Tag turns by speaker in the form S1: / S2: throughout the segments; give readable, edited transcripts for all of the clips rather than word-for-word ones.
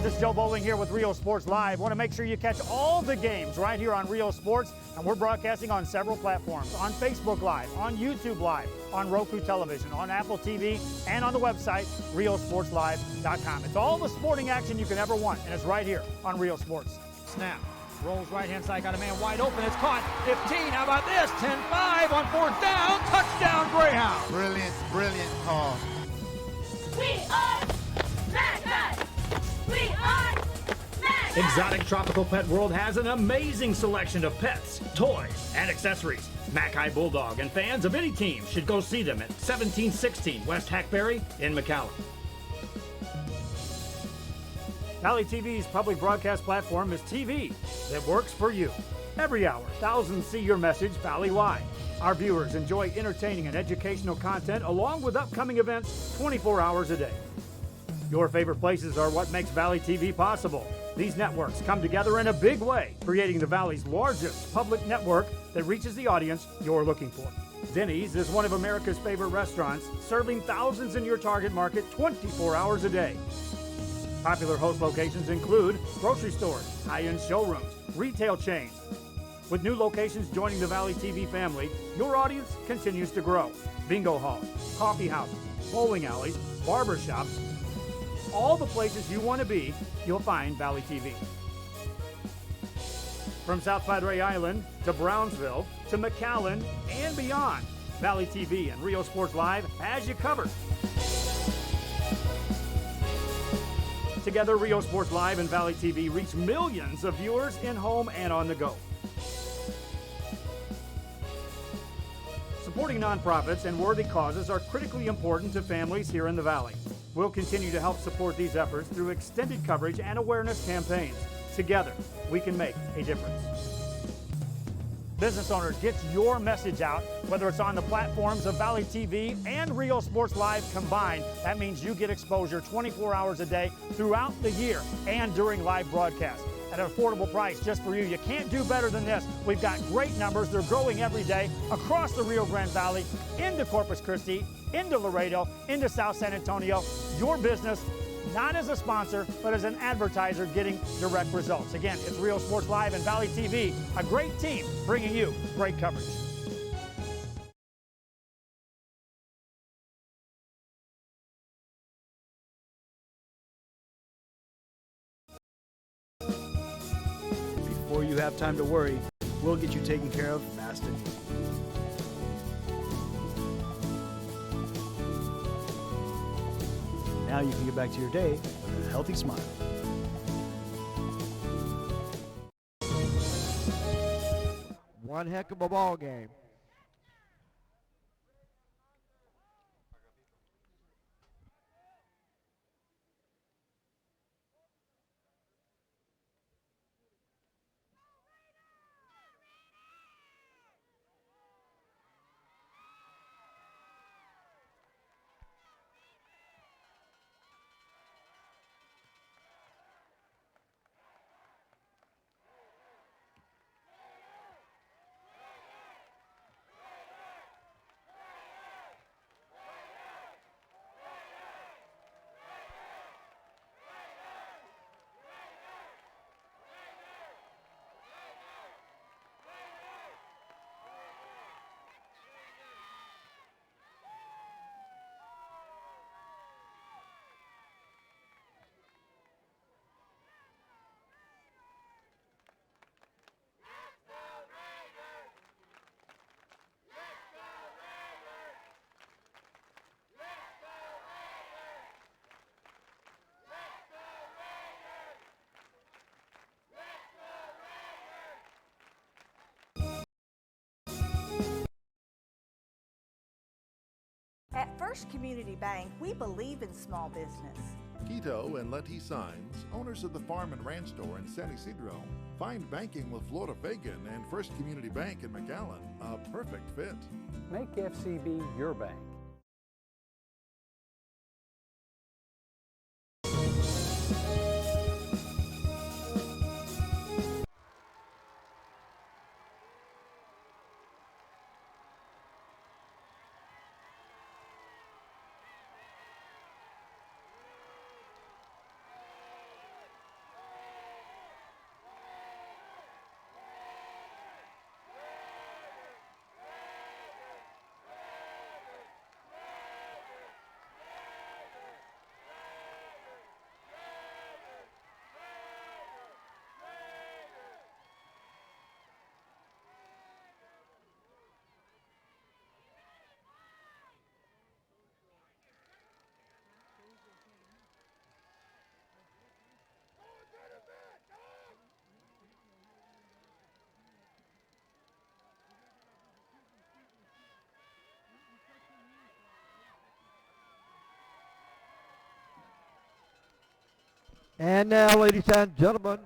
S1: This is Joe Bowling here with Rio Sports Live. Want to make sure you catch all the games right here on Rio Sports, and we're broadcasting on several platforms, on Facebook Live, on YouTube Live, on Roku Television, on Apple TV, and on the website, riosportslive.com. It's all the sporting action you can ever want, and it's right here on Rio Sports. Snap. Rolls right-hand side, got a man wide open. It's caught. 15. How about this? 10-5 on fourth down. Touchdown, Greyhound.
S2: Brilliant call.
S3: We are Mac. We are Mac.
S1: Exotic Tropical Pet World has an amazing selection of pets, toys, and accessories. Mackay Bulldog and fans of any team should go see them at 1716 West Hackberry in McAllen. Valley TV's public broadcast platform is TV that works for you. Every hour, thousands see your message Valley-wide. Our viewers enjoy entertaining and educational content along with upcoming events 24 hours a day. Your favorite places are what makes Valley TV possible. These networks come together in a big way, creating the Valley's largest public network that reaches the audience you're looking for. Denny's is one of America's favorite restaurants, serving thousands in your target market 24 hours a day. Popular host locations include grocery stores, high-end showrooms, retail chains. With new locations joining the Valley TV family, your audience continues to grow. Bingo halls, coffee houses, bowling alleys, barber shops, all the places you want to be, you'll find Valley TV. From South Padre Island to Brownsville to McAllen and beyond, Valley TV and Rio Sports Live has you covered. Together, Rio Sports Live and Valley TV reach millions of viewers in home and on the go. Supporting nonprofits and worthy causes are critically important to families here in the Valley. We'll continue to help support these efforts through extended coverage and awareness campaigns. Together, we can make a difference. Business owners, get your message out, whether it's on the platforms of Valley TV and Rio Sports Live combined. That means you get exposure 24 hours a day throughout the year and during live broadcasts at an affordable price just for you. You can't do better than this. We've got great numbers. They're growing every day across the Rio Grande Valley, into Corpus Christi, into Laredo, into South San Antonio. Your business, not as a sponsor, but as an advertiser, getting direct results. Again, it's Rio Sports Live and Valley TV, a great team bringing you great coverage.
S4: Before you have time to worry, we'll get you taken care of fast and easy. Now you can get back to your day with a healthy smile.
S2: One heck of a ball game.
S5: At First Community Bank, we believe in small business.
S6: Quito and Letty Signs, owners of the Farm and Ranch Store in San Isidro, find banking with Florida Fagan and First Community Bank in McAllen a perfect fit.
S7: Make FCB your bank.
S2: And now, ladies and gentlemen,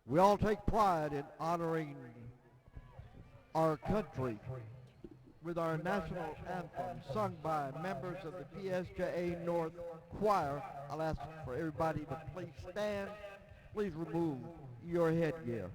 S2: we all take pride in honoring our country with our national anthem sung by members of the PSJA North Choir. I'll ask for everybody to please stand. Please remove your headgear.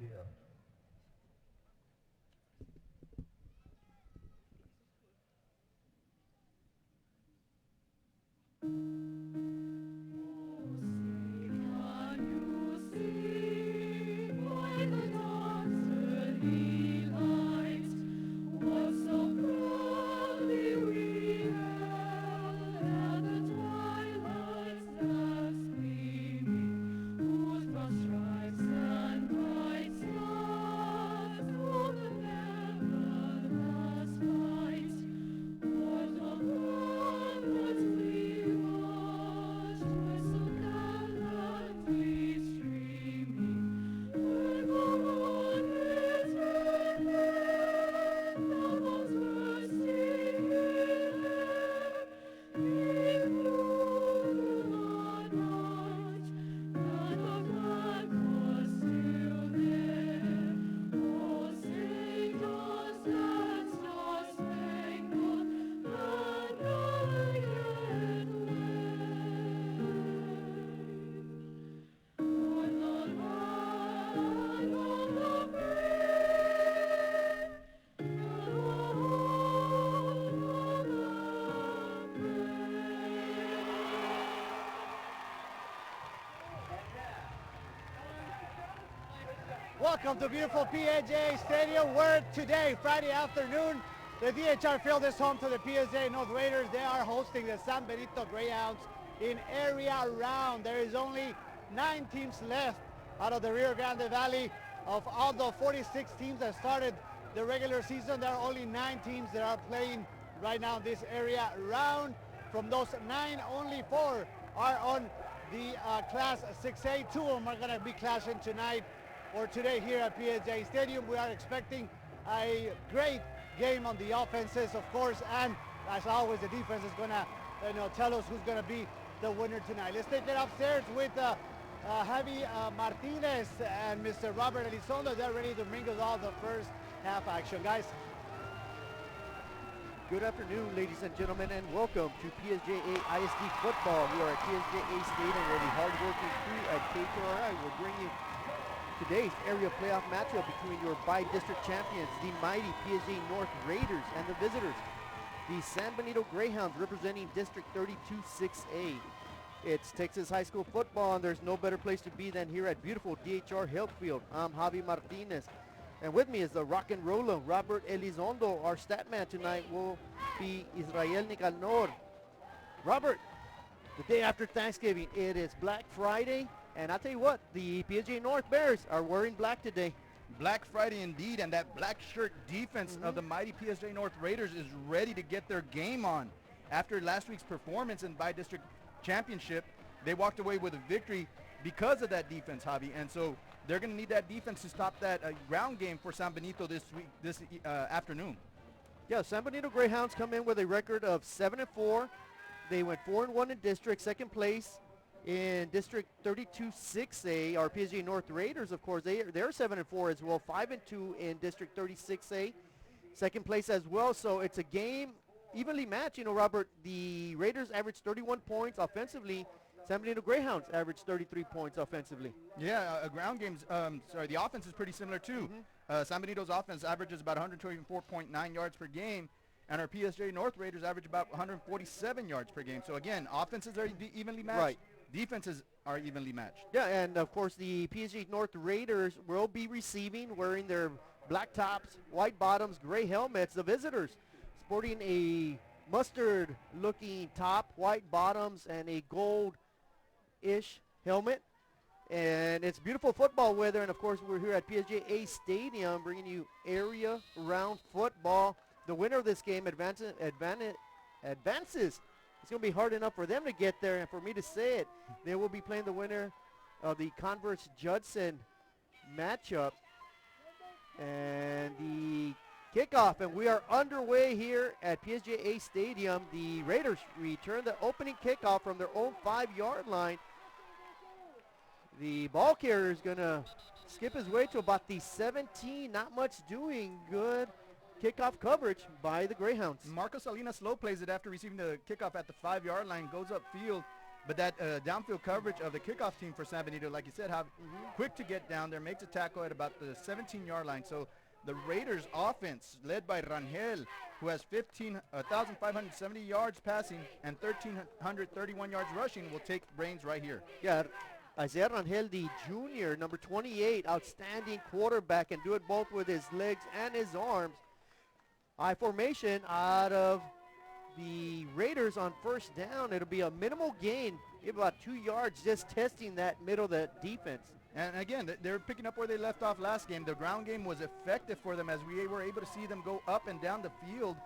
S8: Welcome to beautiful PSJA Stadium, where today, Friday afternoon, the DHR field is home to the PSJA North Raiders. They are hosting the San Benito Greyhounds in area round. There is only 9 teams left out of the Rio Grande Valley. Of all the 46 teams that started the regular season, there are only 9 teams that are playing right now in this area round. From those 9, only 4 are on the Class 6A. 2 of them are going to be clashing tonight or today here at PSJA Stadium. We are expecting a great game on the offenses, of course, and as always, the defense is going to tell us who's going to be the winner tonight. Let's take it upstairs with Javi Martinez and Mr. Robert Elizondo. They're ready to bring us all the first half action, guys.
S2: Good afternoon, ladies and gentlemen, and welcome to PSJA ISD football. We are at PSJA Stadium where the hard-working crew at KTRI will bring you today's area playoff matchup between your bi-district champions, the mighty PSJA North Raiders, and the visitors, the San Benito Greyhounds, representing District 32-6A. It's Texas high school football, and there's no better place to be than here at beautiful DHR Health Field. I'm Javi Martinez, and with me is the rock and roller, Robert Elizondo. Our stat man tonight will be Israel Nicanor. Robert, the day after Thanksgiving, it is Black Friday. And I'll tell you what, the PSJA North Bears are wearing black today.
S9: Black Friday indeed, and that black shirt defense of the mighty PSJA North Raiders is ready to get their game on. After last week's performance in bi-district championship, they walked away with a victory because of that defense, Javi. And so they're going to need that defense to stop that ground game for San Benito this afternoon.
S2: Yeah, San Benito Greyhounds come in with a record of 7-4. They went 4-1 in district, second place. In District 32-6A, our PSJA North Raiders, of course, they're 7-4 as well, 5-2 in District 36A, second place as well. So it's a game evenly matched. Robert, the Raiders averaged 31 points offensively. San Benito Greyhounds averaged 33 points offensively.
S9: Yeah, ground games, the offense is pretty similar too. San Benito's offense averages about 124.9 yards per game, and our PSJA North Raiders average about 147 yards per game. So again, offenses are evenly matched.
S2: Right.
S9: Defenses are evenly matched.
S2: Yeah, and of course the PSJA North Raiders will be receiving, wearing their black tops, white bottoms, gray helmets. The visitors sporting a mustard-looking top, white bottoms, and a gold-ish helmet. And it's beautiful football weather, and of course we're here at PSJA Stadium bringing you area-round football. The winner of this game advances. It's going to be hard enough for them to get there, and for me to say it, they will be playing the winner of the Converse-Judson matchup. And the Kickoff, and we are underway here at PSJA Stadium. The Raiders return the opening kickoff from their own 5-yard line. The ball carrier is going to skip his way to about the 17. Not much doing. Good kickoff coverage by the Greyhounds.
S9: Marco Salinas slow plays it after receiving the kickoff at the 5-yard line, goes upfield. But that downfield coverage of the kickoff team for San Benito, like you said, quick to get down there, makes a tackle at about the 17-yard line. So the Raiders offense, led by Rangel, who has 1,570 yards passing and 1,331 yards rushing, will take reins right here.
S2: Yeah, Isaiah Rangel, the junior, number 28, outstanding quarterback, and do it both with his legs and his arms. High formation out of the Raiders on first down. It'll be a minimal gain, about 2 yards, just testing that middle of the defense.
S9: And again, they're picking up where they left off last game. The ground game was effective for them as we were able to see them go up and down the field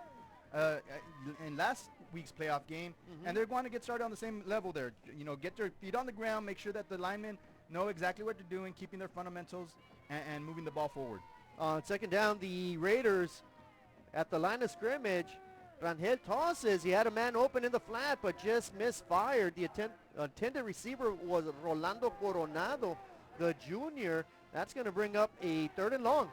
S9: in last week's playoff game. And they're going to get started on the same level there. You know, get their feet on the ground, make sure that the linemen know exactly what they're doing, keeping their fundamentals and moving the ball forward. On
S2: second down, the Raiders at the line of scrimmage. Rangel tosses. He had a man open in the flat, but just misfired. The intended receiver was Rolando Coronado, the junior. That's going to bring up a 3rd and long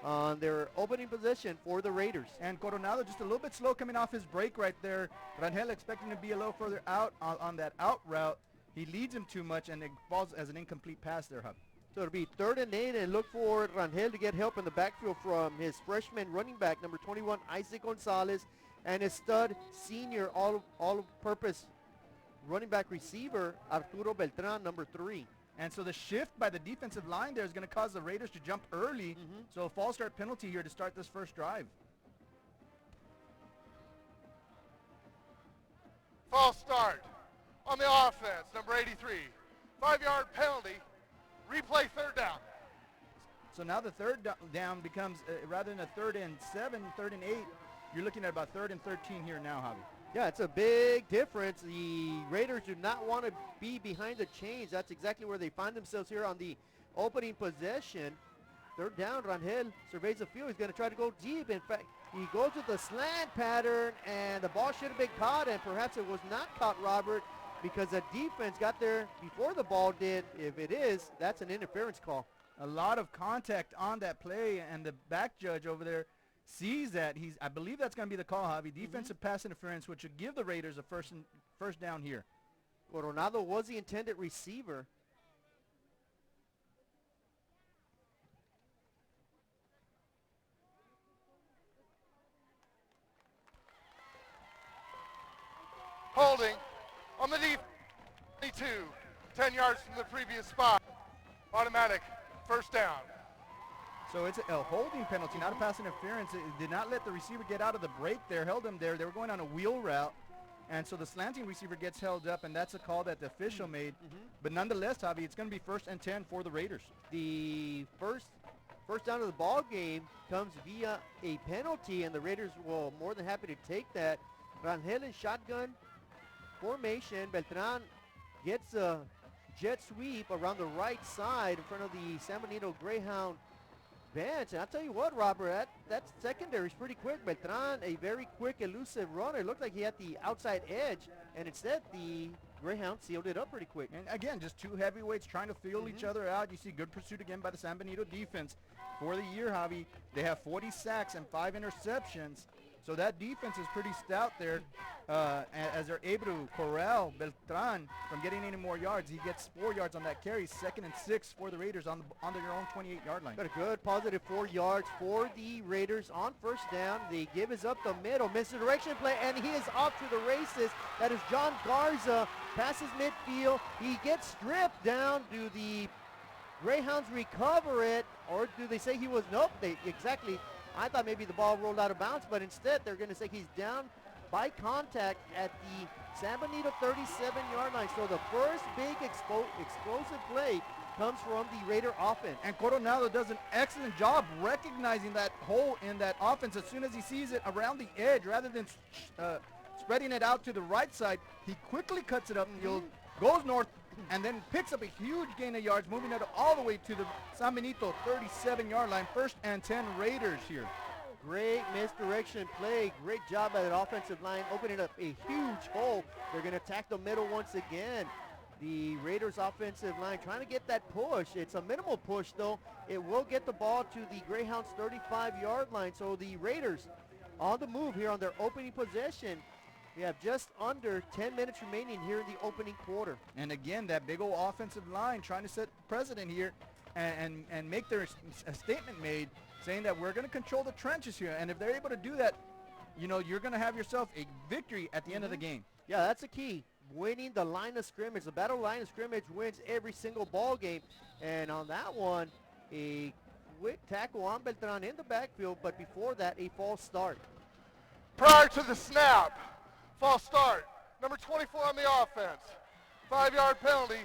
S2: on their opening position for the Raiders.
S9: And Coronado just a little bit slow coming off his break right there. Rangel expecting to be a little further out on that out route. He leads him too much, and it falls as an incomplete pass there, Hub.
S2: So it'll be 3rd and 8, and look for Rangel to get help in the backfield from his freshman running back, number 21, Isaac Gonzalez, and his stud senior all-purpose running back receiver, Arturo Beltran, number 3.
S9: And so the shift by the defensive line there is going to cause the Raiders to jump early. So a false start penalty here to start this first drive.
S10: False start on the offense, number 83. 5-yard penalty. Replay 3rd down.
S9: So now the 3rd down becomes, rather than a 3rd and 7, 3rd and 8, you're looking at about 3rd and 13 here now, Javi.
S2: Yeah, it's a big difference. The Raiders do not want to be behind the chains. That's exactly where they find themselves here on the opening possession. 3rd down, Rangel surveys the field. He's going to try to go deep. In fact, he goes with the slant pattern, and the ball should have been caught, and perhaps it was not caught, Robert, because the defense got there before the ball did. If it is, that's an interference call.
S9: A lot of contact on that play, and the back judge over there sees that. I believe that's going to be the call, Javi. Defensive pass interference, which would give the Raiders a first down here.
S2: Coronado was the intended receiver.
S10: Holding on the defense. 22, 10 yards from the previous spot. Automatic first down.
S9: So it's a holding penalty, not a pass interference. It did not let the receiver get out of the break there, held him there. They were going on a wheel route, and so the slanting receiver gets held up, and that's a call that the official made. But nonetheless, Javi, it's going to be 1st and 10 for the Raiders.
S2: The first down of the ball game comes via a penalty, and the Raiders will more than happy to take that. Rangel in shotgun formation. Beltran gets a jet sweep around the right side in front of the San Benito Greyhound bench. And I'll tell you what, Robert, that secondary is pretty quick. Beltran, a very quick, elusive runner. It looked like he had the outside edge, and instead the Greyhound sealed it up pretty quick.
S9: And again, just two heavyweights trying to feel each other out. You see good pursuit again by the San Benito defense. For the year, Javi, they have 40 sacks and 5 interceptions. So that defense is pretty stout there as they're able to corral Beltran from getting any more yards. He gets 4 yards on that carry, 2nd and 6 for the Raiders on their own 28-yard line.
S2: Got a good positive 4 yards for the Raiders on first down. They give us up the middle, misdirection play, and he is off to the races. That is John Garza, passes midfield. He gets stripped down. Do the Greyhounds recover it, or do they say he was, nope, exactly. I thought maybe the ball rolled out of bounds, but instead they're going to say he's down by contact at the San Benito 37-yard line. So the first big explosive play comes from the Raider offense.
S9: And Coronado does an excellent job recognizing that hole in that offense as soon as he sees it around the edge. Rather than spreading it out to the right side, he quickly cuts it upfield, goes north, and then picks up a huge gain of yards, moving it all the way to the San Benito 37-yard line. 1st and 10 Raiders here.
S2: Great misdirection play. Great job by the offensive line, opening up a huge hole. They're going to attack the middle once again. The Raiders offensive line trying to get that push. It's a minimal push, though. It will get the ball to the Greyhounds' 35-yard line. So the Raiders on the move here on their opening possession. We have just under 10 minutes remaining here in the opening quarter.
S9: And again, that big old offensive line trying to set precedent here and make their a statement made saying that we're going to control the trenches here. And if they're able to do that, you know, you're going to have yourself a victory at the end of the game.
S2: Yeah, that's the key. Winning the line of scrimmage. The battle line of scrimmage wins every single ball game. And on that one, a quick tackle on Beltran in the backfield, but before that, a false start.
S10: Prior to the snap, false start. Number 24 on the offense. 5-yard penalty.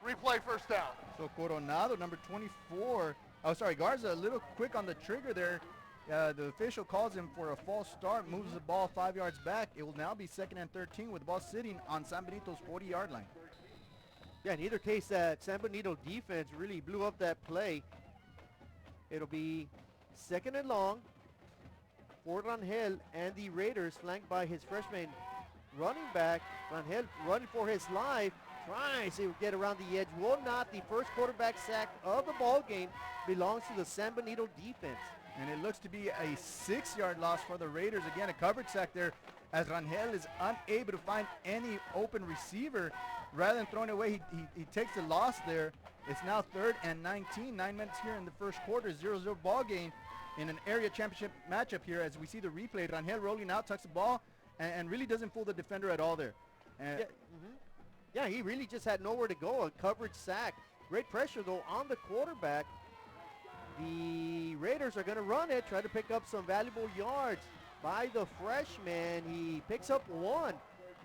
S10: Replay first down.
S9: So Coronado, number 24. Oh, sorry, Garza a little quick on the trigger there. The official calls him for a false start, moves the ball 5 yards back. It will now be 2nd and 13 with the ball sitting on San Benito's 40-yard line.
S2: Yeah, in either case, that San Benito defense really blew up that play. It'll be 2nd and long for Rangel and the Raiders, flanked by his freshman running back. Rangel running for his life, tries to get around the edge. Will not. The first quarterback sack of the ball game belongs to the San Benito defense.
S9: And it looks to be a 6-yard loss for the Raiders. Again, a coverage sack there as Rangel is unable to find any open receiver. Rather than throwing it away, he takes the loss there. It's now 3rd and 19. 9 minutes here in the first quarter. 0-0 ball game in an area championship matchup here as we see the replay. Rangel rolling out, tucks the ball, and really doesn't fool the defender at all there.
S2: Yeah, he really just had nowhere to go. A coverage sack. Great pressure, though, on the quarterback. The Raiders are going to run it, try to pick up some valuable yards by the freshman. He picks up 1.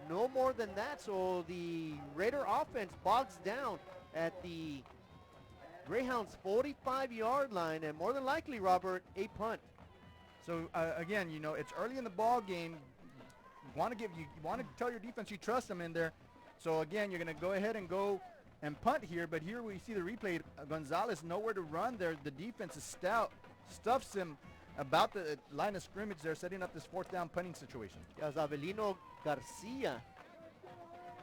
S2: No more than that. So the Raider offense bogs down at the Greyhounds 45-yard line, and more than likely, Robert, a punt.
S9: So again, you know, it's early in the ball game. You want to tell your defense you trust them in there. So again, you're going to go ahead and go and punt here, but here we see the replay. Gonzalez nowhere to run there. The defense is stout, stuffs him about the line of scrimmage there, setting up this 4th down punting situation.
S2: As Avelino Garcia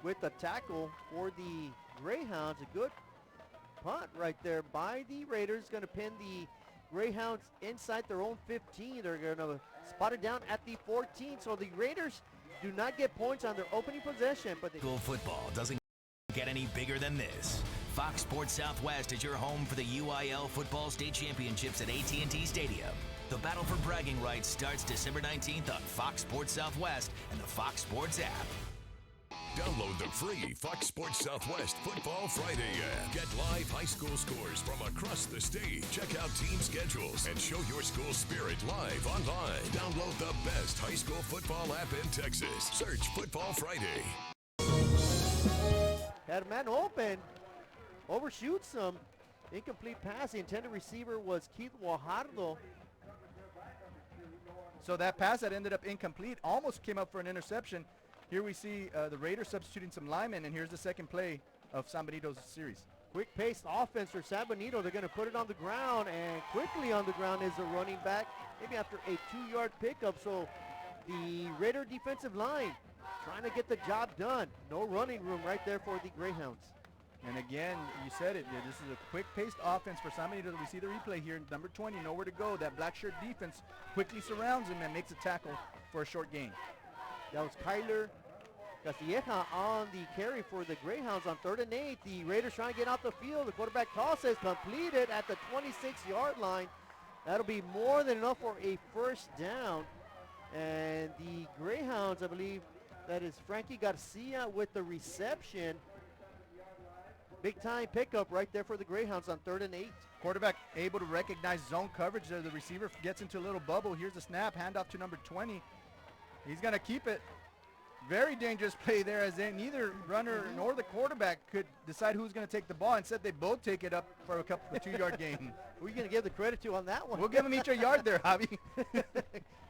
S2: with the tackle for the Greyhounds. A good punt right there by the Raiders. Going to pin the Greyhounds inside their own 15. They're going to spot it down at the 14. So the Raiders do not get points on their opening possession, but
S11: School football doesn't get any bigger than this. Fox Sports Southwest is your home for the UIL Football State Championships at AT&T Stadium. The battle for bragging rights starts December 19th on Fox Sports Southwest and the Fox Sports app.
S12: Download the free Fox Sports Southwest Football Friday app. Get live high school scores from across the state. Check out team schedules and show your school spirit live online. Download the best high school football app in Texas. Search Football Friday.
S2: Had a man open, overshoots him. Incomplete pass. The intended receiver was Keith Guajardo.
S9: So that pass that ended up incomplete almost came up for an interception. Here we see the Raiders substituting some linemen, and here's the second play of San Benito's series.
S2: Quick-paced offense for San Benito. They're going to put it on the ground, and quickly on the ground is the running back, maybe after a 2-yard pickup. So the Raider defensive line trying to get the job done. No running room right there for the Greyhounds.
S9: And again, you said it, this is a quick-paced offense for San Benito. We see the replay here. Number 20, nowhere to go. That black shirt defense quickly surrounds him and makes a tackle for a short gain.
S2: That was Kyler Castilleja on the carry for the Greyhounds on 3rd and 8. The Raiders trying to get off the field. The quarterback toss is completed at the 26-yard line. That'll be more than enough for a first down. And the Greyhounds, I believe, that is Frankie Garcia with the reception. Big time pickup right there for the Greyhounds on 3rd and 8.
S9: Quarterback able to recognize zone coverage there. The receiver gets into a little bubble. Here's a snap, handoff to number 20. He's going to keep it. Very dangerous play there as neither runner nor the quarterback could decide who's going to take the ball. Instead, they both take it up for a 2-yard gain.
S2: Who are you going to give the credit to on that one?
S9: We'll give them each a yard there, Javi.
S2: Give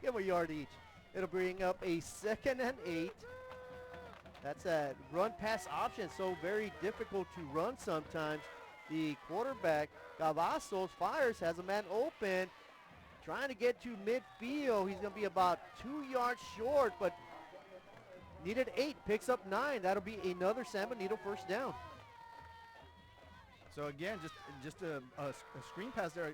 S2: them a yard each. It'll bring up a 2nd and 8. That's a run-pass option, so very difficult to run sometimes. The quarterback, Cavazos, fires, has a man open, trying to get to midfield. He's going to be about 2 yards short, but needed 8, picks up 9. That'll be another San Benito first down.
S9: So again, just a screen pass there,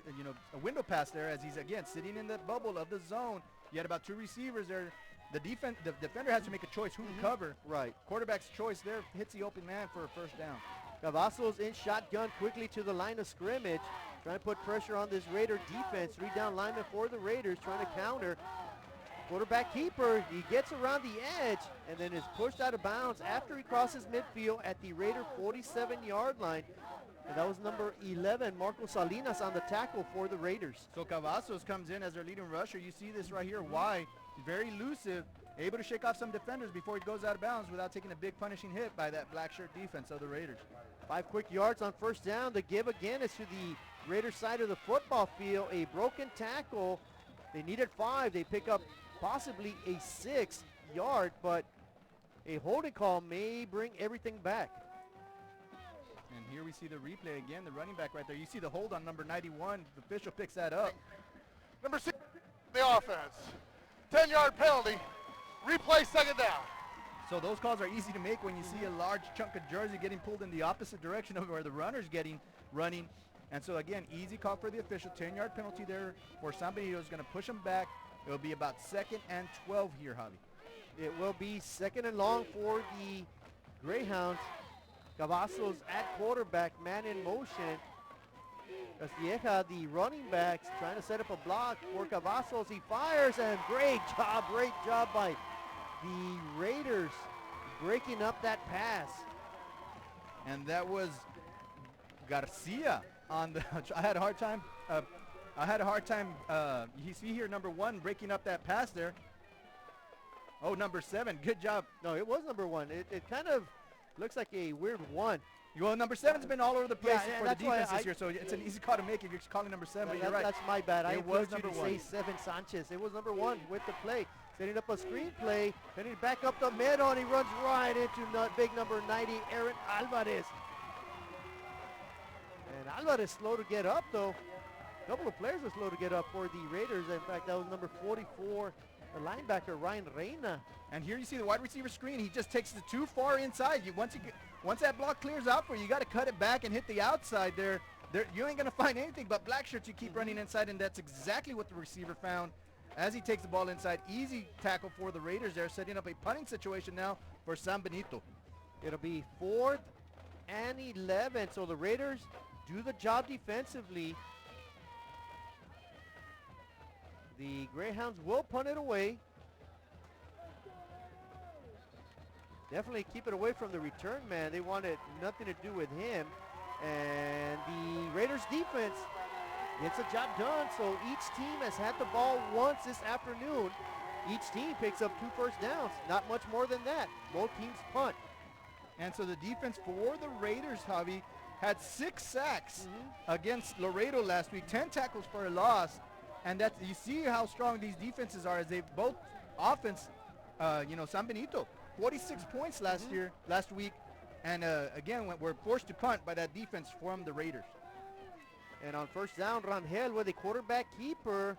S9: a window pass there as he's again sitting in the bubble of the zone. You had about 2 receivers there. The defender has to make a choice who to cover.
S2: Right.
S9: Quarterback's choice there hits the open man for a first down.
S2: Cavazos in shotgun quickly to the line of scrimmage, trying to put pressure on this Raider defense. 3 down lineman for the Raiders trying to counter. Quarterback keeper, he gets around the edge and then is pushed out of bounds after he crosses midfield at the Raider 47-yard line. And that was number 11, Marco Salinas, on the tackle for the Raiders.
S9: So Cavazos comes in as their leading rusher. You see this right here, why? Very elusive, able to shake off some defenders before he goes out of bounds without taking a big punishing hit by that black shirt defense of the Raiders.
S2: 5 quick yards on first down. The give again is to the Raiders side of the football field. A broken tackle. They needed 5. They pick up possibly a 6 yard, but a holding call may bring everything back.
S9: And here we see the replay again, the running back right there. You see the hold on number 91. The official picks that up.
S10: Number 6, the offense. 10-yard penalty. Replay second down.
S9: So those calls are easy to make when you see a large chunk of jersey getting pulled in the opposite direction of where the runner's running. And so again, easy call for the official. 10-yard penalty there for San Benito. Is going to push them back. It will be about 2nd and 12 here, Javi.
S2: It will be 2nd and long for the Greyhounds. Cavazos at quarterback, man in motion. Castilleja, the running backs, trying to set up a block for Cavazos. He fires, and great job by the Raiders breaking up that pass.
S9: And that was Garcia on the. I had a hard time. You see here number 1 breaking up that pass there. Oh, number 7. Good job.
S2: No, it was number 1. It kind of looks like a weird 1.
S9: Well, number 7's been all over the place for the defense this year, so it's an easy call to make if you're calling number 7. But you're right.
S2: That's my bad. I
S9: was
S2: encouraged you
S9: number
S2: to say 7 Sanchez. It was number 1 with the play. Setting up a screen play, heading back up the middle, and he runs right into big number 90, Aaron Alvarez. And Alvarez slow to get up, though. A couple of players are slow to get up for the Raiders. In fact, that was number 44, the linebacker, Ryan Reina.
S9: And here you see the wide receiver screen. He just takes it too far inside. Once that block clears out for you, you got to cut it back and hit the outside there. You ain't going to find anything but black shirts. You keep running inside, and that's exactly what the receiver found as he takes the ball inside. Easy tackle for the Raiders there, setting up a punting situation now for San Benito.
S2: It'll be 4th and 11, so the Raiders do the job defensively. The Greyhounds will punt it away. Definitely keep it away from the return man. They wanted nothing to do with him. And the Raiders defense gets the job done. So each team has had the ball once this afternoon. Each team picks up 2 first downs. Not much more than that. Both teams punt.
S9: And so the defense for the Raiders, Javi, had 6 sacks against Laredo last week. 10 tackles for a loss. And that's, you see how strong these defenses are as they both offense, San Benito, 46 points last week. And again, we're forced to punt by that defense from the Raiders.
S2: And on first down, Rangel with a quarterback keeper.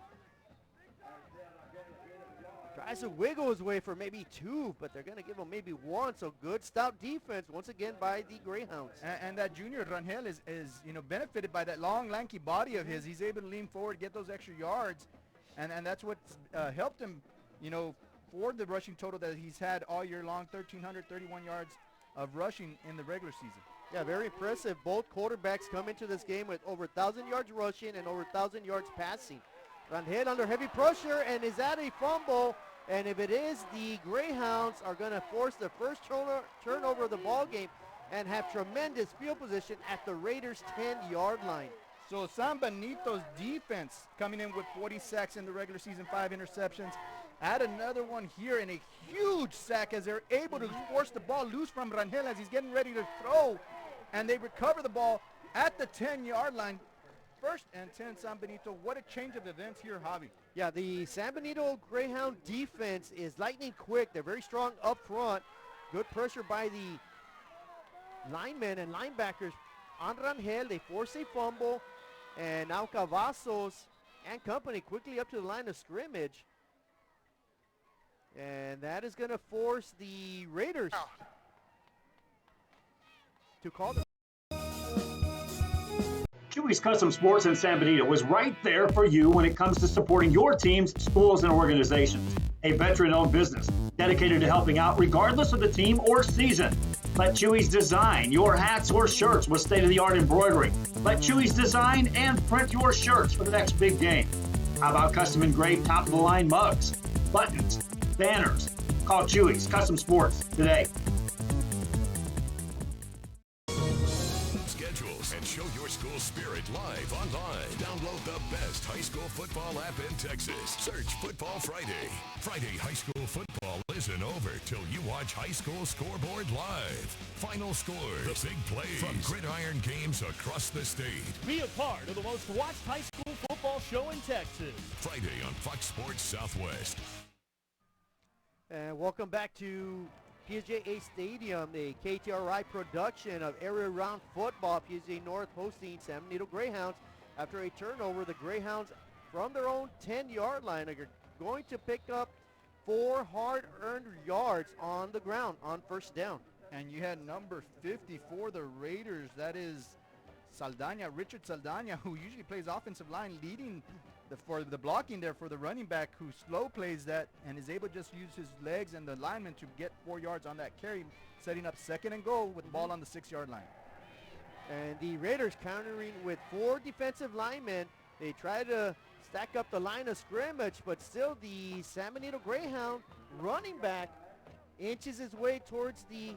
S2: Tries to wiggle his way for maybe 2, but they're going to give him maybe 1. So good stout defense once again by the Greyhounds.
S9: And that junior Rangel is benefited by that long, lanky body of his. He's able to lean forward, get those extra yards, and that's what's helped him, for the rushing total that he's had all year long, 1,331 yards of rushing in the regular season.
S2: Yeah, very impressive. Both quarterbacks come into this game with over 1,000 yards rushing and over 1,000 yards passing. Rangel under heavy pressure, and is that a fumble? And if it is, the Greyhounds are going to force the first turnover of the ball game and have tremendous field position at the Raiders' 10-yard line.
S9: So San Benito's defense coming in with 40 sacks in the regular season, 5 interceptions. Add another one here and a huge sack as they're able to force the ball loose from Rangel as he's getting ready to throw. And they recover the ball at the 10-yard line. 1st and 10, San Benito. What a change of events here, Javi.
S2: Yeah, the San Benito Greyhound defense is lightning quick. They're very strong up front. Good pressure by the linemen and linebackers on Rangel. They force a fumble. And now Cavazos and company quickly up to the line of scrimmage. And that is going to force the Raiders to call the...
S1: Chewy's Custom Sports in San Benito was right there for you when it comes to supporting your teams, schools, and organizations. A veteran-owned business dedicated to helping out regardless of the team or season. Let Chewy's design your hats or shirts with state-of-the-art embroidery. Let Chewy's design and print your shirts for the next big game. How about custom engraved top-of-the-line mugs, buttons, banners? Call Chewy's Custom Sports today.
S12: Schedules and show your school spirit live online. Download the best high school football app in Texas. Search Football Friday. Friday high school football isn't over till you watch High School Scoreboard live. Final scores, the big plays from gridiron games across the state.
S13: Be a part of the most watched high school football show in Texas.
S12: Friday on Fox Sports Southwest.
S2: And welcome back to PSJA Stadium, a KTRI production of Area Round Football. PSJA North hosting San Benito Greyhounds. After a turnover, the Greyhounds from their own 10-yard line are going to pick up 4 hard-earned yards on the ground on first down.
S9: And you had number 50 for the Raiders. That is Saldana, Richard Saldana, who usually plays offensive line, leading for the blocking there for the running back, who slow plays that and is able to just use his legs and the lineman to get 4 yards on that carry, setting up 2nd and goal with the ball on the 6-yard line.
S2: And the Raiders countering with 4 defensive linemen. They try to stack up the line of scrimmage, but still the San Benito Greyhound running back inches his way towards the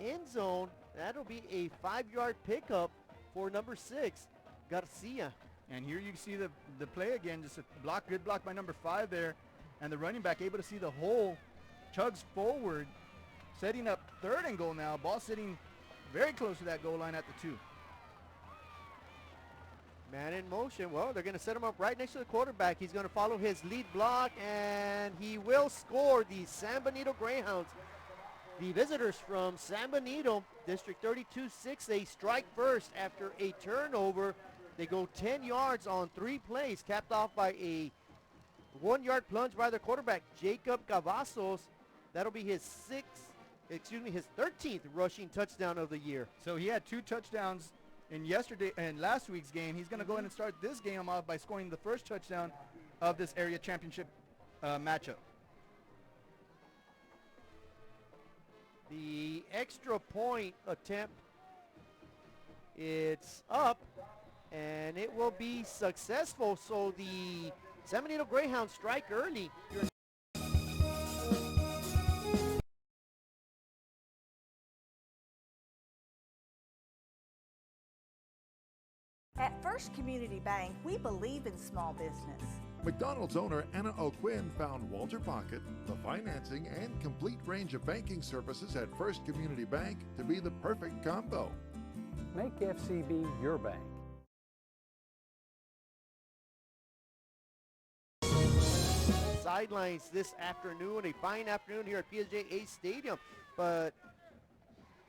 S2: end zone. That'll be a 5-yard pickup for number 6, Garcia.
S9: And here you see the play again, just a good block by number 5 there, and the running back able to see the hole, chugs forward, setting up 3rd and goal now. Ball sitting very close to that goal line at the 2.
S2: Man in motion. Well, they're going to set him up right next to the quarterback. He's going to follow his lead block, and he will score. The San Benito Greyhounds, the visitors from San Benito, District 32-6, they strike first after a turnover. They go 10 yards on 3 plays, capped off by a 1-yard plunge by their quarterback, Jacob Cavazos. That'll be his 13th rushing touchdown of the year.
S9: So he had 2 touchdowns in last week's game. He's going to go in and start this game off by scoring the first touchdown of this area championship matchup.
S2: The extra point attempt, it's up, and it will be successful. So the San Benito Greyhounds strike early.
S5: At First Community Bank, we believe in small business.
S6: McDonald's owner Anna O'Quinn found Walter Pocket, the financing and complete range of banking services at First Community Bank to be the perfect combo.
S7: Make FCB your bank.
S2: Sidelines this afternoon, a fine afternoon here at PSJA Stadium. But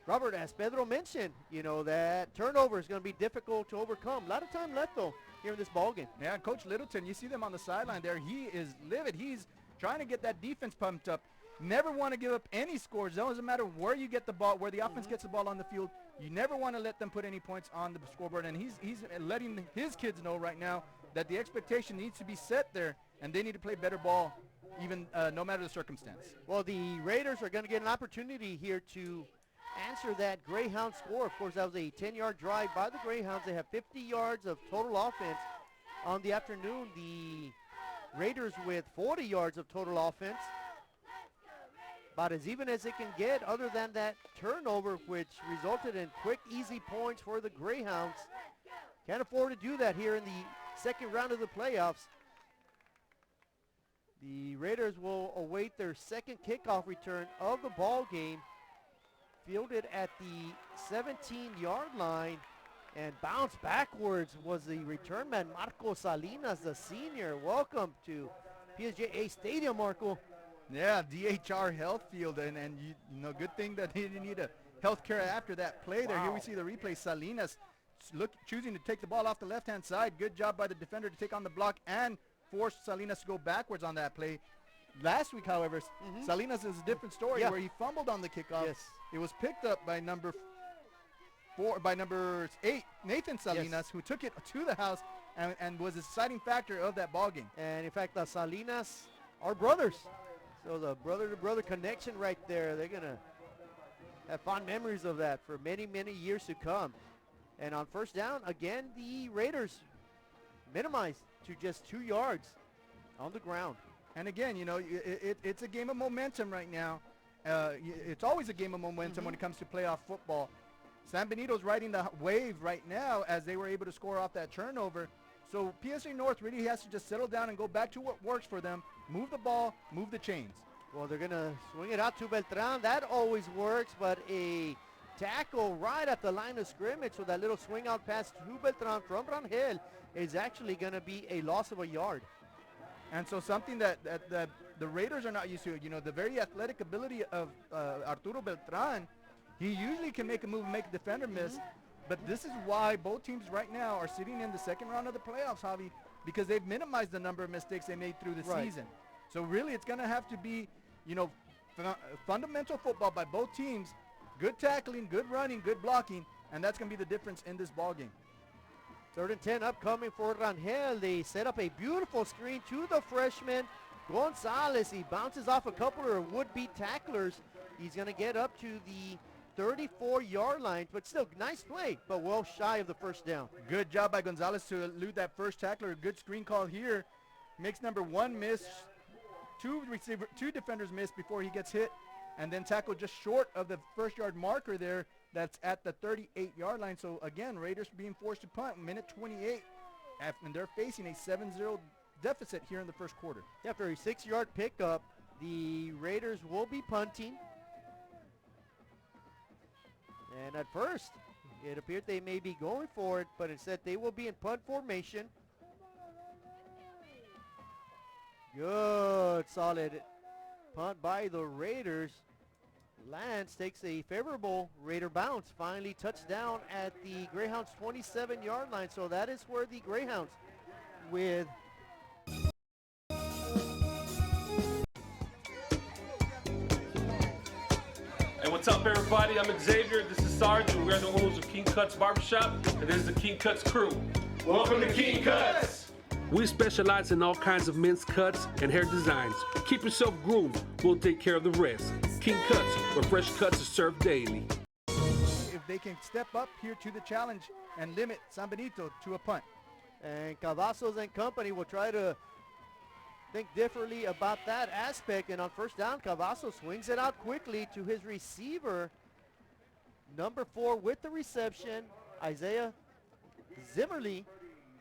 S2: Robert, as Pedro mentioned, you know, that turnover is going to be difficult to overcome. A lot of time left, though, here in this ballgame.
S9: Yeah, Coach Littleton, you see them on the sideline there. He is livid. He's trying to get that defense pumped up. Never want to give up any scores. It doesn't matter where you get the ball, where the offense gets the ball on the field. You never want to let them put any points on the scoreboard. And he's letting his kids know right now that the expectation needs to be set there, and they need to play better ball, even no matter the circumstance.
S2: Well, the Raiders are going to get an opportunity here to answer that Greyhound score. Of course, that was a 10-yard drive by the Greyhounds. They have 50 yards of total offense on the afternoon. The Raiders with 40 yards of total offense. About as even as it can get, other than that turnover, which resulted in quick, easy points for the Greyhounds. Can't afford to do that here in the second round of the playoffs. The Raiders will await their second kickoff return of the ball game. Fielded at the 17-yard line, and bounced backwards was the return man, Marco Salinas, the senior. Welcome to PSJA Stadium, Marco.
S9: Yeah, DHR Health Field, and you know, good thing that he didn't need a health care after that play there. Wow. Here we see the replay. Salinas choosing to take the ball off the left-hand side. Good job by the defender to take on the block and force Salinas to go backwards on that play. Last week, however, Salinas is a different story where he fumbled on the kickoff.
S2: Yes.
S9: It was picked up by number 8, Nathan Salinas, who took it to the house and was a deciding factor of that ball game.
S2: And in fact, the Salinas are brothers. So the brother-to-brother connection right there, they're going to have fond memories of that for many, many years to come. And on first down, again, the Raiders minimized to just 2 yards on the ground.
S9: And again, you know, it's a game of momentum right now. It's always a game of momentum when it comes to playoff football. San Benito's riding the wave right now as they were able to score off that turnover. So PSJA North really has to just settle down and go back to what works for them. Move the ball, move the chains.
S2: Well, they're going to swing it out to Beltran. That always works, but a tackle right at the line of scrimmage. So that little swing out pass to Beltran from Rangel is actually going to be a loss of a yard.
S9: And so something that the Raiders are not used to, you know, the very athletic ability of Arturo Beltran. He usually can make a move and make a defender miss, but this is why both teams right now are sitting in the second round of the playoffs, Javi, because they've minimized the number of mistakes they made through the season. So really it's going to have to be, you know, fundamental football by both teams, good tackling, good running, good blocking, and that's going to be the difference in this ball game.
S2: 3rd and 10 upcoming for Rangel. They set up a beautiful screen to the freshman Gonzalez. He bounces off a couple of would-be tacklers. He's going to get up to the 34-yard line, but still nice play, but well shy of the first down.
S9: Good job by Gonzalez to elude that first tackler. Good screen call here. Makes number 1 miss. 2 defenders miss before he gets hit, and then tackled just short of the first yard marker there. That's at the 38-yard line. So again, Raiders being forced to punt, minute 28, and they're facing a 7-0 deficit here in the first quarter.
S2: After a 6-yard pickup, the Raiders will be punting. And at first, it appeared they may be going for it, but instead they will be in punt formation. Good, solid punt by the Raiders. Lance takes a favorable Raider bounce. Finally touchdown at the Greyhounds 27-yard line. So that is where the Greyhounds with
S14: Hey, what's up, everybody? I'm Xavier. This is Sarge, and we're the owners of King Cuts Barbershop, and this is the King Cuts crew. Welcome to King Cuts!
S15: We specialize in all kinds of men's cuts and hair designs. Keep yourself groomed. We'll take care of the rest. King Cuts, where fresh cuts are served daily.
S9: If they can step up here to the challenge and limit San Benito to a punt.
S2: And Cavazos and company will try to think differently about that aspect. And on first down, Cavazos swings it out quickly to his receiver. Number 4 with the reception, Isaiah Zimmerly.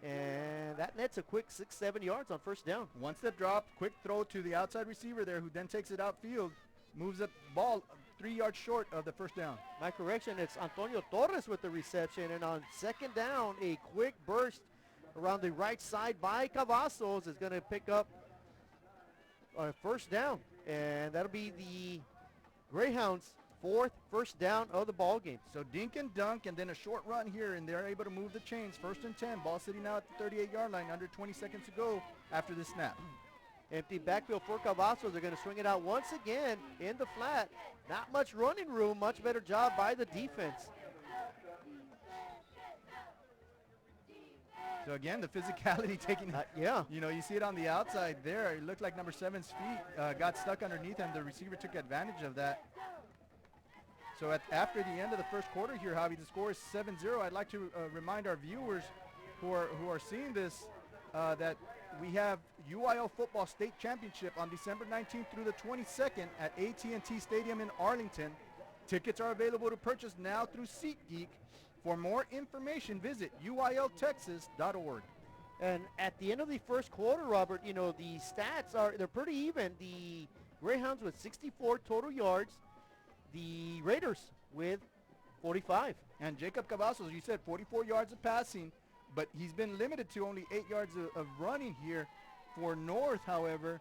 S2: And that nets a quick 6-7 yards on first down.
S9: One step drop, quick throw to the outside receiver there, who then takes it outfield, moves the ball 3 yards short of the first down.
S2: My correction, it's Antonio Torres with the reception. And on second down, a quick burst around the right side by Cavazos is going to pick up a first down. And that'll be the Greyhounds' 4th first down of the ball game.
S9: So dink and dunk, and then a short run here, and they're able to move the chains. 1st and 10, ball sitting now at the 38-yard line, under 20 seconds to go after the snap.
S2: Empty backfield for Cavazos. They're going to swing it out once again in the flat. Not much running room, much better job by the defense.
S9: So again, the physicality taking, you know, you see it on the outside there. It looked like number 7's feet got stuck underneath him. The receiver took advantage of that. So after the end of the first quarter here, Javi, the score is 7-0. I'd like to remind our viewers who are seeing this that we have UIL Football State Championship on December 19th through the 22nd at AT&T Stadium in Arlington. Tickets are available to purchase now through SeatGeek. For more information, visit uiltexas.org.
S2: And at the end of the first quarter, Robert, you know, the stats they're pretty even. The Greyhounds with 64 total yards. The Raiders with 45.
S9: And Jacob Cavazos, you said 44 yards of passing, but he's been limited to only 8 yards of running here. For North, however,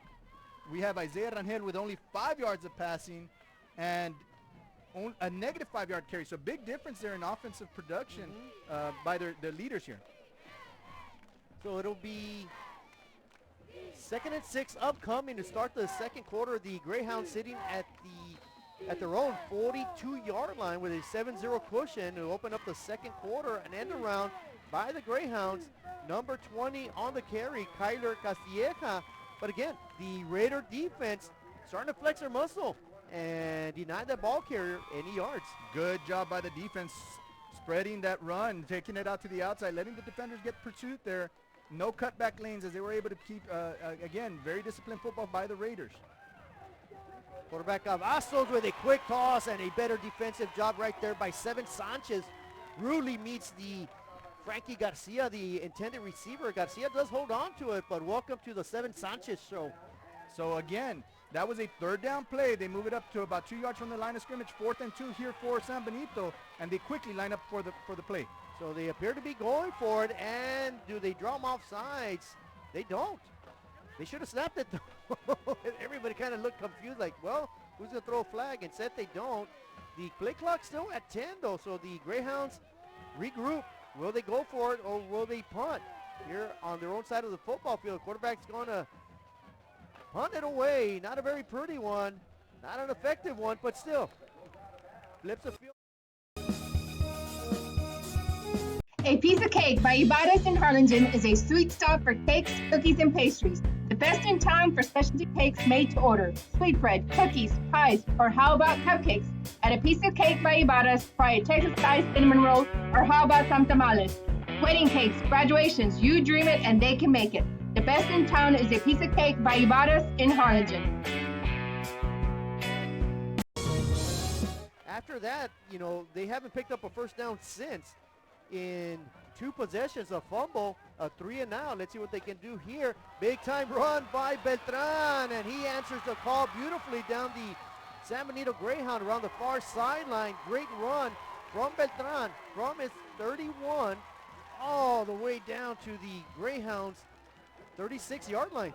S9: we have Isaiah Rangel with only 5 yards of passing and a negative 5-yard carry. So big difference there in offensive production by their leaders here.
S2: So it'll be 2nd and 6 upcoming to start the second quarter. The Greyhounds sitting at their own 42-yard line with a 7-0 cushion to open up the second quarter. An end around by the Greyhounds. Number 20 on the carry, Kyler Castilleja. But again, the Raider defense starting to flex their muscle and deny that ball carrier any yards.
S9: Good job by the defense, spreading that run, taking it out to the outside, letting the defenders get pursuit there. No cutback lanes as they were able to keep, again, very disciplined football by the Raiders.
S2: Quarterback Cavazos with a quick toss and a better defensive job right there by Seven Sanchez. Rudely meets the Frankie Garcia, the intended receiver. Garcia does hold on to it, but welcome to the Seven Sanchez show.
S9: So again, that was a 3rd down play. They move it up to about 2 yards from the line of scrimmage. 4th and 2 here for San Benito, and they quickly line up for the play.
S2: So they appear to be going for it, and do they draw them off sides? They don't. They should have snapped it. Everybody kind of looked confused, like, well, who's going to throw a flag? Instead, they don't. The play clock's still at 10, though, so the Greyhounds regroup. Will they go for it, or will they punt? Here on their own side of the football field, quarterback's going to punt it away. Not a very pretty one. Not an effective one, but still. Flips the field.
S16: A Piece of Cake by Ibarras in Harlingen is a sweet stop for cakes, cookies, and pastries. The best in town for specialty cakes made to order. Sweetbread, cookies, pies, or how about cupcakes? At A Piece of Cake by Ibarras, try a Texas-style cinnamon roll, or how about some tamales? Wedding cakes, graduations, you dream it and they can make it. The best in town is A Piece of Cake by Ibarras in Harlingen.
S2: After that, you know, they haven't picked up a first down since. In 2 possessions, a fumble, a 3 and out. Let's see what they can do here. Big time run by Beltran, and he answers the call beautifully down the San Benito Greyhound around the far sideline. Great run from Beltran from his 31 all the way down to the Greyhounds 36-yard line.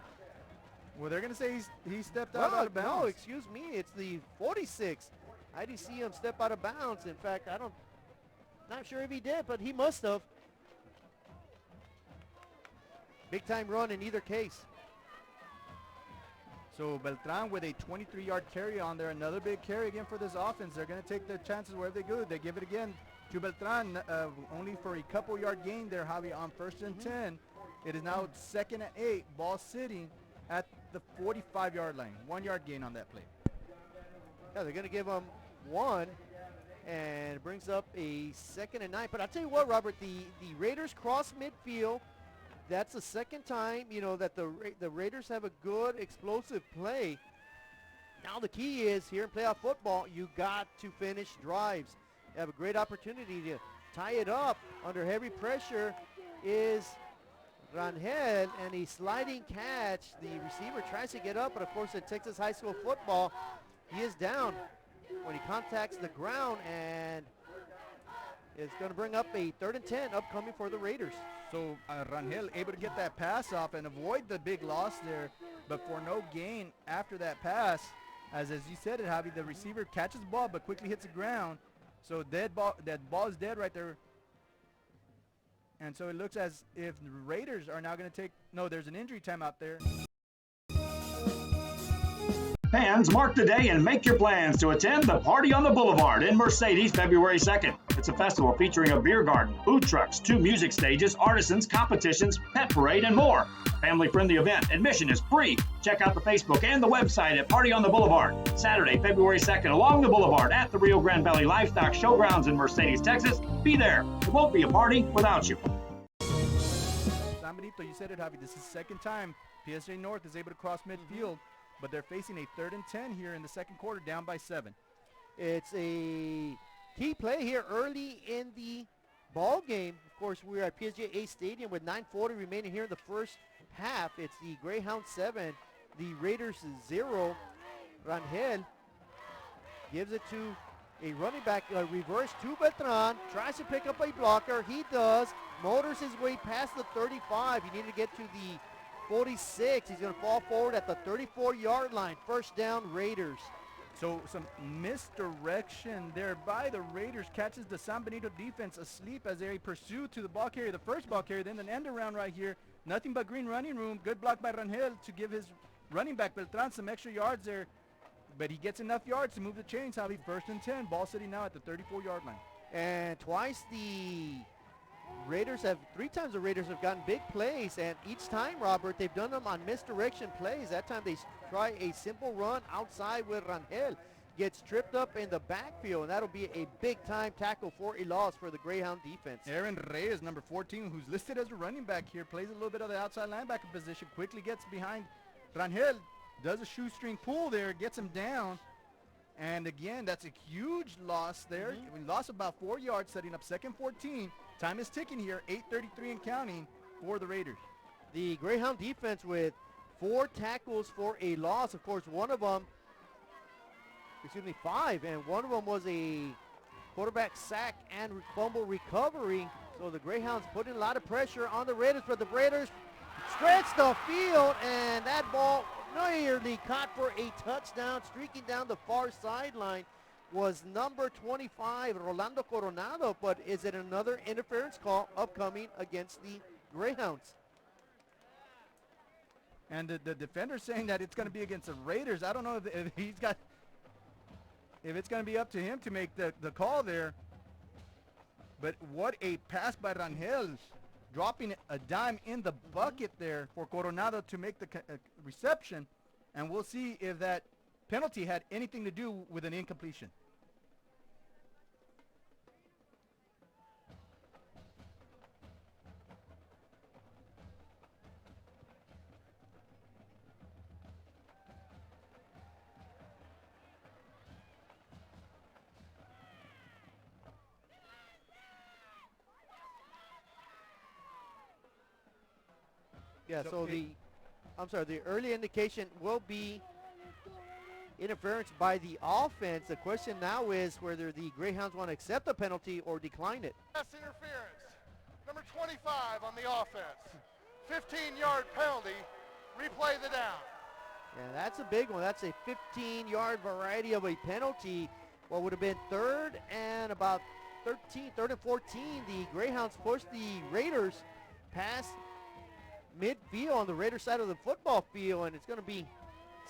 S9: Well, they're going to say he stepped out of bounds.
S2: No, excuse me. It's the 46. I didn't see him step out of bounds. In fact, not sure if he did, but he must have. Big time run in either case.
S9: So Beltran with a 23-yard carry on there. Another big carry again for this offense. They're going to take their chances wherever they go. They give it again to Beltran, only for a couple-yard gain there, Javi, on 1st and 10. It is now 2nd and 8, ball sitting at the 45-yard line. 1-yard gain on that play.
S2: Yeah, they're going to give them 1. And it brings up a 2nd and 9. But I'll tell you what, Robert, the Raiders cross midfield. That's the second time, you know, that the Raiders have a good explosive play. Now the key is, here in playoff football, you got to finish drives. You have a great opportunity to tie it up. Under heavy pressure is Rangel, and a sliding catch. The receiver tries to get up, but of course at Texas high school football, he is down when he contacts the ground, and it's going to bring up a 3rd and 10 upcoming for the Raiders.
S9: So Rangel able to get that pass off and avoid the big loss there, but for no gain after that pass, as you said it, Javi, the receiver catches the ball but quickly hits the ground. So that ball is dead right there. And so it looks as if the Raiders are now going to take, no, there's an injury time out there.
S17: Fans, mark the day and make your plans to attend the Party on the Boulevard in Mercedes February 2nd. It's a festival featuring a beer garden, food trucks, 2 music stages, artisans, competitions, pet parade, and more. Family-friendly event. Admission is free. Check out the Facebook and the website at Party on the Boulevard. Saturday, February 2nd, along the Boulevard at the Rio Grande Valley Livestock Showgrounds in Mercedes, Texas. Be there. It won't be a party without you.
S9: San Benito, you said it, Javi. This is the second time PSJA North is able to cross midfield. But they're facing a 3rd and 10 here in the second quarter, down by 7.
S2: It's a key play here early in the ball game. Of course, we're at PSJA Stadium with 9:40 remaining here in the first half. It's the Greyhound 7, the Raiders 0. Rangel gives it to a running back, reverse to Beltran, tries to pick up a blocker. He does, motors his way past the 35. He needed to get to the 46. He's going to fall forward at the 34-yard line. First down, Raiders.
S9: So some misdirection there by the Raiders. Catches the San Benito defense asleep as they pursue to the ball carrier, the first ball carrier, then an end around right here. Nothing but green running room. Good block by Rangel to give his running back Beltran some extra yards there. But he gets enough yards to move the chains. Javi, 1st and 10. Ball sitting now at the 34-yard line.
S2: And twice the Raiders have, 3 times the Raiders have gotten big plays, and each time, Robert, they've done them on misdirection plays. That time they try a simple run outside with Rangel. Gets tripped up in the backfield, and that'll be a big-time tackle for a loss for the Greyhound defense.
S9: Aaron Reyes, number 14, who's listed as a running back here, plays a little bit of the outside linebacker position, quickly gets behind Rangel, does a shoestring pull there, gets him down. And again, that's a huge loss there. We lost about 4 yards, setting up 2nd 14. Time is ticking here, 8:33 and counting for the Raiders.
S2: The Greyhound defense with 4 tackles for a loss. Of course, one of them, 5, and one of them was a quarterback sack and fumble recovery. So the Greyhounds putting a lot of pressure on the Raiders, but the Raiders stretch the field, and that ball nearly caught for a touchdown. Streaking down the far sideline was number 25, Rolando Coronado, but is it another interference call upcoming against the Greyhounds?
S9: And the defender saying that it's going to be against the Raiders. I don't know if it's going to be up to him to make the call there. But what a pass by Rangel, dropping a dime in the bucket there for Coronado to make the reception. And we'll see if that penalty had anything to do with an incompletion.
S2: Yeah, so the early indication will be interference by the offense. The question now is whether the Greyhounds want to accept the penalty or decline it.
S10: Pass interference. Number 25 on the offense. 15-yard penalty. Replay the down.
S2: Yeah, that's a big one. That's a 15-yard variety of a penalty. What would have been 3rd and about 3rd and 14. The Greyhounds pushed the Raiders past midfield on the Raider side of the football field, and it's going to be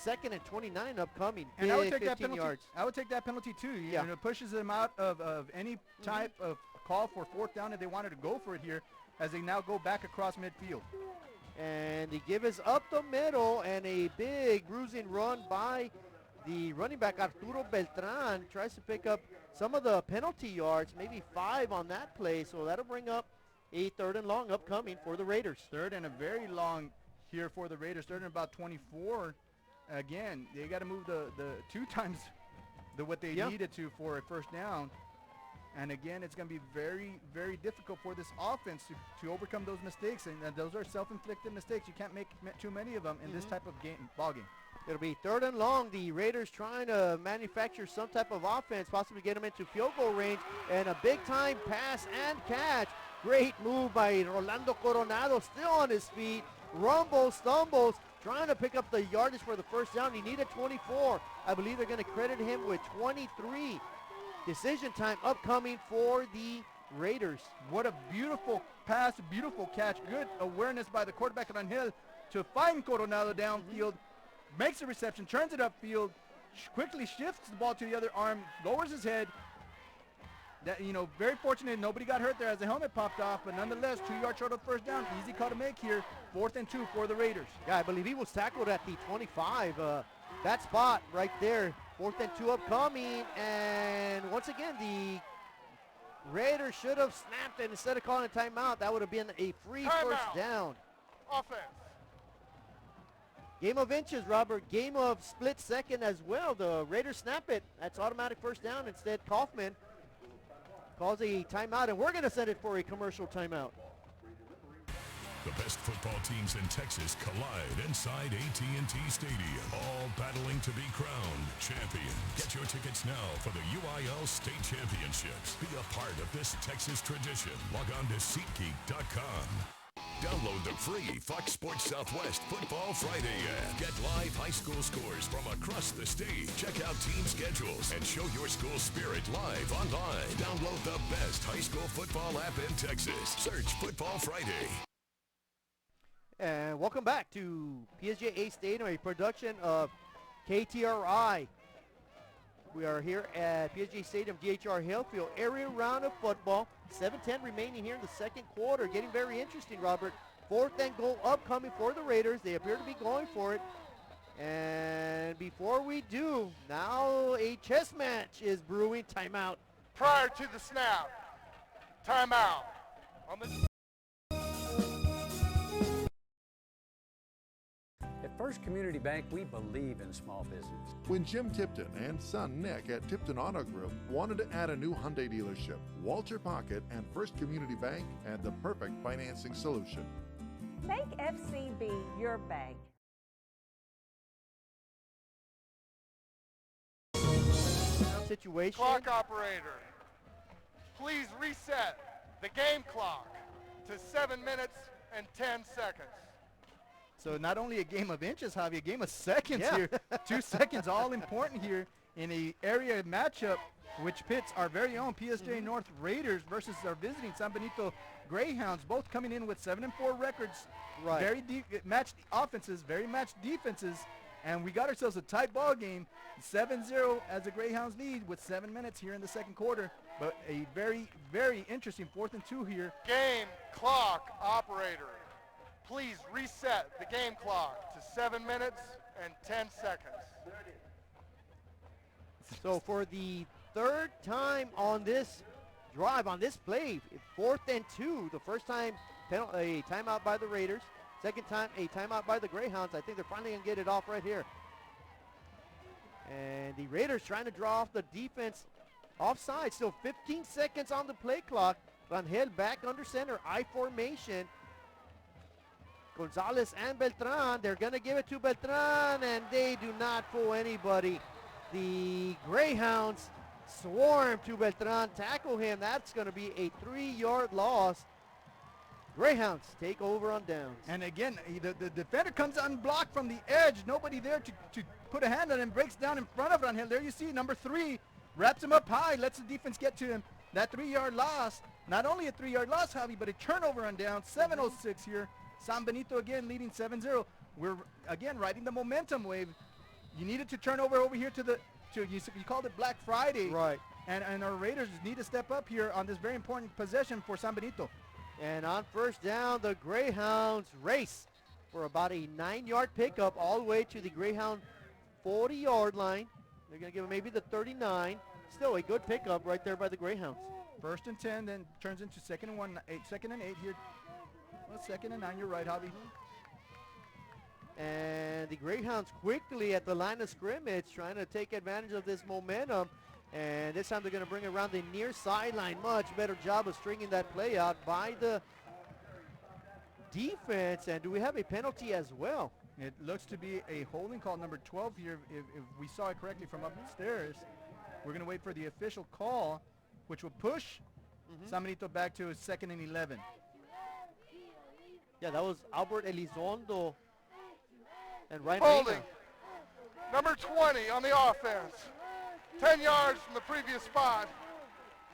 S2: 2nd and 29 upcoming.
S9: And I would take that
S2: 15
S9: penalty.
S2: yards.
S9: I would take that penalty too. You know, it pushes them out of any type of call for 4th down if they wanted to go for it here, as they now go back across midfield.
S2: And the give is up the middle, and a big bruising run by the running back Arturo Beltran. Tries to pick up some of the penalty yards, maybe 5 on that play, so that'll bring up a 3rd and long upcoming for the Raiders.
S9: 3rd and a very long here for the Raiders. 3rd and about 24. Again, they got to move the 2 times what they needed to for a 1st down. And again, it's going to be very, very difficult for this offense to overcome those mistakes. And those are self-inflicted mistakes. You can't make too many of them in this type of ball game.
S2: It'll be 3rd and long. The Raiders trying to manufacture some type of offense, possibly get them into field goal range. And a big-time pass and catch. Great move by Rolando Coronado, still on his feet. Rumbles, stumbles, trying to pick up the yardage for the 1st down. He needed 24. I believe they're going to credit him with 23. Decision time upcoming for the Raiders.
S9: What a beautiful pass, beautiful catch. Good awareness by the quarterback Rangel to find Coronado downfield. Makes a reception, turns it upfield, quickly shifts the ball to the other arm, lowers his head. That, very fortunate nobody got hurt there as the helmet popped off, but nonetheless, 2 yards short of 1st down. Easy call to make here. 4th and 2 for the Raiders.
S2: Yeah, I believe he was tackled at the 25. That spot right there. 4th and 2 upcoming, and once again, the Raiders should have snapped it instead of calling a timeout. That would have been a free 1st down.
S10: Offense.
S2: Game of inches, Robert. Game of split second as well. The Raiders snap it. That's automatic 1st down. Instead, Kaufman calls a timeout, and we're going to send it for a commercial timeout.
S12: The best football teams in Texas collide inside AT&T Stadium, all battling to be crowned champions. Get your tickets now for the UIL State Championships. Be a part of this Texas tradition. Log on to SeatGeek.com. Download the free Fox Sports Southwest Football Friday app. Get live high school scores from across the state. Check out team schedules and show your school spirit live online. Download the best high school football app in Texas. Search Football Friday.
S2: And welcome back to PSJA Stadium, a production of KTRI. We are here at PSJA Stadium, DHR Hillfield, area round of football. 7:10 remaining here in the second quarter. Getting very interesting, Robert. 4th and goal upcoming for the Raiders. They appear to be going for it. And before we do, now a chess match is brewing. Timeout.
S10: Prior to the snap, timeout. On the
S7: At First Community Bank, we believe in small business.
S6: When Jim Tipton and son Nick at Tipton Auto Group wanted to add a new Hyundai dealership, Walter Pocket and First Community Bank had the perfect financing solution.
S5: Make FCB your bank.
S2: Situation.
S10: Clock operator, please reset the game clock to 7 minutes and 10 seconds.
S9: So not only a game of inches, Javi, a game of seconds
S2: Yeah.
S9: here. 2 seconds, all important here in a area matchup which pits our very own PSJA North Raiders versus our visiting San Benito Greyhounds, both coming in with 7-4 records.
S2: Right.
S9: Very deep matched offenses, very matched defenses, and we got ourselves a tight ball game. 7-0 as the Greyhounds lead with 7 minutes here in the second quarter. But a very, very interesting 4th and 2 here.
S10: Game clock operator, please reset the game clock to 7 minutes and 10 seconds.
S2: So for the 3rd time on this drive, on this play, 4th and 2. The first time a timeout by the Raiders. Second time a timeout by the Greyhounds. I think they're finally going to get it off right here. And the Raiders trying to draw off the defense offside. Still 15 seconds on the play clock. Rangel back under center, I formation. Gonzalez and Beltran, they're going to give it to Beltran, and they do not fool anybody. The Greyhounds swarm to Beltran, tackle him. That's going to be a 3-yard loss. Greyhounds take over on downs.
S9: And again, the defender comes unblocked from the edge. Nobody there to put a hand on him. Breaks down in front of Rangel. There you see number 3. Wraps him up high. Lets the defense get to him. That 3-yard loss. Not only a 3-yard loss, Javi, but a turnover on down. 7:06 here. San Benito again leading 7-0. We're again riding the momentum wave. You needed to turn over here you called it Black Friday.
S2: Right.
S9: And our Raiders need to step up here on this very important possession for San Benito.
S2: And on first down, the Greyhounds race for about a 9-yard pickup all the way to the Greyhound 40-yard line. They're going to give them maybe the 39. Still a good pickup right there by the Greyhounds.
S9: 1st and 10, then turns into 2nd and 8 here. Well, 2nd and 9, you're right, Javi.
S2: And the Greyhounds quickly at the line of scrimmage trying to take advantage of this momentum. And this time they're going to bring it around the near sideline. Much better job of stringing that play out by the defense. And do we have a penalty as well?
S9: It looks to be a holding call, number 12 here, if we saw it correctly from upstairs. We're going to wait for the official call, which will push San Benito back to 2nd and 11.
S2: Yeah, that was Albert Elizondo and Ryan
S10: Holding.
S2: Reyna.
S10: Number 20 on the offense. 10 yards from the previous spot.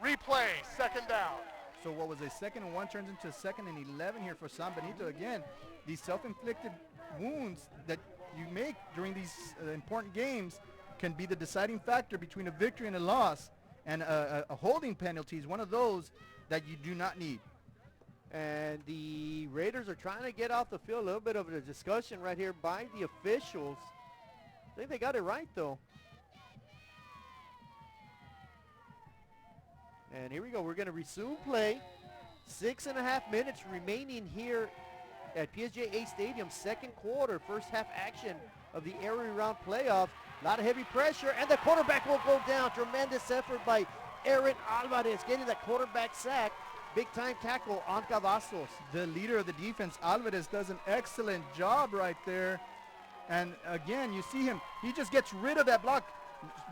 S10: Replay, 2nd down.
S9: So what was a 2nd and 1 turns into 2nd and 11 here for San Benito. Again, these self-inflicted wounds that you make during these important games can be the deciding factor between a victory and a loss. And a holding penalty is one of those that you do not need.
S2: And the Raiders are trying to get off the field. A little bit of a discussion right here by the officials. I think they got it right, though. And here we go. We're going to resume play. 6.5 minutes remaining here at PSJA Stadium. Second quarter, first half action of the area round playoffs. A lot of heavy pressure, and the quarterback will go down. Tremendous effort by Aaron Alvarez getting that quarterback sack. Big-time tackle on Cavazos.
S9: The leader of the defense, Alvarez, does an excellent job right there. And again, you see him. He just gets rid of that block.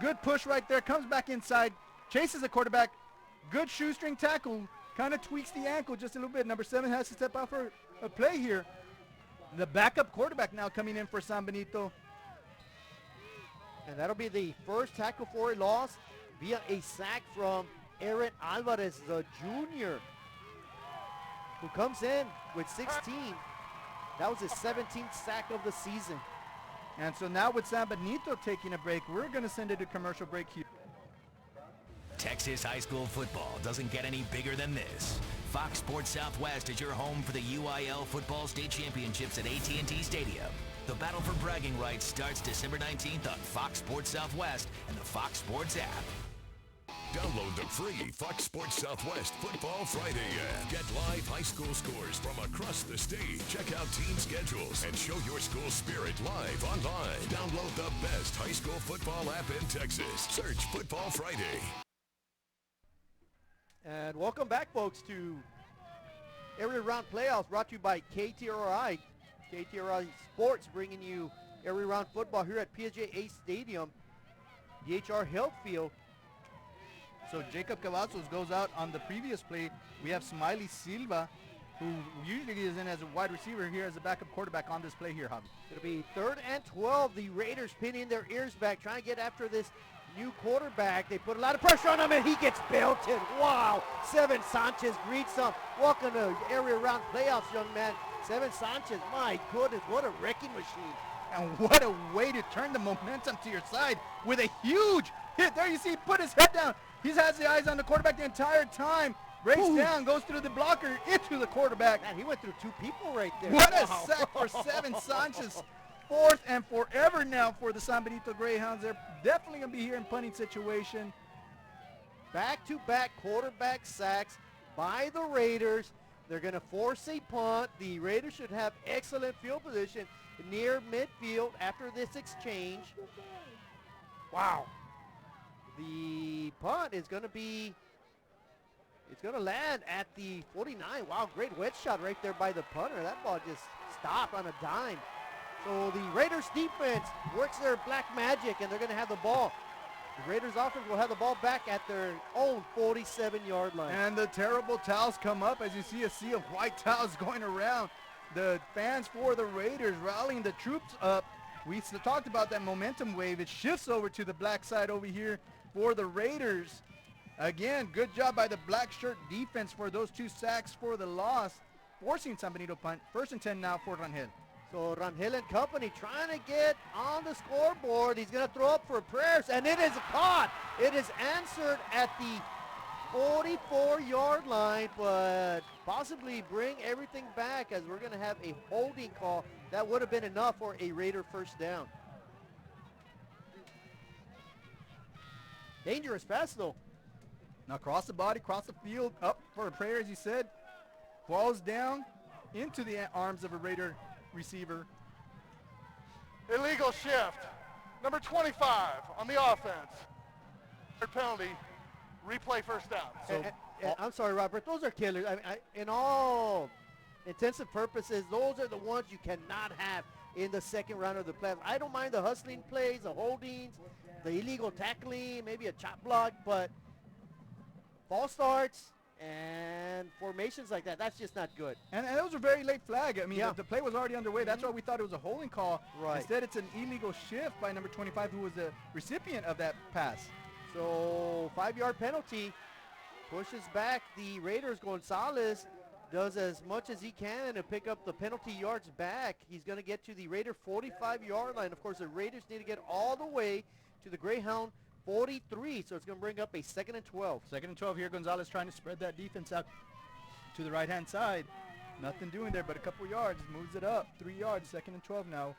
S9: Good push right there. Comes back inside. Chases the quarterback. Good shoestring tackle. Kind of tweaks the ankle just a little bit. Number 7 has to step out for play here. The backup quarterback now coming in for San Benito.
S2: And that'll be the first tackle for a loss via a sack from Aaron Alvarez, the junior, who comes in with 16. That was his 17th sack of the season.
S9: And so now with San Benito taking a break, we're going to send it to commercial break here.
S11: Texas high school football doesn't get any bigger than this. Fox Sports Southwest is your home for the UIL Football State Championships at AT&T Stadium. The battle for bragging rights starts December 19th on Fox Sports Southwest and the Fox Sports app.
S12: Download the free Fox Sports Southwest Football Friday app. Get live high school scores from across the state. Check out team schedules and show your school spirit live online. Download the best high school football app in Texas. Search Football Friday.
S2: And welcome back, folks, to Area Round Playoffs brought to you by KTRI. KTRI Sports bringing you Area Round Football here at PSJA Stadium, DHR Health Field.
S9: So Jacob Cavazos goes out on the previous play. We have Smiley Silva, who usually is in as a wide receiver, here as a backup quarterback on this play here, Javi.
S2: It'll be 3rd and 12. The Raiders pinning their ears back, trying to get after this new quarterback. They put a lot of pressure on him, and he gets belted. Wow. Seven Sanchez greets him. Welcome to Area Round Playoffs, young man. Seven Sanchez, my goodness, what a wrecking machine.
S9: And what a way to turn the momentum to your side with a huge hit. There you see, put his head down. He has the eyes on the quarterback the entire time. Breaks down, goes through the blocker, into the quarterback.
S2: Man, he went through two people right there.
S9: What a sack for Seven Sanchez. 4th and forever now for the San Benito Greyhounds. They're definitely going to be here in punting situation.
S2: Back-to-back quarterback sacks by the Raiders. They're going to force a punt. The Raiders should have excellent field position near midfield after this exchange. Wow. The punt is going to be, it's going to land at the 49. Wow, great wedge shot right there by the punter. That ball just stopped on a dime. So the Raiders defense works their black magic, and they're going to have the ball. The Raiders offense will have the ball back at their own 47-yard line.
S9: And the terrible towels come up as you see a sea of white towels going around. The fans for the Raiders rallying the troops up. We talked about that momentum wave. It shifts over to the black side over here for the Raiders. Again, good job by the black shirt defense for those 2 sacks for the loss, forcing San Benito punt. 1st and 10 now for Rangel.
S2: So Rangel and company trying to get on the scoreboard. He's going to throw up for prayers, and it is caught. It is answered at the 44-yard line, but possibly bring everything back as we're going to have a holding call. That would have been enough for a Raider first down. Dangerous pass, though.
S9: Now cross the body, cross the field, up for a prayer, as you said. Falls down into the arms of a Raider receiver.
S10: Illegal shift. Number 25 on the offense. Third penalty. Replay first down.
S2: So, I'm sorry, Robert. Those are killers. In all intensive purposes, those are the ones you cannot have in the second round of the playoffs. I don't mind the hustling plays, the holdings, the illegal tackling, maybe a chop block, but false starts and formations like that, that's just not good.
S9: And that was a very late flag. I mean, the play was already underway. That's why we thought it was a holding call.
S2: Right.
S9: Instead, it's an illegal shift by number 25, who was the recipient of that pass.
S2: So 5-yard penalty pushes back the Raiders. Gonzalez does as much as he can to pick up the penalty yards back. He's going to get to the Raider 45-yard line. Of course, the Raiders need to get all the way to the Greyhound 43, so it's going to bring up a 2nd and 12.
S9: 2nd and 12 here. Gonzalez trying to spread that defense out to the right-hand side. Nothing doing there but a couple yards. Moves it up 3 yards. 2nd and 12 now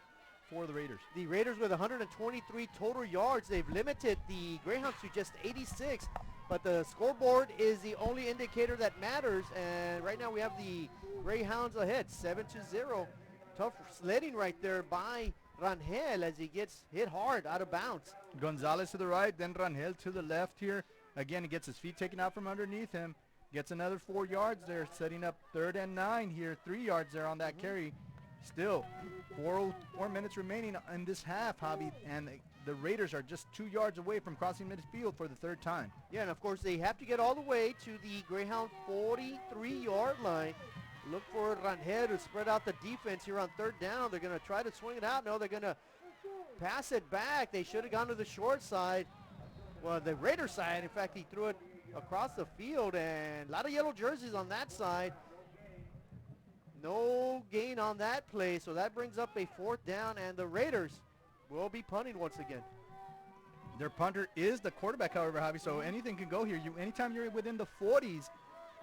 S9: for the Raiders.
S2: The Raiders with 123 total yards. They've limited the Greyhounds to just 86, but the scoreboard is the only indicator that matters, and right now we have the Greyhounds ahead 7-0. Tough sledding right there by Rangel as he gets hit hard out of bounds.
S9: Gonzalez to the right, then Rangel to the left here. Again, he gets his feet taken out from underneath him. Gets another 4 yards there, setting up 3rd and 9 here. 3 yards there on that carry. Still, 4 minutes remaining in this half, Javi, and the Raiders are just 2 yards away from crossing midfield for the 3rd time.
S2: Yeah, and of course they have to get all the way to the Greyhound 43-yard line. look for Rangel to spread out the defense here on third down. They're going to try to swing it out. No, they're going to pass it back. They should have gone to the short side. Well, the Raider side, in fact, he threw it across the field, and a lot of yellow jerseys on that side. No gain on that play, so that brings up a fourth down, and the Raiders will be punting once again.
S9: Their punter is the quarterback, however, Javi, so anything can go here. Anytime you're within the 40s,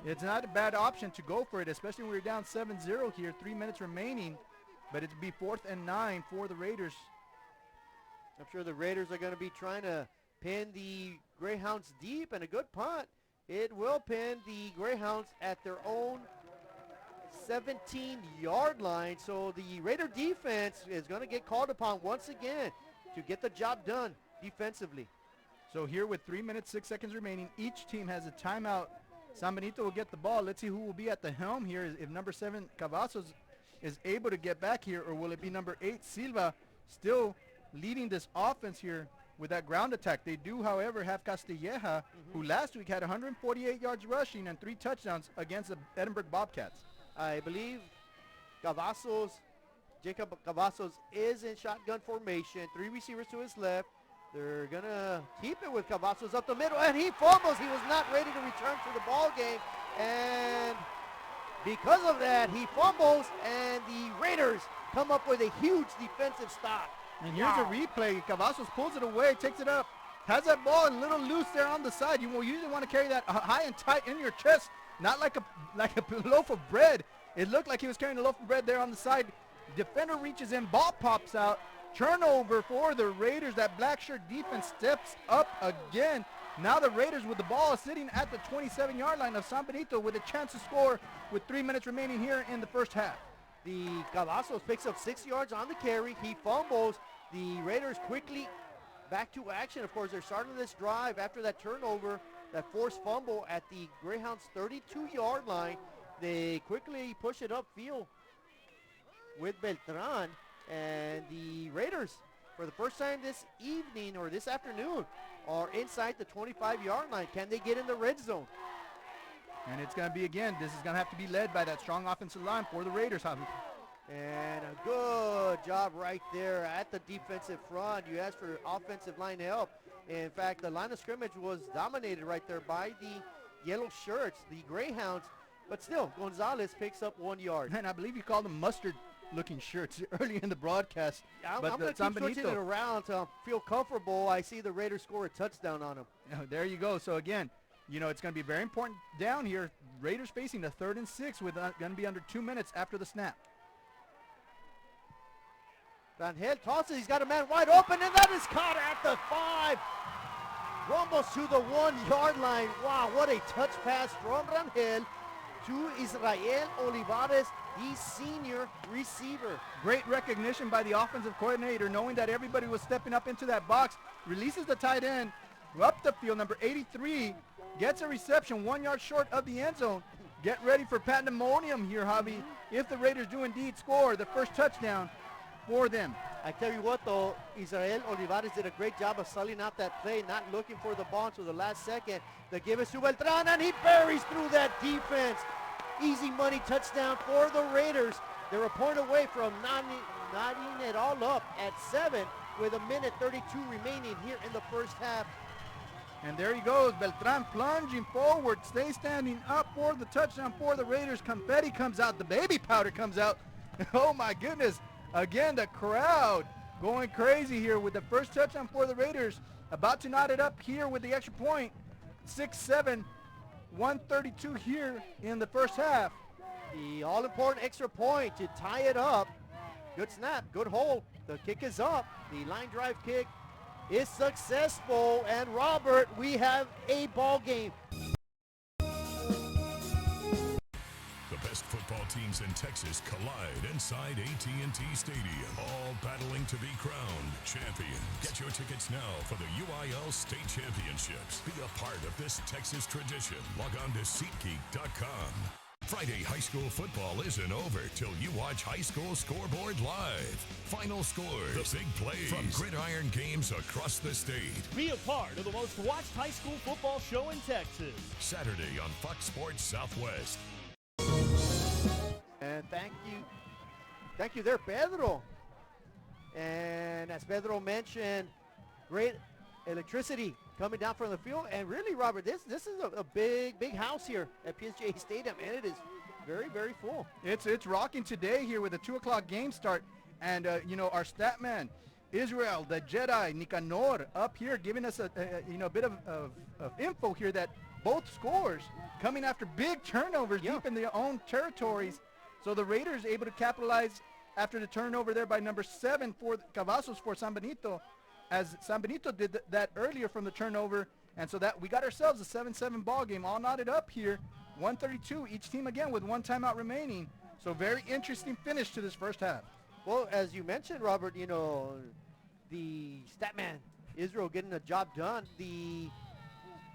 S9: it's not a bad option to go for it, especially when we're down 7-0 here, 3 minutes remaining. But it'd be 4th and 9 for the Raiders.
S2: I'm sure the Raiders are going to be trying to pin the Greyhounds deep, and a good punt. It will pin the Greyhounds at their own 17-yard line. So the Raider defense is going to get called upon once again to get the job done defensively.
S9: So here with 3 minutes, 6 seconds remaining, each team has a timeout. San Benito will get the ball. Let's see who will be at the helm here. If number 7, Cavazos, is able to get back here, or will it be number 8, Silva, still leading this offense here with that ground attack. They do, however, have Castilleja, who last week had 148 yards rushing and 3 touchdowns against the Edinburgh Bobcats.
S2: I believe Jacob Cavazos is in shotgun formation. 3 receivers to his left. They're going to keep it with Cavazos up the middle, and he fumbles. He was not ready to return to the ball game, and because of that, he fumbles, and the Raiders come up with a huge defensive stop.
S9: And here's a replay. Cavazos pulls it away, takes it up, has that ball a little loose there on the side. You will usually want to carry that high and tight in your chest, not like a loaf of bread. It looked like he was carrying a loaf of bread there on the side. Defender reaches in, ball pops out. Turnover for the Raiders. That black shirt defense steps up again. Now the Raiders with the ball sitting at the 27-yard line of San Benito with a chance to score with 3 minutes remaining here in the first half.
S2: The Cavazos picks up 6 yards on the carry. He fumbles. The Raiders quickly back to action. Of course, they're starting this drive after that turnover, that forced fumble at the Greyhounds' 32-yard line. They quickly push it upfield with Beltran. And the Raiders, for the first time this evening or this afternoon, are inside the 25-yard line. Can they get in the red zone?
S9: And it's going to be, again, this is going to have to be led by that strong offensive line for the Raiders, Javi.
S2: And a good job right there at the defensive front. You asked for offensive line help. In fact, the line of scrimmage was dominated right there by the yellow shirts, the Greyhounds. But still, Gonzalez picks up 1 yard.
S9: And I believe you called them mustard-looking shirts early in the broadcast.
S2: I'm going to keep switching it around to feel comfortable. I see the Raiders score a touchdown on them.
S9: There you go. So, again, you know, it's going to be very important down here. Raiders facing the 3rd and 6 with going to be under 2 minutes after the snap.
S2: Rangel tosses. He's got a man wide open, and that is caught at the 5. Rumbles to the 1-yard line. Wow, what a touch pass from Rangel to Israel Olivares, the senior receiver.
S9: Great recognition by the offensive coordinator, knowing that everybody was stepping up into that box. Releases the tight end up the field. Number 83 gets a reception 1 yard short of the end zone. Get ready for pandemonium here, Javi, if the Raiders do indeed score the first touchdown for them.
S2: I tell you what, though, Israel Olivares did a great job of selling out that play, not looking for the ball until the last second. They give it to Beltran, and he buries through that defense. Easy money touchdown for the Raiders. They're a point away from knotting it all up at 7 with 1:32 remaining here in the first half.
S9: And there he goes, Beltran plunging forward, stays standing up for the touchdown for the Raiders. Confetti comes out, the baby powder comes out. Oh my goodness. Again, the crowd going crazy here with the first touchdown for the Raiders. About to knot it up here with the extra point. 6-7, 1:32 here in the first half.
S2: The all-important extra point to tie it up. Good snap, good hold. The kick is up. The line drive kick is successful. And Robert, we have a ball game.
S12: The best football teams in Texas collide inside AT&T Stadium, all battling to be crowned champions. Get your tickets now for the UIL State Championships. Be a part of this Texas tradition. Log on to SeatGeek.com. Friday high school football isn't over till you watch High School Scoreboard live. Final scores, the big plays from gridiron games across the state.
S13: Be a part of the most watched high school football show in Texas.
S12: Saturday on Fox Sports Southwest.
S2: Thank you there, Pedro. And as Pedro mentioned, great electricity coming down from the field. And really, Robert, this is a big house here at PSJA Stadium, and it is very, very full.
S9: It's rocking today here with a 2 o'clock game start. And, our stat man, Israel, the Jedi, Nicanor, up here giving us a bit of info here that both scores coming after big turnovers deep in their own territories. So the Raiders able to capitalize after the turnover there by number 7 for Cavazos for San Benito, as San Benito did that earlier from the turnover. And so that we got ourselves a 7-7 ball game all knotted up here. 132 each team again with one timeout remaining. So very interesting finish to this first half.
S2: Well, as you mentioned, Robert, the stat man, Israel, getting the job done. The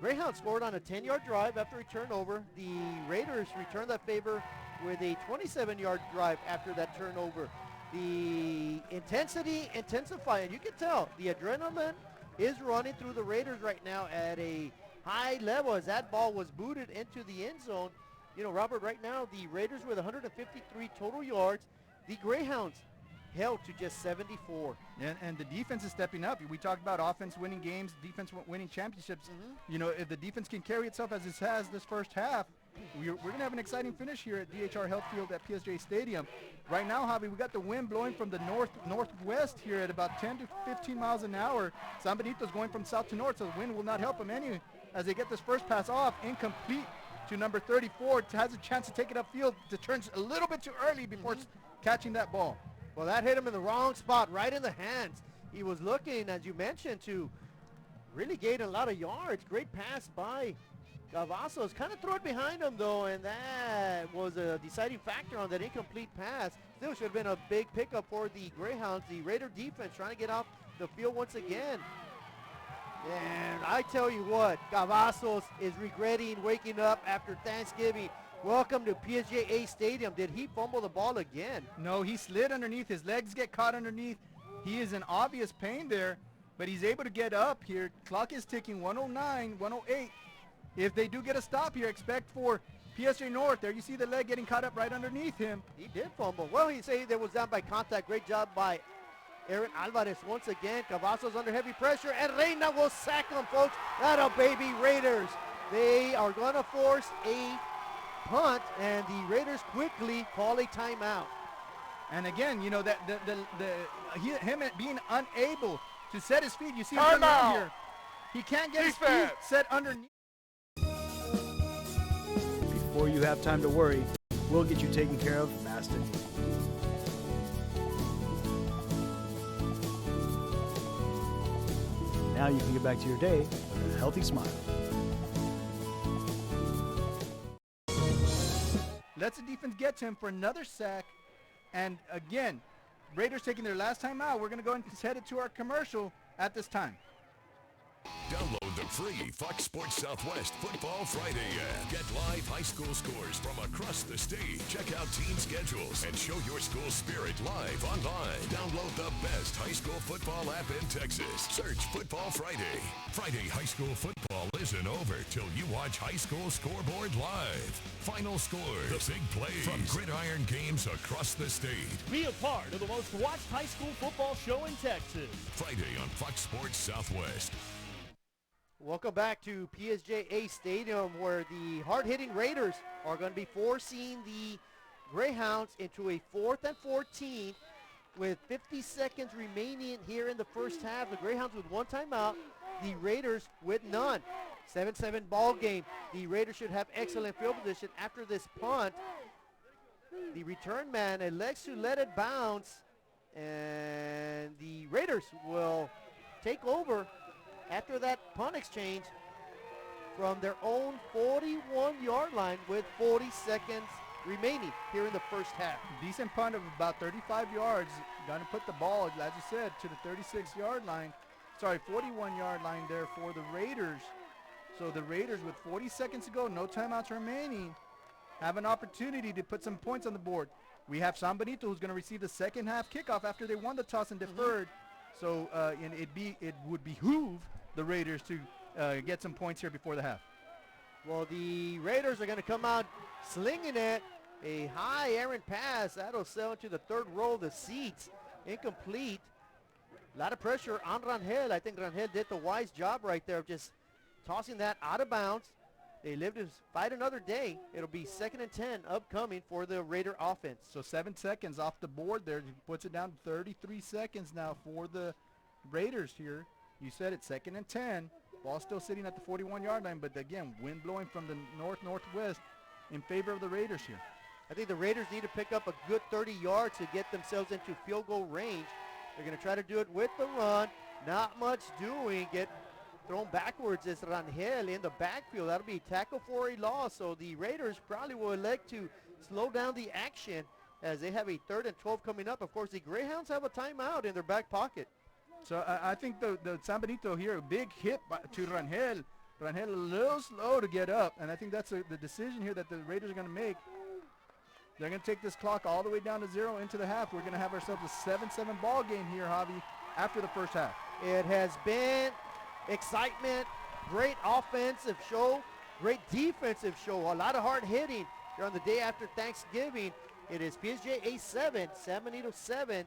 S2: Greyhound scored on a 10-yard drive after a turnover. The Raiders returned that favor with a 27-yard drive after that turnover. The intensity intensifying. You can tell the adrenaline is running through the Raiders right now at a high level as that ball was booted into the end zone. Robert, right now the Raiders with 153 total yards. The Greyhounds held to just 74.
S9: And the defense is stepping up. We talked about offense winning games, defense winning championships. If the defense can carry itself as it has this first half, we're going to have an exciting finish here at DHR Health Field at PSJA Stadium. Right now, Javi, we got the wind blowing from the northwest here at about 10 to 15 miles an hour. San Benito's going from south to north, so the wind will not help them any as they get this first pass off, incomplete to number 34. Has a chance to take it upfield. It turns a little bit too early before catching that ball.
S2: Well, that hit him in the wrong spot, right in the hands. He was looking, as you mentioned, to really gain a lot of yards. Great pass by Cavazos. Kind of threw it behind him, though, and that was a deciding factor on that incomplete pass. Still should have been a big pickup for the Greyhounds. The Raider defense trying to get off the field once again. And I tell you what, Cavazos is regretting waking up after Thanksgiving. Welcome to PSJA Stadium. Did he fumble the ball again?
S9: No, he slid underneath. His legs get caught underneath. He is in obvious pain there, but he's able to get up here. Clock is ticking, 109, 108. If they do get a stop here, expect for PSJA North. There you see the leg getting caught up right underneath him.
S2: He did fumble. Well, he say there was down by contact. Great job by Aaron Alvarez once again. Cavazos under heavy pressure, and Reina will sack him, folks. That'll baby Raiders. They are going to force a punt, and the Raiders quickly call a timeout.
S9: And again, that him being unable to set his feet. You see him
S10: Timeout
S9: here. He can't get his feet set underneath.
S4: Before you have time to worry, we'll get you taken care of fast and easy. Now you can get back to your day with a healthy smile.
S9: Lets the defense get to him for another sack. And again, Raiders taking their last time out. We're going to go and head it to our commercial at this time.
S12: Download the free Fox Sports Southwest Football Friday app. Get live high school scores from across the state. Check out team schedules and show your school spirit live online. Download the best high school football app in Texas. Search Football Friday. Friday high school football isn't over till you watch High School Scoreboard live. Final scores, the big plays from gridiron games across the state.
S13: Be a part of the most watched high school football show in Texas.
S12: Friday on Fox Sports Southwest.
S2: Welcome back to PSJA Stadium, where the hard-hitting Raiders are going to be forcing the Greyhounds into a 4th and 14 with 50 seconds remaining here in the first half. The Greyhounds with one timeout, the Raiders with none. 7-7 ball game. The Raiders should have excellent field position after this punt. The return man elects to let it bounce, and the Raiders will take over after that punt exchange from their own 41-yard line with 40 seconds remaining here in the first half.
S9: Decent punt of about 35 yards. Going to put the ball, as you said, to the 36-yard line. Sorry, 41-yard line there for the Raiders. So the Raiders with 40 seconds to go, no timeouts remaining, have an opportunity to put some points on the board. We have San Benito who's going to receive the second half kickoff after they won the toss and deferred. So it would behoove the Raiders to get some points here before the half.
S2: Well, the Raiders are going to come out slinging it. A high errant pass. That'll sail into the third row of the seats. Incomplete. A lot of pressure on Rangel. I think Rangel did the wise job right there of just tossing that out of bounds. They live to fight another day. It'll be 2nd and 10 upcoming for the Raider offense.
S9: So 7 seconds off the board there. Puts it down to 33 seconds now for the Raiders here. You said it, 2nd and 10. Ball still sitting at the 41-yard line, but again, wind blowing from the north-northwest in favor of the Raiders here.
S2: I think the Raiders need to pick up a good 30 yards to get themselves into field goal range. They're going to try to do it with the run. Not much doing. Get thrown backwards is Rangel in the backfield. That'll be tackle for a loss. So the Raiders probably will elect to slow down the action as they have a 3rd and 12 coming up. Of course, the Greyhounds have a timeout in their back pocket.
S9: So I think the San Benito here, a big hit to Rangel. Rangel a little slow to get up, and I think that's the decision here that the Raiders are going to make. They're going to take this clock all the way down to 0 into the half. We're going to have ourselves a 7-7 ball game here, Javi, after the first half.
S2: It has been excitement, great offensive show, great defensive show, a lot of hard hitting here on the day after Thanksgiving. It is PSJA 7, San Benito 7.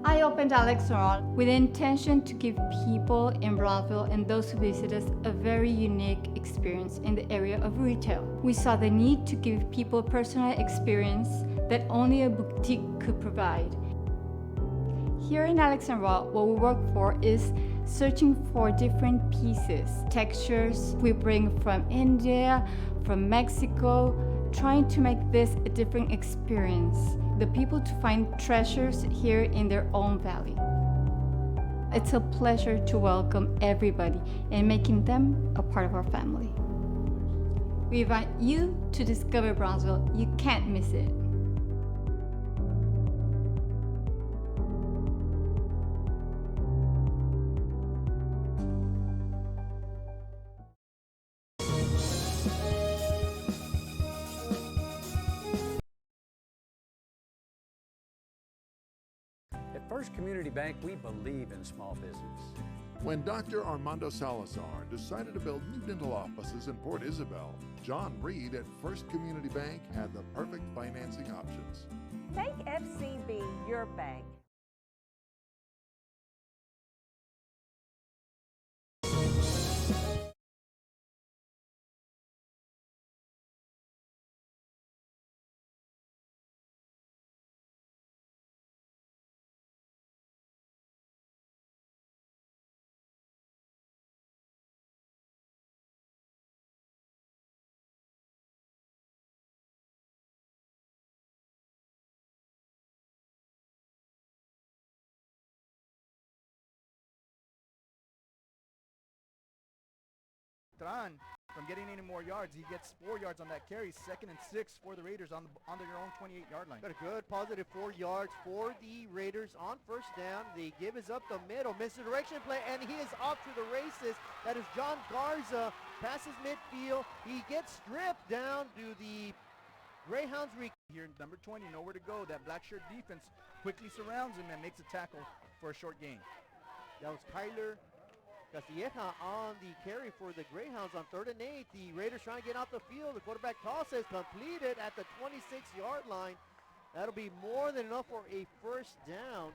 S18: I opened Alex Ron with the intention to give people in Brownsville and those who visit us a very unique experience in the area of retail. We saw the need to give people a personal experience that only a boutique could provide. Here in Alex and Raw, what we work for is searching for different pieces, textures we bring from India, from Mexico, trying to make this a different experience. The people to find treasures here in their own valley. It's a pleasure to welcome everybody and making them a part of our family. We invite you to discover Brownsville. You can't miss it.
S7: At First Community Bank, we believe in small business.
S6: When Dr. Armando Salazar decided to build new dental offices in Port Isabel, John Reed at First Community Bank had the perfect financing options.
S5: Make FCB your bank.
S9: From getting any more yards, he gets 4 yards on that carry. 2nd and 6 for the Raiders on their own 28-yard line.
S2: Got a good positive 4 yards for the Raiders on first down. The give is up the middle, misdirection play, and he is off to the races. That is John Garza, passes midfield. He gets stripped down to the Greyhounds.
S9: Here, number 20, nowhere to go. That black shirt defense quickly surrounds him and makes a tackle for a short gain.
S2: That was Kyler Castilleja on the carry for the Greyhounds on 3rd and 8. The Raiders trying to get off the field. The quarterback toss is completed at the 26-yard line. That'll be more than enough for a first down.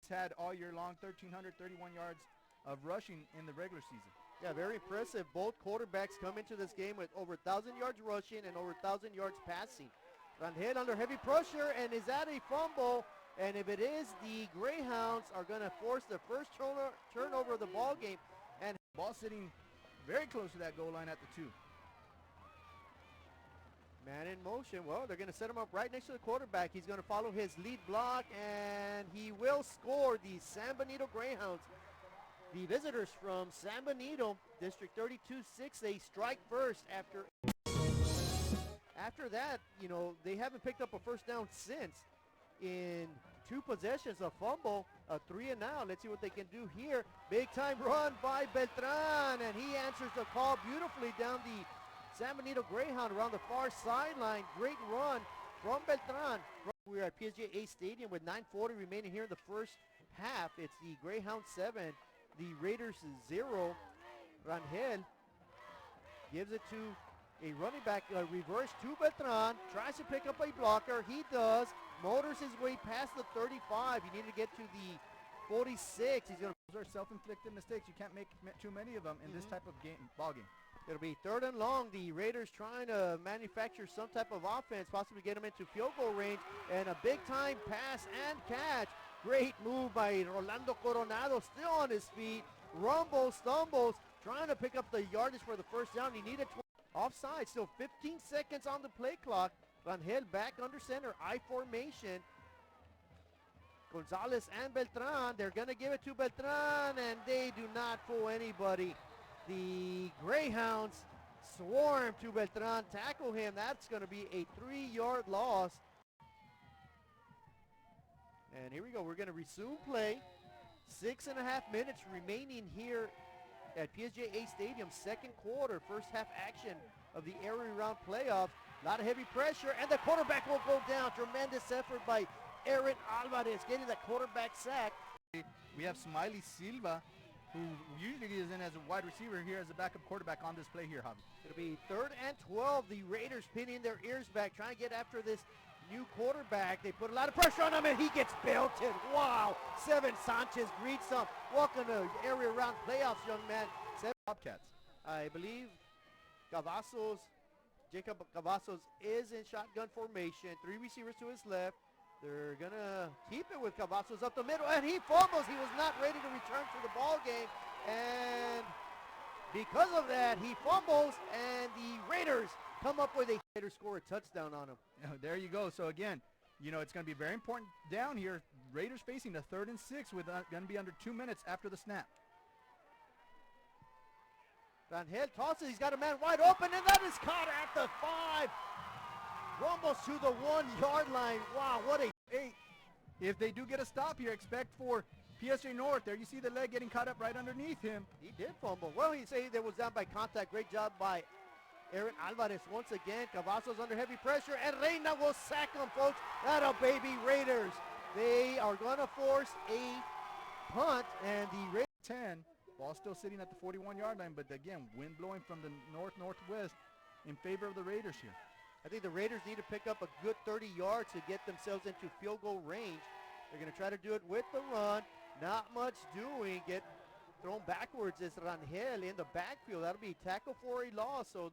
S9: He's had all year long 1,331 yards of rushing in the regular season.
S2: Yeah, very impressive. Both quarterbacks come into this game with over 1,000 yards rushing and over 1,000 yards passing. Rangel under heavy pressure, and is that a fumble? And if it is, the Greyhounds are going to force the first turnover of the ball game. And
S9: ball sitting very close to that goal line at the 2.
S2: Man in motion. Well, they're going to set him up right next to the quarterback. He's going to follow his lead block, and he will score. The San Benito Greyhounds, the visitors from San Benito, District 32-6, they strike first after that, you know, they haven't picked up a first down since. In 2 possessions, a fumble, a 3 and out. Let's see what they can do here. Big time run by Beltran, and he answers the call beautifully down the San Benito Greyhound around the far sideline. Great run from Beltran. We're at PSJA Stadium with 9:40 remaining here in the first half. It's the Greyhound 7 the Raiders 0. Rangel gives it to a running back, reverse to Beltran, tries to pick up a blocker. He does, motors his way past the 35. You need to get to the 46. He's going to.
S9: Those are self-inflicted mistakes. You can't make too many of them in this type of ball game.
S2: It'll be 3rd and long. The Raiders trying to manufacture some type of offense, possibly get them into field goal range, and a big-time pass and catch. Great move by Rolando Coronado, still on his feet. Rumbles, stumbles, trying to pick up the yardage for the first down. He needed offside, still 15 seconds on the play clock. Rangel back under center, I formation. Gonzalez and Beltran, they're going to give it to Beltran, and they do not fool anybody. The Greyhounds swarm to Beltran, tackle him. That's going to be a 3-yard loss. And here we go. We're going to resume play. 6.5 minutes remaining here at PSJA Stadium. Second quarter, first half action of the area round playoffs. A lot of heavy pressure, and the quarterback will go down. Tremendous effort by Aaron Alvarez getting the quarterback sack.
S9: We have Smiley Silva, who usually is in as a wide receiver, here as a backup quarterback on this play here, Javi.
S2: It'll be 3rd and 12. The Raiders pinning their ears back, trying to get after this new quarterback. They put a lot of pressure on him, and he gets belted. Wow. Seven Sanchez greets him. Welcome to area round playoffs, young man.
S9: Bobcats.
S2: I believe Jacob Cavazos is in shotgun formation. 3 receivers to his left. They're going to keep it with Cavazos up the middle, and he fumbles. He was not ready to return to the ball game, and because of that, he fumbles, and the Raiders come up with a Raiders score a touchdown on him.
S9: There you go. So again, you know, it's going to be very important down here. Raiders facing the 3rd and 6 with going to be under 2 minutes after the snap.
S2: Rangel tosses. He's got a man wide open, and that is caught at the 5. Rumbles to the 1-yard line. Wow, what a...
S9: Hey, if they do get a stop here, expect for PSJA North. There you see the leg getting caught up right underneath him.
S2: He did fumble. Well, he say that was down by contact. Great job by Aaron Alvarez once again. Cavazos under heavy pressure, and Reina will sack him, folks. That'll baby Raiders. They are going to force a punt, and the Raiders
S9: 10. Ball still sitting at the 41-yard line, but again, wind blowing from the north-northwest in favor of the Raiders here.
S2: I think the Raiders need to pick up a good 30 yards to get themselves into field goal range. They're going to try to do it with the run. Not much doing. Get thrown backwards is Rangel in the backfield. That'll be tackle for a loss. So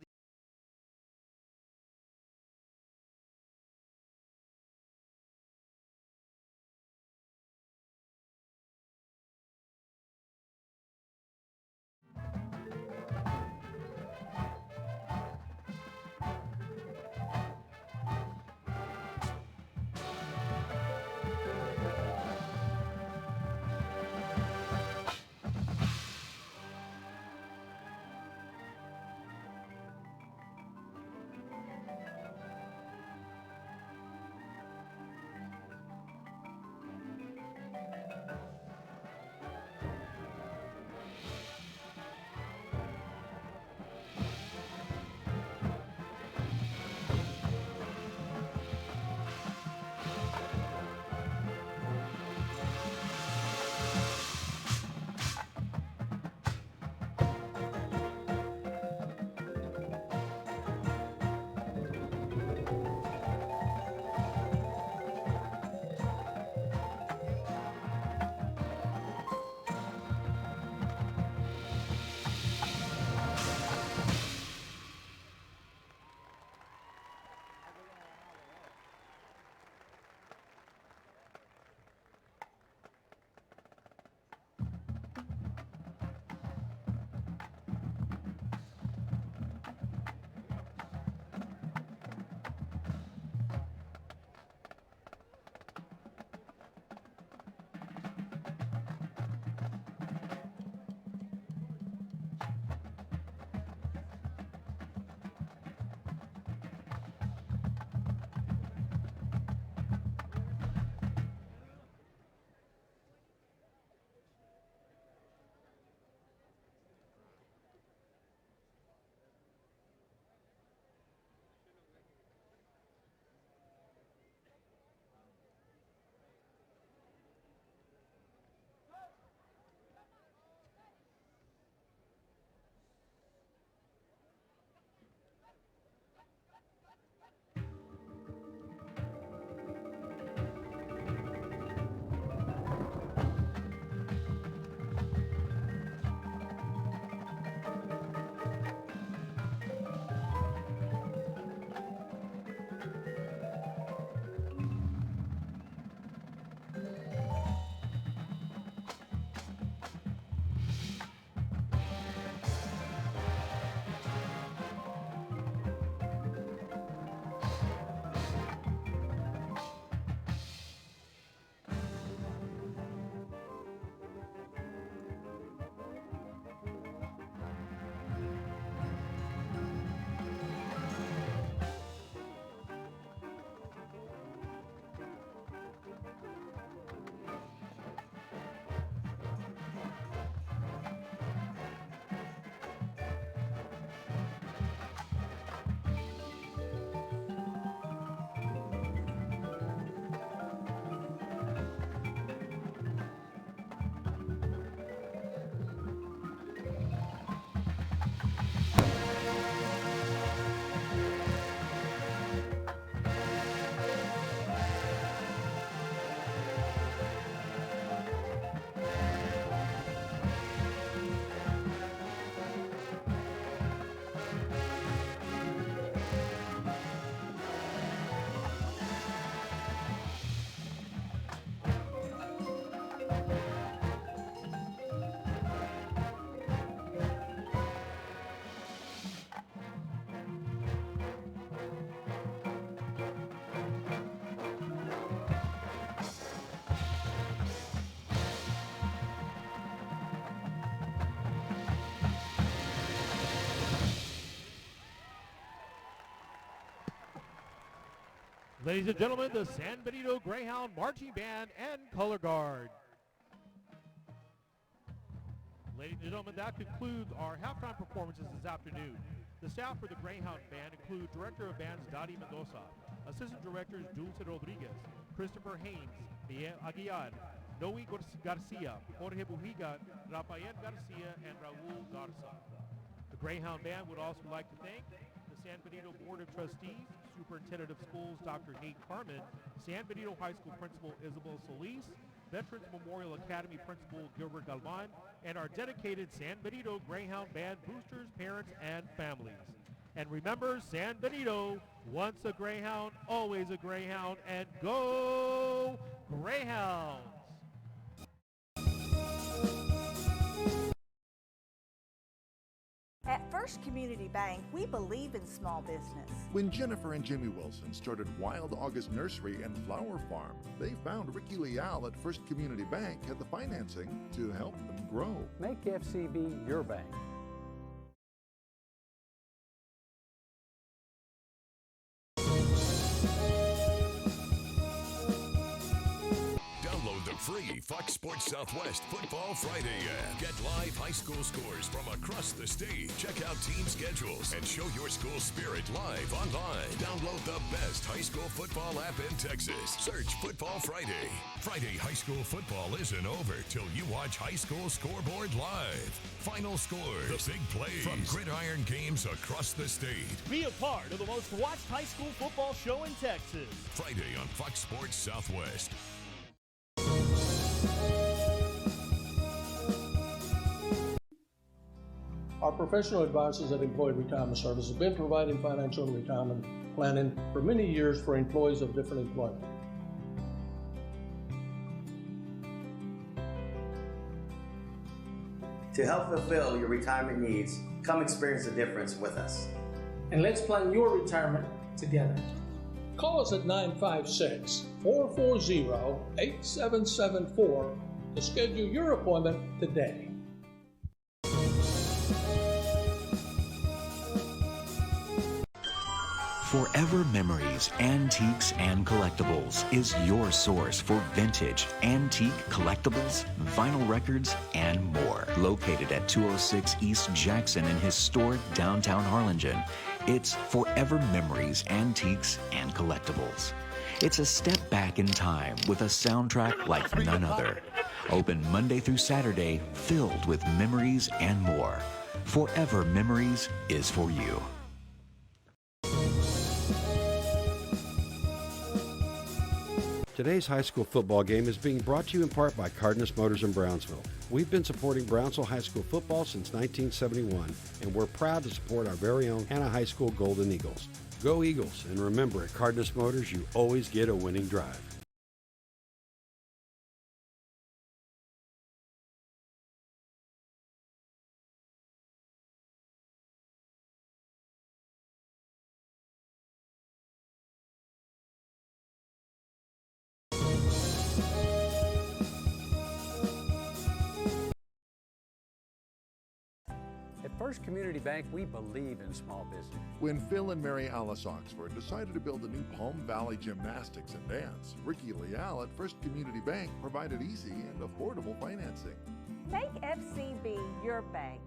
S13: Ladies and gentlemen, the San Benito Greyhound Marching Band and Color Guard. Ladies and gentlemen, that concludes our halftime performances this afternoon. The staff for the Greyhound Band include Director of Bands Dadi Mendoza, Assistant Directors Dulce Rodriguez, Christopher Haynes, Miguel Aguilar, Noe Garcia, Jorge Bujiga, Rafael Garcia, and Raul Garza. The Greyhound Band would also like to thank the San Benito Board of Trustees, Superintendent of Schools Dr. Nate Carmen, San Benito High School Principal Isabel Solis, Veterans Memorial Academy Principal Gilbert Galvan, and our dedicated San Benito Greyhound Band boosters, parents, and families. And remember, San Benito, once a Greyhound, always a Greyhound, and go Greyhounds!
S5: At First Community Bank, we believe in small business.
S6: When Jennifer and Jimmy Wilson started Wild August Nursery and Flower Farm, they found Ricky Leal at First Community Bank had the financing to help them grow.
S7: Make FCB your bank.
S12: Download the free Fox Sports Southwest Football Friday app. Get live high school scores from across the state. Check out team schedules and show your school spirit live online. Download the best high school football app in Texas. Search Football Friday. Friday high school football isn't over till you watch High School Scoreboard live. Final scores, the big plays from gridiron games across the state.
S13: Be a part of the most watched high school football show in Texas.
S12: Friday on Fox Sports Southwest.
S19: Our professional advisors at Employee Retirement Service have been providing financial and retirement planning for many years for employees of different employment.
S20: To help fulfill your retirement needs, come experience the difference with us.
S19: And let's plan your retirement together. Call us at 956-440-8774 to schedule your appointment today.
S21: Forever Memories, Antiques, and Collectibles is your source for vintage, antique collectibles, vinyl records, and more. Located at 206 East Jackson in historic downtown Harlingen, it's Forever Memories, Antiques, and Collectibles. It's a step back in time with a soundtrack like none other. Open Monday through Saturday, filled with memories and more. Forever Memories is for you.
S22: Today's high school football game is being brought to you in part by Cardenas Motors in Brownsville. We've been supporting Brownsville High School football since 1971, and we're proud to support our very own Hannah High School Golden Eagles. Go Eagles, and remember, at Cardenas Motors, you always get a winning drive.
S7: At First Community Bank, we believe in small business.
S6: When Phil and Mary Alice Oxford decided to build a new Palm Valley Gymnastics and Dance, Ricky Leal at First Community Bank provided easy and affordable financing.
S5: Make FCB your bank.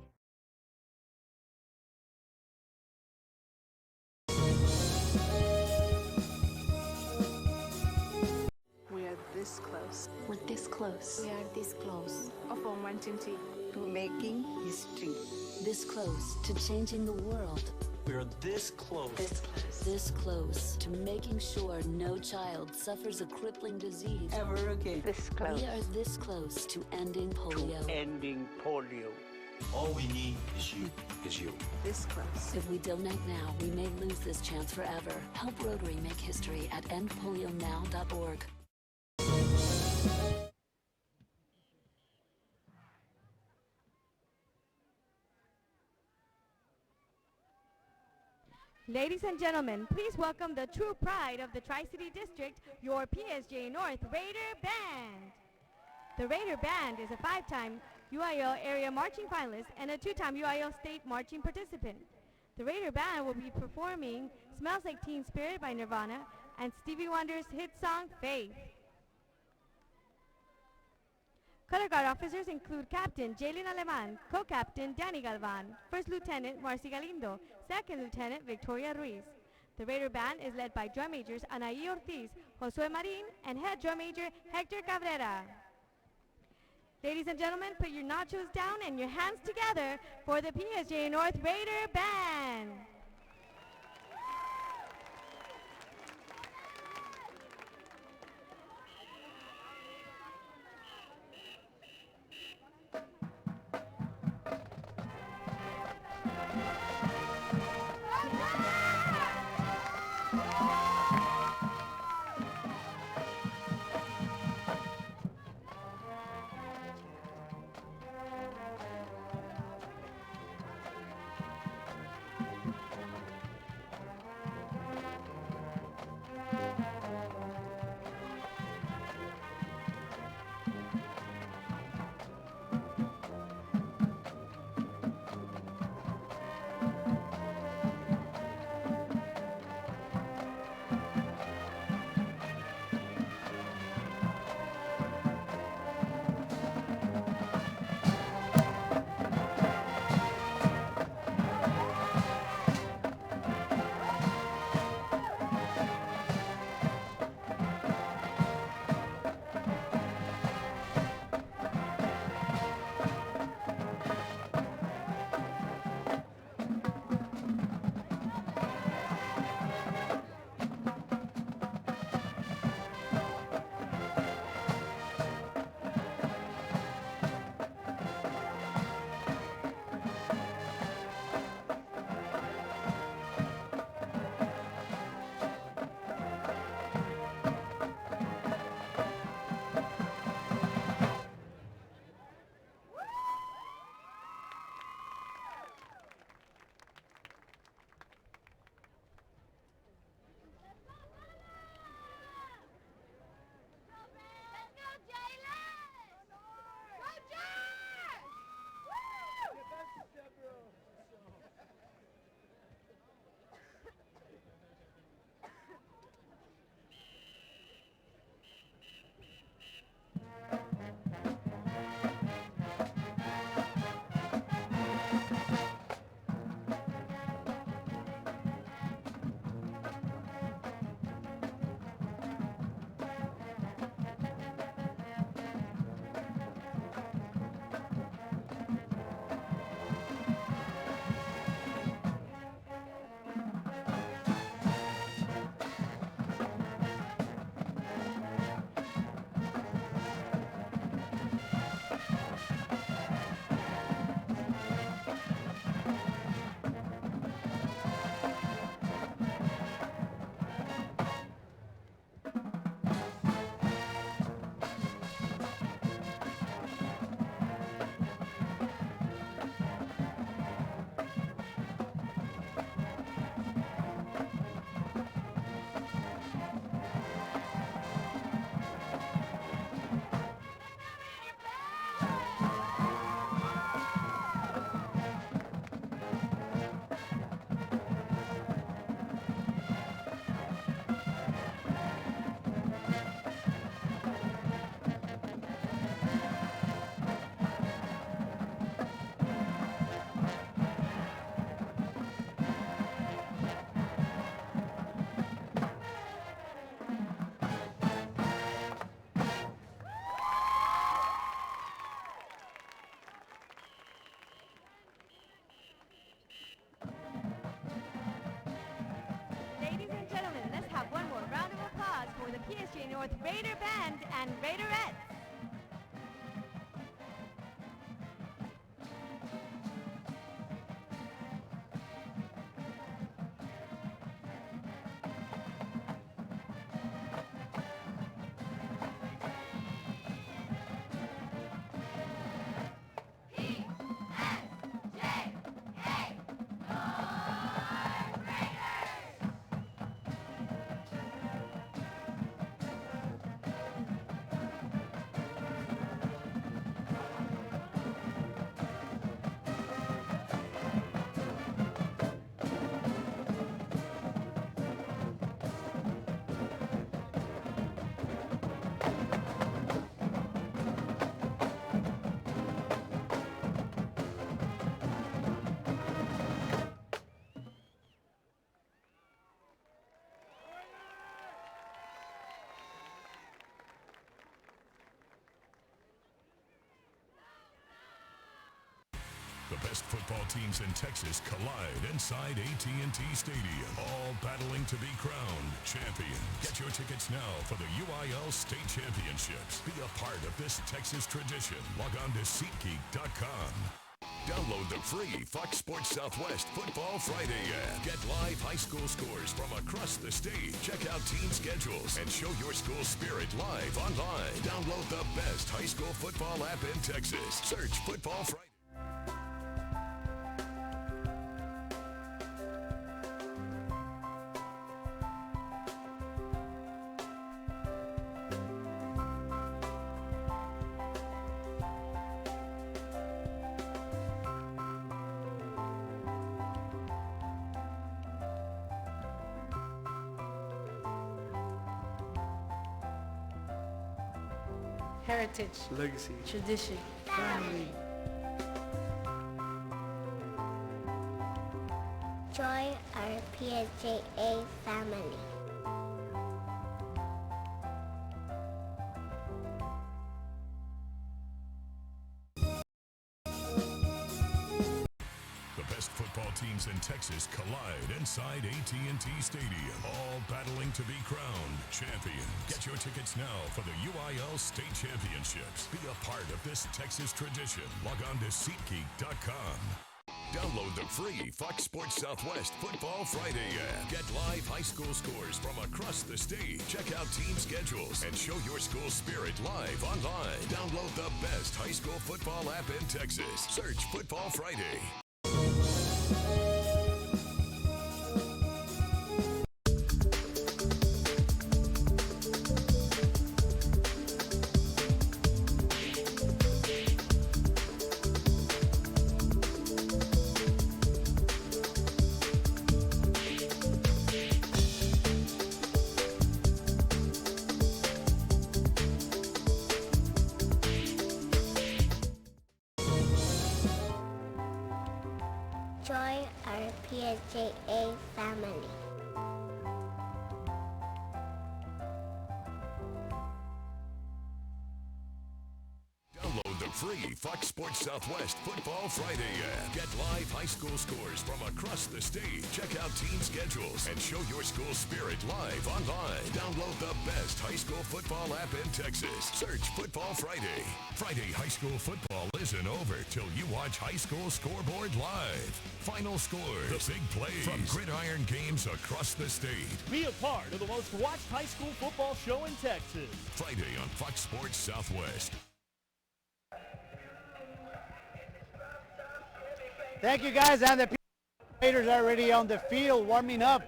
S23: We are this close.
S24: We're this close.
S23: We are this close.
S24: Of wanting
S23: to making history.
S24: This close to changing the world.
S25: We're this close.
S24: This close. This close to making sure no child suffers a crippling disease
S23: ever again. This close.
S24: We are this close to ending polio.
S25: Ending polio. All we need is you.
S23: This close.
S24: If we don't act now, we may lose this chance forever. Help Rotary make history at endpolionow.org.
S26: Ladies and gentlemen, please welcome the true pride of the Tri-City District, your PSJA North Raider Band. The Raider Band is a 5-time UIL area marching finalist and a 2-time UIL state marching participant. The Raider Band will be performing Smells Like Teen Spirit by Nirvana, and Stevie Wonder's hit song, Faith. Color Guard officers include Captain Jalen Aleman, Co-Captain Danny Galvan, First Lieutenant Marcy Galindo, Second Lieutenant Victoria Ruiz. The Raider Band is led by Drum Majors Anaí Ortiz, Josue Marin, and Head Drum Major Hector Cabrera. Ladies and gentlemen, put your nachos down and your hands together for the PSJA North Raider Band. PSJA North Raider Band and Raiderettes.
S12: The best football teams in Texas collide inside AT&T Stadium, all battling to be crowned champion. Get your tickets now for the UIL State Championships. Be a part of this Texas tradition. Log on to SeatGeek.com. Download the free Fox Sports Southwest Football Friday app. Get live high school scores from across the state. Check out team schedules and show your school spirit live online. Download the best high school football app in Texas. Search Football Friday.
S1: Heritage,
S4: legacy,
S1: tradition, family.
S3: Join our PSJA family.
S12: Football teams in Texas collide inside AT&T Stadium, all battling to be crowned champion. Get your tickets now for the UIL State Championships. Be a part of this Texas tradition. Log on to SeatGeek.com. Download the free Fox Sports Southwest Football Friday app. Get live high school scores from across the state. Check out team schedules and show your school spirit live online. Download the best high school football app in Texas. Search Football Friday.
S3: Join our PSJA family.
S12: Download the free Fox Sports Southwest Football Friday app. Get live high school scores from across the state. Check out team schedules and show your school spirit live online. Download the best high school football app in Texas. Search Football Friday. Friday high school football isn't over till you watch High School Scoreboard live. Final scores, the big plays from gridiron games across the state.
S13: Be a part of the most watched high school football show in Texas.
S12: Friday on Fox Sports Southwest.
S2: Thank you, guys. And the Raiders are already on the field warming up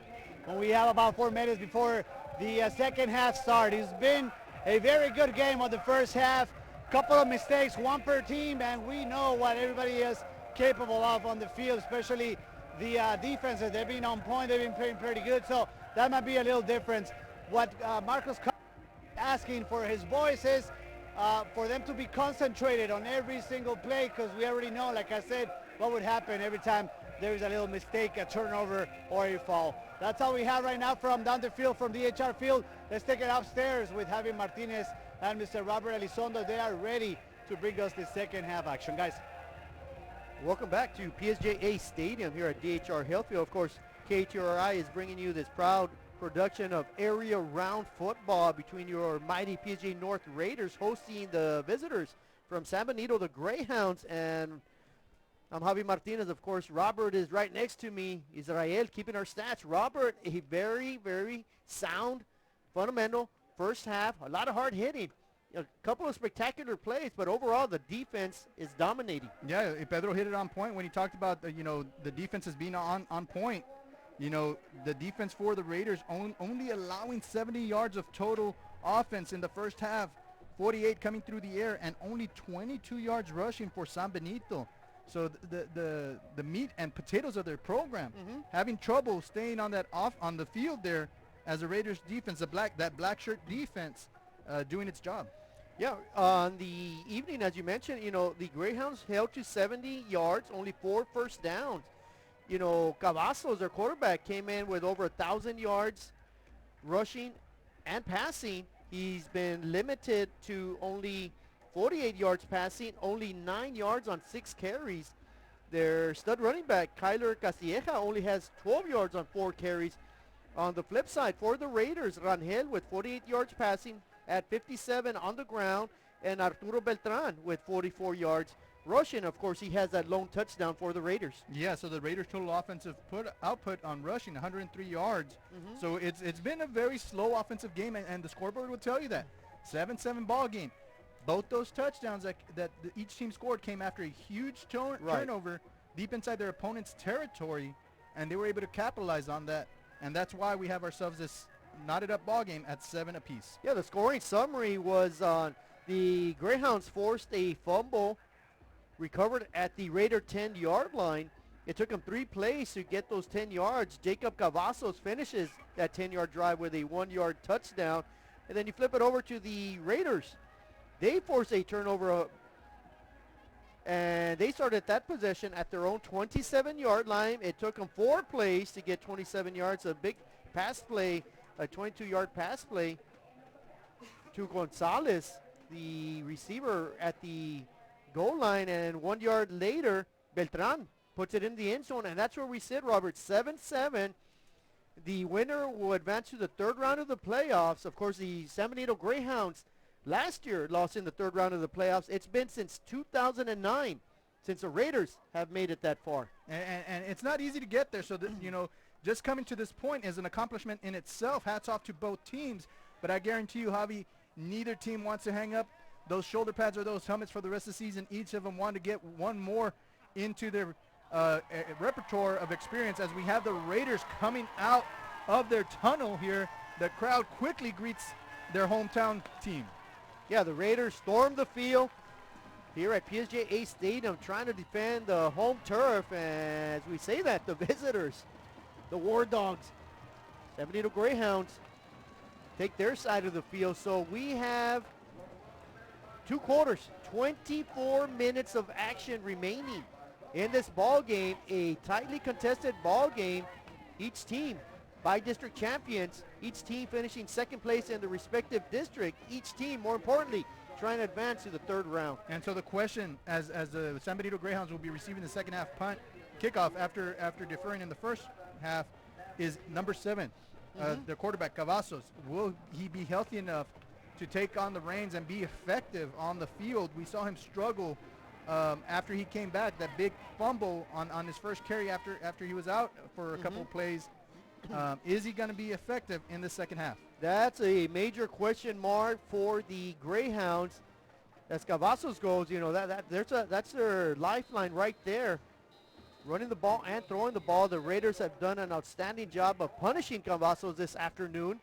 S2: when we have about 4 minutes before the second half start. It's been a very good game on the first half. Couple of mistakes, one per team, and we know what everybody is capable of on the field, especially the defenses. They've been on point. They've been playing pretty good, so that might be a little difference. What Marcos asking for his boys is for them to be concentrated on every single play, because we already know, like I said, what would happen every time there is a little mistake, a turnover, or a fall. That's all we have right now from down the field, from DHR Field. Let's take it upstairs with Javi Martinez and Mr. Robert Elizondo. They are ready to bring us the second half action. Guys. Welcome back to PSJA Stadium here at DHR Healthfield. Of course, KTRI is bringing you this proud production of area round football between your mighty PSJA North Raiders hosting the visitors from San Benito, the Greyhounds. And I'm Javi Martinez, of course. Robert is right next to me. Israel keeping our stats. Robert, a very, very sound, fundamental first half. A lot of hard hitting. A couple of spectacular plays, but overall the defense is dominating.
S9: Yeah, Pedro hit it on point when he talked about the defense as being on point. The defense for the Raiders only allowing 70 yards of total offense in the first half, 48 coming through the air, and only 22 yards rushing for San Benito. So the meat and potatoes of their program, having trouble staying on the field there, as the Raiders defense, that black shirt defense, doing its job.
S2: Yeah, on the evening, as you mentioned, the Greyhounds held to 70 yards, only 4 first downs. Cavazos, their quarterback, came in with over 1,000 yards rushing and passing. He's been limited to only 48 yards passing, only 9 yards on 6 carries. their stud running back, Kyler Castilleja, only has 12 yards on 4 carries. On the flip side, for the Raiders, Rangel with 48 yards passing at 57 on the ground, and Arturo Beltran with 44 yards rushing. Of course, he has that lone touchdown for the Raiders.
S9: Yeah, so the Raiders' total offensive output on rushing, 103 yards. So it's been a very slow offensive game, and the scoreboard will tell you that. 7-7 ball game. Both those touchdowns that each team scored came after a huge turnover deep inside their opponent's territory, and they were able to capitalize on that. And that's why we have ourselves this knotted up ball game at 7 apiece.
S2: Yeah, the scoring summary was the Greyhounds forced a fumble, recovered at the Raider 10-yard line. It took them 3 plays to get those 10 yards. Jacob Cavazos finishes that 10-yard drive with a 1-yard touchdown. And then you flip it over to the Raiders. They forced a turnover, and they started that possession at their own 27-yard line. It took them 4 plays to get 27 yards. A big pass play, a 22-yard pass play to Gonzalez, the receiver at the goal line, and 1 yard later, Beltran puts it in the end zone, and that's where we sit, Robert. 7-7. The winner will advance to the 3rd round of the playoffs. Of course, the San Benito Greyhounds last year lost in the 3rd round of the playoffs. It's been since 2009 since the Raiders have made it that far.
S9: And it's not easy to get there. So, just coming to this point is an accomplishment in itself. Hats off to both teams. But I guarantee you, Javi, neither team wants to hang up those shoulder pads or those helmets for the rest of the season. Each of them want to get one more into their repertoire of experience. As we have the Raiders coming out of their tunnel here, the crowd quickly greets their hometown team.
S2: Yeah, the Raiders stormed the field here at PSJA Stadium trying to defend the home turf. And as we say that, the visitors, the War Dogs, San Benito Greyhounds, take their side of the field. So we have 2 quarters, 24 minutes of action remaining in this ball game, a tightly contested ball game. Each team by district champions, each team finishing 2nd place in the respective district. Each team, more importantly, trying to advance to the 3rd round.
S9: And so the question, as the San Benito Greyhounds will be receiving the second half punt kickoff after deferring in the first half, is number 7, their quarterback Cavazos. Will he be healthy enough to take on the reins and be effective on the field? We saw him struggle after he came back, that big fumble on his first carry after he was out for a couple of plays. Is he going to be effective in the second half?
S2: That's a major question mark for the Greyhounds. As Cavazos goes, that's their lifeline right there. Running the ball and throwing the ball. The Raiders have done an outstanding job of punishing Cavazos this afternoon.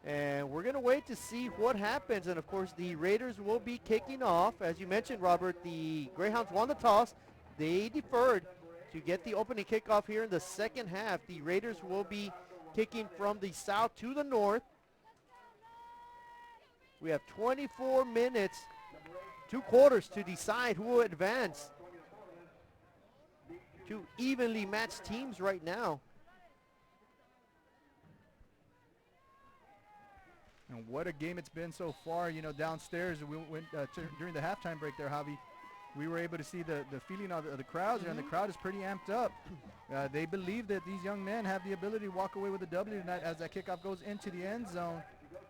S2: And we're going to wait to see what happens. And, of course, the Raiders will be kicking off. As you mentioned, Robert, the Greyhounds won the toss. They deferred to get the opening kickoff here in the second half. The Raiders will be kicking from the south to the north. We have 24 minutes, 2 quarters to decide who will advance. 2 evenly matched teams right now.
S9: And what a game it's been so far. Downstairs, we went during the halftime break there, Javi. We were able to see the feeling of the crowds here, and the crowd is pretty amped up. They believe that these young men have the ability to walk away with a W tonight as that kickoff goes into the end zone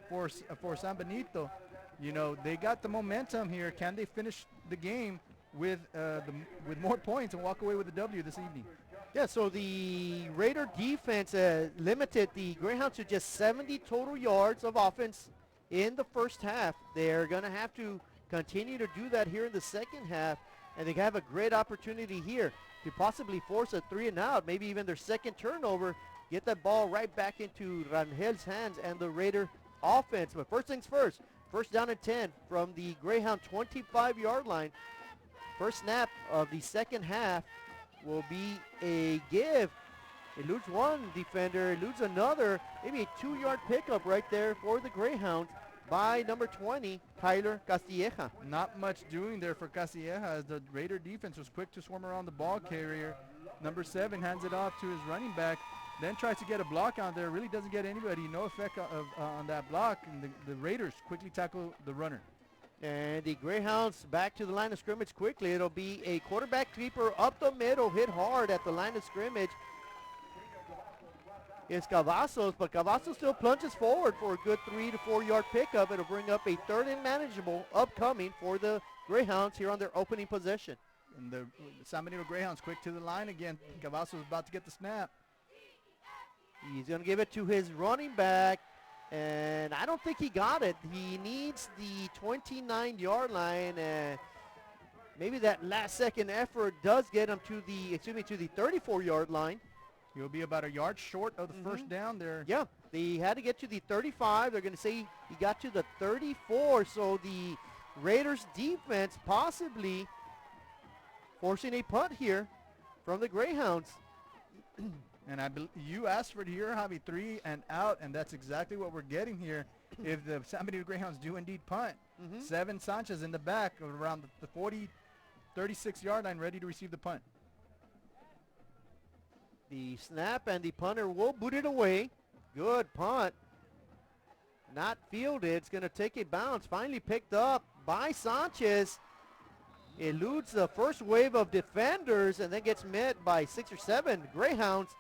S9: for San Benito. They got the momentum here. Can they finish the game with more points and walk away with a W this evening?
S2: Yeah, so the Raider defense limited the Greyhounds to just 70 total yards of offense in the first half. They're going to have to continue to do that here in the second half, and they have a great opportunity here to possibly force a 3-and-out, maybe even their second turnover, get that ball right back into Rangel's hands and the Raider offense. But first things first, 1st down and 10 from the Greyhound 25-yard line. First snap of the second half will be a give. Eludes one defender, eludes another, maybe a 2-yard pickup right there for the Greyhounds by number 20, Kyler Castilleja.
S9: Not much doing there for Castilleja as the Raider defense was quick to swarm around the ball carrier. Number 7 hands it off to his running back, then tries to get a block on there, really doesn't get anybody, no effect on that block, and the Raiders quickly tackle the runner.
S2: And the Greyhounds back to the line of scrimmage quickly. It'll be a quarterback keeper up the middle, hit hard at the line of scrimmage. It's Cavazos, but Cavazos still plunges forward for a good 3 to 4 yard pickup. It'll bring up a 3rd and manageable upcoming for the Greyhounds here on their opening possession.
S9: And the San Benito Greyhounds quick to the line again. Cavazos is about to get the snap.
S2: He's going to give it to his running back, and I don't think he got it. He needs the 29-yard line, and maybe that last-second effort does get him to the 34-yard line.
S9: He'll be about a yard short of the first down there.
S2: Yeah, they had to get to the 35. They're going to say he got to the 34, so the Raiders defense possibly forcing a punt here from the Greyhounds.
S9: And you asked for it here, Javi, 3 and out, and that's exactly what we're getting here. If the San Benito Greyhounds do indeed punt, 7 Sanchez in the back around the 40, 36-yard line ready to receive the punt.
S2: The snap and the punter will boot it away. Good punt. Not fielded. It's going to take a bounce. Finally picked up by Sanchez. Eludes the first wave of defenders and then gets met by 6 or 7 Greyhounds.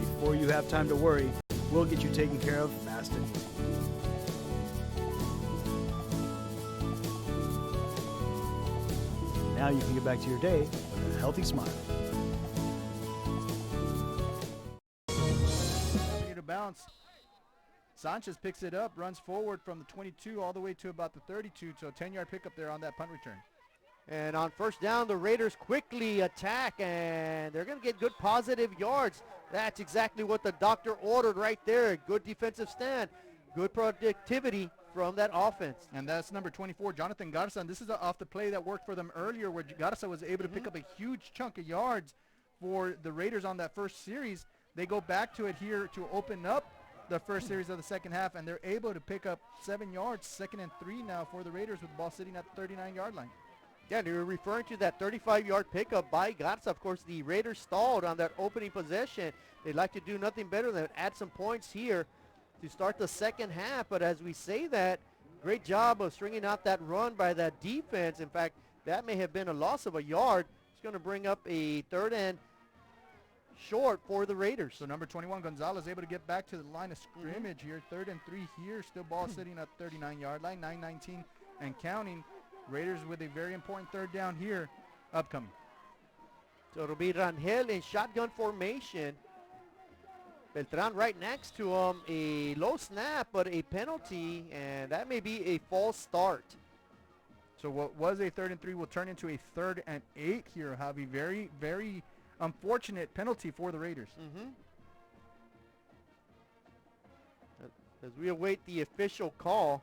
S4: Before you have time to worry, we'll get you taken care of fast and easy. Now you can get back to your day with a healthy smile.
S9: To bounce. Sanchez picks it up, runs forward from the 22 all the way to about the 32, so a 10-yard pickup there on that punt return.
S2: And on first down, the Raiders quickly attack, and they're going to get good positive yards. That's exactly what the doctor ordered right there. Good defensive stand, good productivity from that offense.
S9: And that's number 24, Jonathan Garza. And this is off the play that worked for them earlier where Garza was able to pick up a huge chunk of yards for the Raiders on that first series. They go back to it here to open up the first series of the second half, and they're able to pick up 7 yards, 2nd and 3 now for the Raiders with the ball sitting at the 39-yard line.
S2: Yeah, they were referring to that 35-yard pickup by Garza. Of course, the Raiders stalled on that opening possession. They'd like to do nothing better than add some points here to start the second half. But as we say that, great job of stringing out that run by that defense. In fact, that may have been a loss of a yard. It's going to bring up a 3rd and short for the Raiders.
S9: So number 21, Gonzalez, able to get back to the line of scrimmage here. 3rd and 3 here. Still ball sitting at 39-yard line, 9:19 and counting. Raiders with a very important 3rd down here upcoming.
S2: So it'll be Rangel in shotgun formation. Beltran right next to him. A low snap, but a penalty, and that may be a false start.
S9: So what was a 3rd and 3 will turn into a 3rd and 8 here, Javi. Very, very unfortunate penalty for the Raiders.
S2: As we await the official call.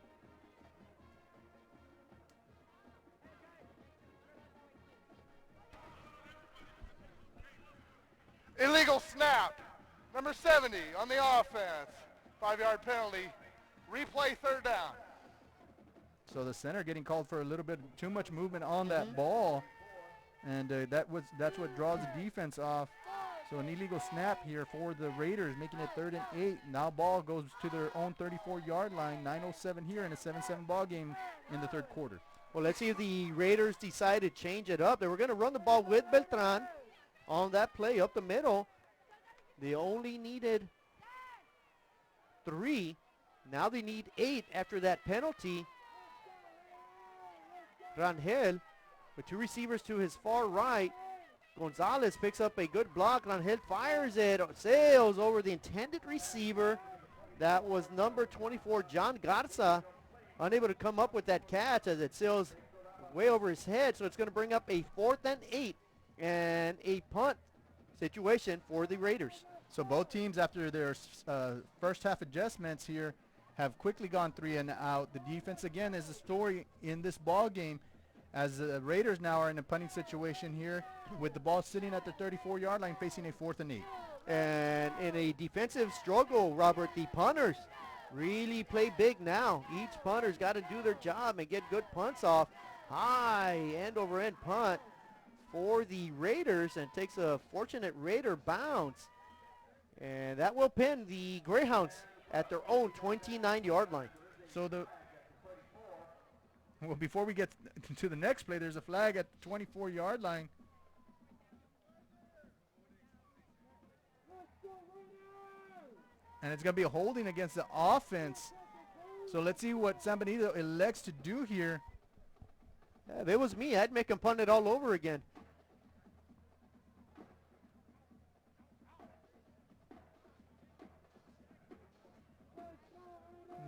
S10: Illegal snap. Number 70 on the offense. 5-yard penalty. Replay 3rd down.
S9: So the center getting called for a little bit too much movement on that ball. And that's what draws the defense off. So an illegal snap here for the Raiders, making it 3rd and 8. Now ball goes to their own 34-yard line. 9:07 here in a 7-7 ball game in the 3rd quarter.
S2: Well, let's see if the Raiders decide to change it up. They were going to run the ball with Beltran on that play up the middle. They only needed 3. Now they need 8 after that penalty. Rangel with 2 receivers to his far right. Gonzalez picks up a good block. Rangel fires it, sails over the intended receiver. That was number 24, John Garza, unable to come up with that catch as it sails way over his head. So it's going to bring up a 4th and 8 and a punt situation for the Raiders.
S9: So both teams, after their first half adjustments here, have quickly gone 3 and out. The defense, again, is the story in this ball game, as the Raiders now are in a punting situation here with the ball sitting at the 34-yard line facing a 4th and 8.
S2: And in a defensive struggle, Robert, the punters really play big now. Each punter's got to do their job and get good punts off. High end-over-end punt for the Raiders, and takes a fortunate Raider bounce. And that will pin the Greyhounds at their own 29-yard line.
S9: So before we get to the next play, there's a flag at the 24-yard line. And it's going to be a holding against the offense. So let's see what San Benito elects to do here.
S2: Yeah, if it was me, I'd make him punt it all over again.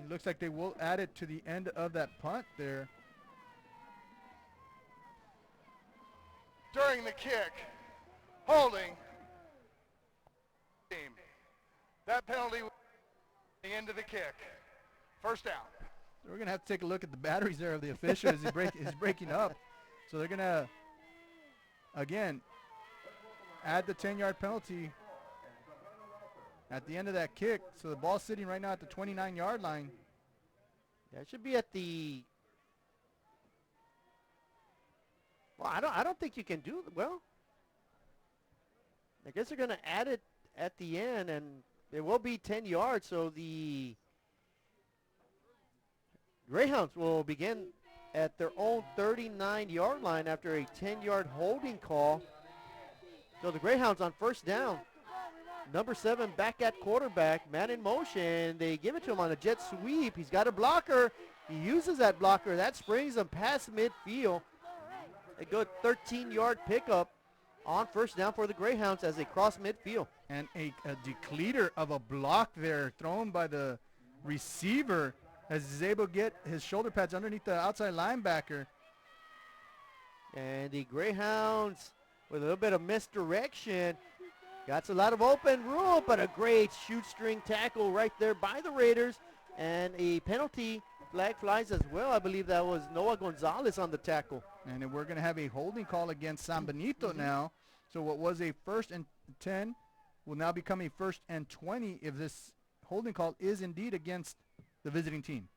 S9: It looks like they will add it to the end of that punt there.
S10: During the kick, holding. That penalty was the end of the kick. First down.
S9: So we're going to have to take a look at the batteries there of the official as he's breaking up. So they're going to, again, add the 10-yard penalty at the end of that kick. So the ball's sitting right now at the 29-yard line.
S2: That should be at the... Well, I don't think you can do... Well, I guess they're going to add it at the end, and it will be 10 yards, so the Greyhounds will begin at their own 39-yard line after a 10-yard holding call. So the Greyhounds on first down. Number 7 back at quarterback, man in motion. They give it to him on a jet sweep. He's got a blocker. He uses that blocker. That springs him past midfield. A good 13-yard pickup on first down for the Greyhounds as they cross midfield.
S9: And a decleater of a block there thrown by the receiver as he's able to get his shoulder pads underneath the outside linebacker.
S2: And the Greyhounds with a little bit of misdirection. Got a lot of open room, but a great shoestring tackle right there by the Raiders. And a penalty flag flies as well. I believe that was Noah Gonzalez on the tackle.
S9: And then we're going to have a holding call against San Benito now. So what was a 1st and 10 will now become a 1st and 20 if this holding call is indeed against the visiting team.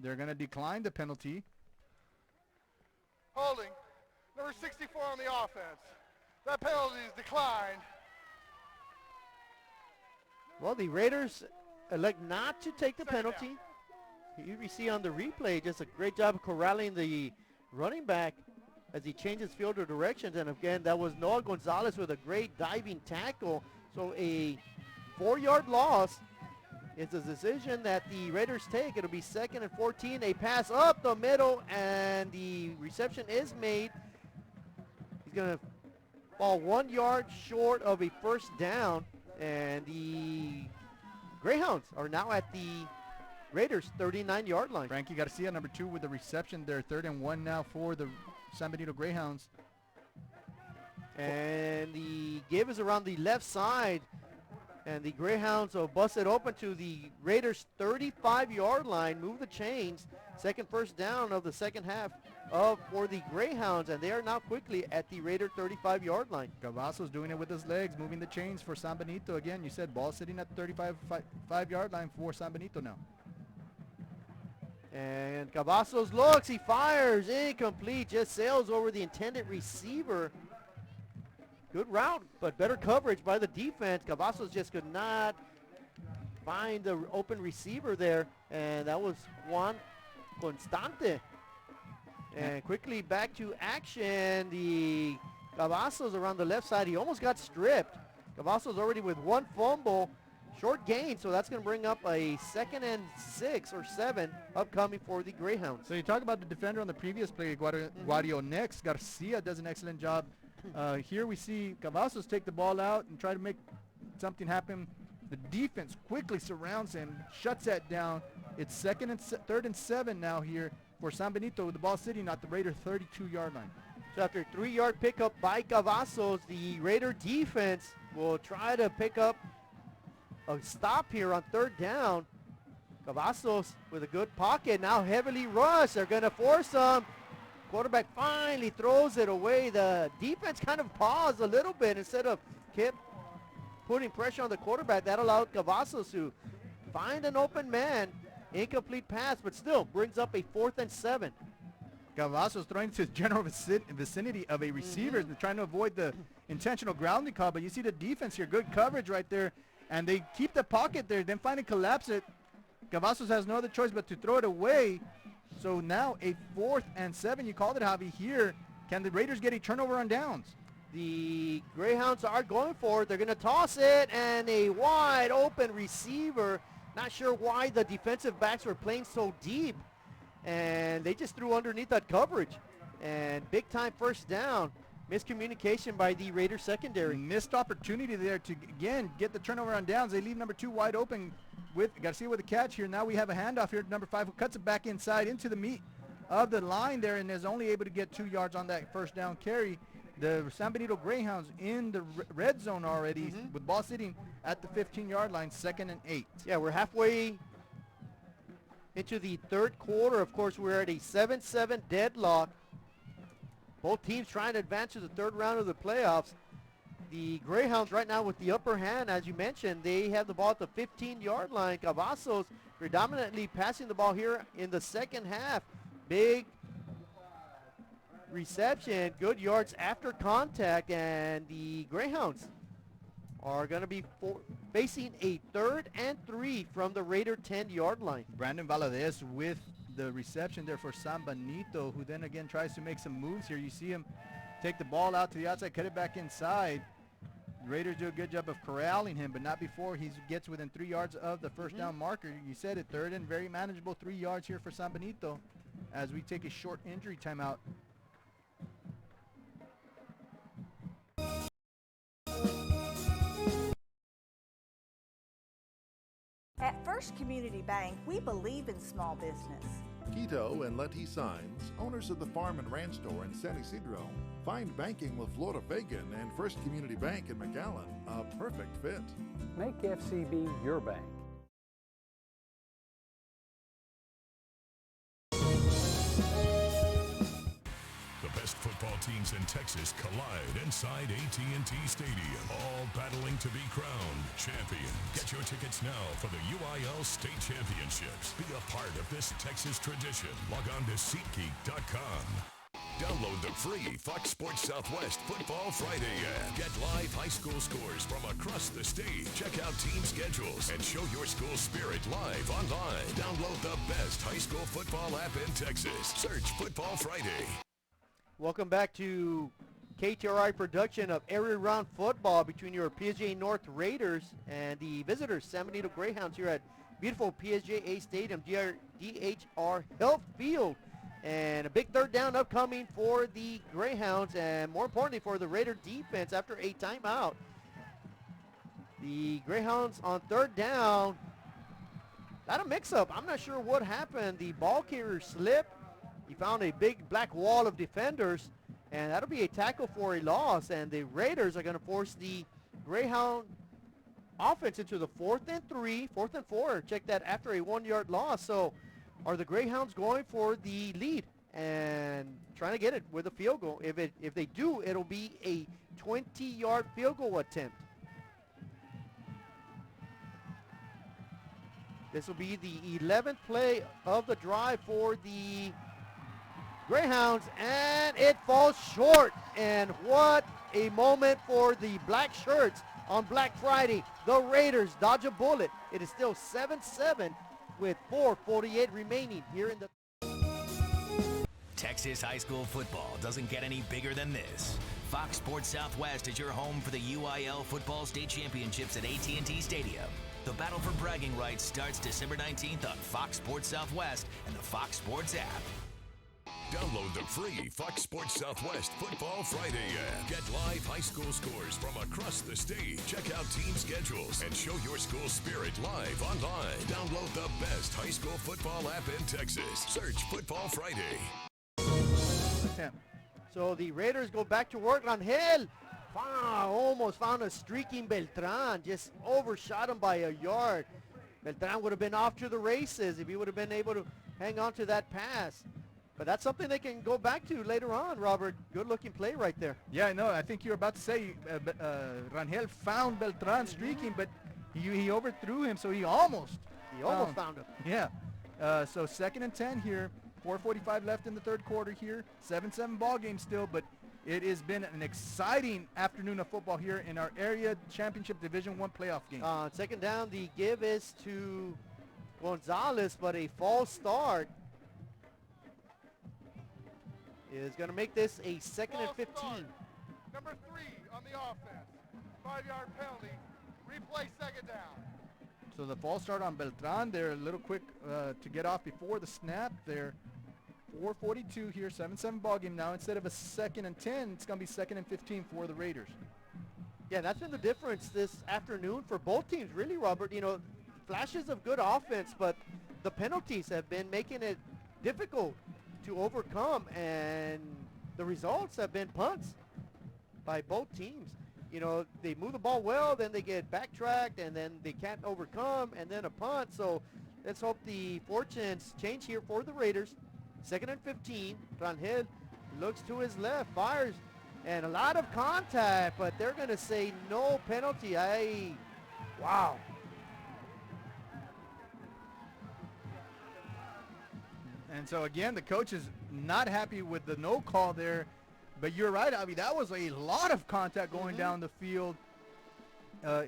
S9: They're going to decline the penalty.
S10: Holding. Number 64 on the offense. That penalty is declined.
S2: Well, the Raiders elect not to take the penalty. You see on the replay just a great job of corralling the running back as he changes field of directions. And again, that was Noah Gonzalez with a great diving tackle. So a 4-yard loss. It's a decision that the Raiders take. It'll be 2nd and 14. They pass up the middle, and the reception is made. He's going to fall 1 yard short of a first down, and the Greyhounds are now at the Raiders' 39-yard line.
S9: Frankie Garcia, number 2 with the reception there. 3rd and 1 now for the San Benito Greyhounds.
S2: And the give is around the left side. And the Greyhounds will bust it open to the Raiders' 35-yard line, move the chains. Second first down of the second half for the Greyhounds, and they are now quickly at the Raider 35-yard line.
S9: Cavazos doing it with his legs, moving the chains for San Benito. Again, you said ball sitting at the 35-yard line for San Benito now.
S2: And Cavazos looks, he fires, incomplete, just sails over the intended receiver. Good route, but better coverage by the defense. Cavazos just could not find the open receiver there, and that was Juan Constante. And quickly back to action. The Cavazos around the left side, he almost got stripped. Cavazos already with 1 fumble, short gain, so that's going to bring up a 2nd and 6 or 7 upcoming for the Greyhounds.
S9: So you talk about the defender on the previous play, Guario next. Garcia does an excellent job. Here we see Cavazos take the ball out and try to make something happen. The defense quickly surrounds him, shuts that down. It's 3rd and 7 now here for San Benito with the ball sitting at the Raider 32-yard line.
S2: So after a 3-yard pickup by Cavazos, the Raider defense will try to pick up a stop here on 3rd down. Cavazos with a good pocket, now heavily rushed. They're going to force him. Quarterback finally throws it away. The defense kind of paused a little bit instead of kept putting pressure on the quarterback. That allowed Cavazos to find an open man. Incomplete pass, but still brings up a 4th and 7.
S9: Cavazos throwing to the general vicinity of a receiver, trying to avoid the intentional grounding call. But you see the defense here, good coverage right there, and they keep the pocket there, then finally collapse it. Cavazos has no other choice but to throw it away. So now a 4th and 7. You called it, Javi, here. Can the Raiders get a turnover on downs?
S2: The Greyhounds are going for it. They're going to toss it, and a wide open receiver. Not sure why the defensive backs were playing so deep, and they just threw underneath that coverage. And big time first down. Miscommunication by the Raiders secondary.
S9: Missed opportunity there to, again, get the turnover on downs. They leave number 2 wide open with Garcia with the catch here. Now we have a handoff here to number 5 who cuts it back inside into the meat of the line there and is only able to get 2 yards on that first down carry. The San Benito Greyhounds in the red zone already with ball sitting at the 15-yard line, 2nd and 8.
S2: Yeah, we're halfway into the 3rd quarter. Of course, we're at a 7-7 deadlock. Both teams trying to advance to the 3rd round of the playoffs. The Greyhounds right now with the upper hand, as you mentioned. They have the ball at the 15-yard line. Cavazos predominantly passing the ball here in the second half. Big reception, good yards after contact, and the Greyhounds are going to be facing a 3rd and 3 from the Raider 10-yard line.
S9: Brandon Valadez with the reception there for San Benito, who then again tries to make some moves here. You see him take the ball out to the outside, cut it back inside. The Raiders do a good job of corralling him, but not before he gets within 3 yards of the first down marker. You said it, 3rd and very manageable 3 yards here for San Benito as we take a short injury timeout.
S5: At First Community Bank, we believe in small business.
S6: Quito and Letty Signs, owners of the Farm and Ranch Store in San Isidro, find banking with Flora Fagan and First Community Bank in McAllen a perfect fit.
S7: Make FCB your bank.
S12: The best football teams in Texas collide inside AT&T Stadium, all battling to be crowned champion. Get your tickets now for the UIL State Championships. Be a part of this Texas tradition. Log on to SeatGeek.com. Download the free Fox Sports Southwest Football Friday app. Get live high school scores from across the state. Check out team schedules and show your school spirit live online. Download the best high school football app in Texas. Search Football Friday.
S2: Welcome back to KTRI production of Area Round Football between your PSJA North Raiders and the visitors, San Benito Greyhounds, here at beautiful PSJA Stadium, DHR Health Field. And a big 3rd down upcoming for the Greyhounds, and more importantly for the Raider defense after a timeout. The Greyhounds on 3rd down got a mix-up. I'm not sure what happened. The ball carrier slipped. He found a big black wall of defenders, and that'll be a tackle for a loss, and the Raiders are going to force the Greyhound offense into the 4th and 3, 4th and 4. Check that, after a 1-yard loss. So are the Greyhounds going for the lead and trying to get it with a field goal? If they do, it'll be a 20-yard field goal attempt. This will be the 11th play of the drive for the Greyhounds, and it falls short. And what a moment for the black shirts on Black Friday. The Raiders dodge a bullet. It is still 7-7 with 4:48 remaining here in the...
S8: Texas high school football doesn't get any bigger than this. Fox Sports Southwest is your home for the UIL Football State Championships at AT&T Stadium. The battle for bragging rights starts December 19th on Fox Sports Southwest and the Fox Sports app.
S12: Download the free Fox Sports Southwest Football Friday app. Get live high school scores from across the state. Check out team schedules and show your school spirit live online. Download the best high school football app in Texas. Search Football Friday.
S2: So the Raiders go back to work. Rangel almost found a streaking Beltran. Just overshot him by a yard. Beltran would have been off to the races if he would have been able to hang on to that pass. But that's something they can go back to later on, Robert. Good-looking play right there.
S9: Yeah, no, I think you were about to say Rangel found Beltran streaking, but he overthrew him, so he almost
S2: found him.
S9: Yeah. So 2nd and 10 here 4:45 left in the third quarter here. 7-7 ball game still, but it has been an exciting afternoon of football here in our area championship Division I playoff game.
S2: Second down, the give is to Gonzalez, but a false start is going to make this a 2nd and 15.
S10: Number 3 on the offense. 5-yard penalty. Replay second down.
S9: So the false start on Beltran. They're a little quick to get off before the snap there. 4:42 here, 7-7 ball game now. Instead of a 2nd and 10, it's going to be 2nd and 15 for the Raiders.
S2: Yeah, that's been the difference this afternoon for both teams, really, Robert. You know, flashes of good offense, but the penalties have been making it difficult to overcome, and the results have been punts by both teams. You know, they move the ball well, then they get backtracked, and then they can't overcome, and then a punt. So let's hope the fortunes change here for the Raiders. 2nd and 15. Rangel looks to his left, fires, and a lot of contact, but they're going to say no penalty. Wow.
S9: And so again, the coach is not happy with the no call there. But you're right, Avi. That was a lot of contact going down the field.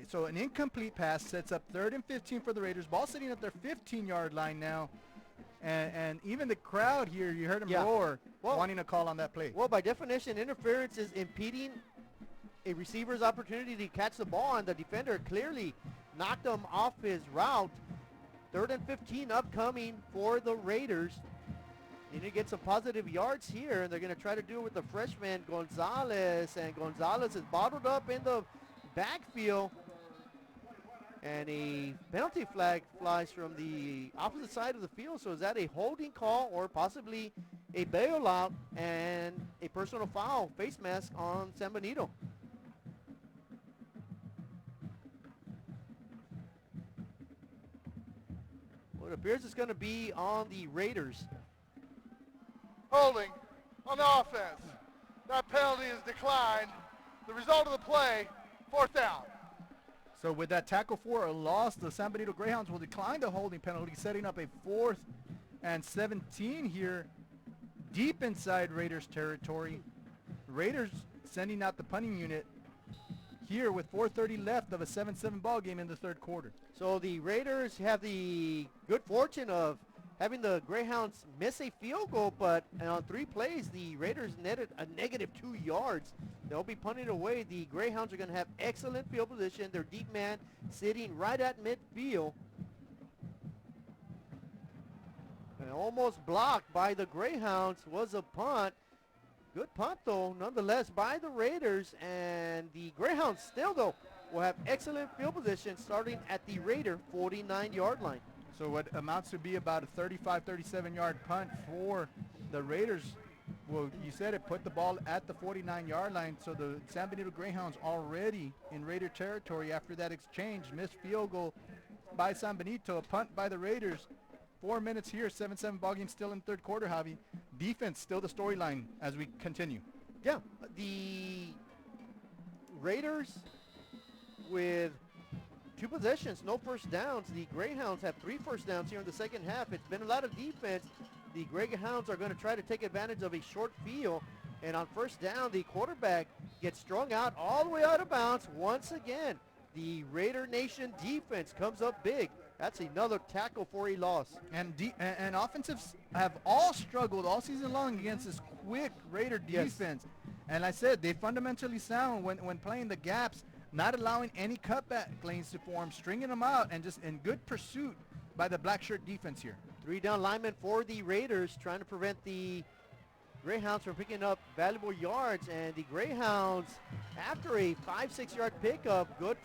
S9: So an incomplete pass sets up 3rd and 15 for the Raiders. Ball sitting at their 15-yard line now. And even the crowd here, you heard them roar, wanting a call on that play.
S2: Well, by definition, interference is impeding a receiver's opportunity to catch the ball, and the defender clearly knocked him off his route. 3rd and 15 upcoming for the Raiders. They need to get some positive yards here, and they're going to try to do it with the freshman Gonzalez, and Gonzalez is bottled up in the backfield, and a penalty flag flies from the opposite side of the field. So is that a holding call or possibly a bailout and a personal foul, face mask on San Benito? Well, it appears it's going to be on the Raiders.
S10: Holding on the offense. That penalty is declined. The result of the play, 4th down.
S9: So with that tackle for a loss, the San Benito Greyhounds will decline the holding penalty, setting up a 4th and 17 here, deep inside Raiders territory. Raiders sending out the punting unit here with 4:30 left of a 7-7 ball game in the third quarter.
S2: So the Raiders have the good fortune of having the Greyhounds miss a field goal, but on 3 plays, the Raiders netted a -2 yards. They'll be punting away. The Greyhounds are going to have excellent field position. Their deep man sitting right at midfield. And almost blocked by the Greyhounds was a punt. Good punt, though, nonetheless, by the Raiders. And the Greyhounds still, though, will have excellent field position starting at the Raider 49-yard line.
S9: So what amounts to be about a 35, 37-yard punt for the Raiders. Well, you said it, put the ball at the 49-yard line. So the San Benito Greyhounds already in Raider territory after that exchange. Missed field goal by San Benito, a punt by the Raiders. 4 minutes here, 7-7 ball game still in third quarter, Javi. Defense still the storyline as we continue.
S2: Yeah, the Raiders with 2 possessions, no first downs. The Greyhounds have 3 first downs here in the second half. It's been a lot of defense. The Greyhounds are going to try to take advantage of a short field. And on first down, the quarterback gets strung out all the way out of bounds once again. The Raider Nation defense comes up big. That's another tackle for a loss.
S9: And offensives have all struggled all season long against this quick Raider defense. And I said, they fundamentally sound when playing the gaps, not allowing any cutback lanes to form, stringing them out, and just in good pursuit by the black shirt defense here.
S2: 3 down linemen for the Raiders, trying to prevent the Greyhounds from picking up valuable yards. And the Greyhounds, after a 5-6 yard pickup, good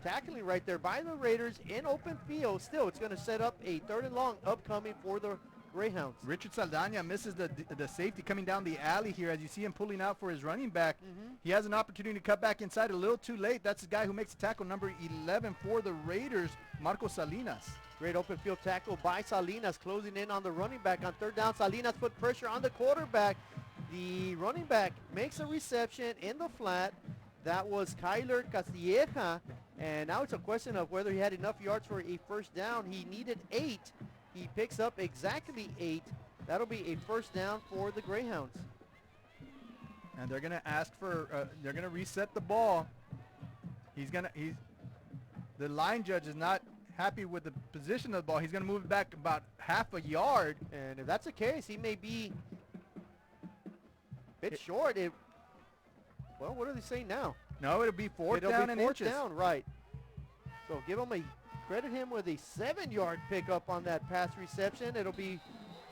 S2: tackling right there by the Raiders in open field. Still, it's going to set up a 3rd and long upcoming for the Greyhounds.
S9: Richard Saldana misses the safety coming down the alley here as you see him pulling out for his running back. He has an opportunity to cut back inside a little too late. That's the guy who makes the tackle, number 11 for the Raiders, Marco Salinas.
S2: Great open field tackle by Salinas, closing in on the running back on 3rd down. Salinas put pressure on the quarterback. The running back makes a reception in the flat. That was Kyler Castilleja. And now it's a question of whether he had enough yards for a first down. He needed 8. He picks up exactly 8. That'll be a first down for the Greyhounds.
S9: And they're gonna ask for, they're gonna reset the ball. The line judge is not happy with the position of the ball. He's gonna move it back about half a yard.
S2: And if that's the case, he may be a bit short. Well, what are they saying now?
S9: No, it'll be fourth
S2: It'll
S9: down
S2: be
S9: and
S2: fourth
S9: inches.
S2: down, right. So credit him with a 7-yard pickup on that pass reception. It'll be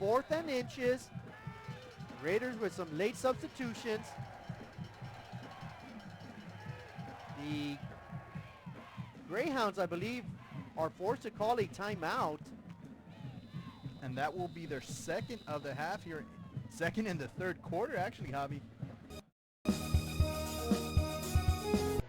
S2: 4th and inches. Raiders with some late substitutions. The Greyhounds, I believe, are forced to call a timeout.
S9: And that will be their second of the half here. Second in the third quarter, actually, Javi.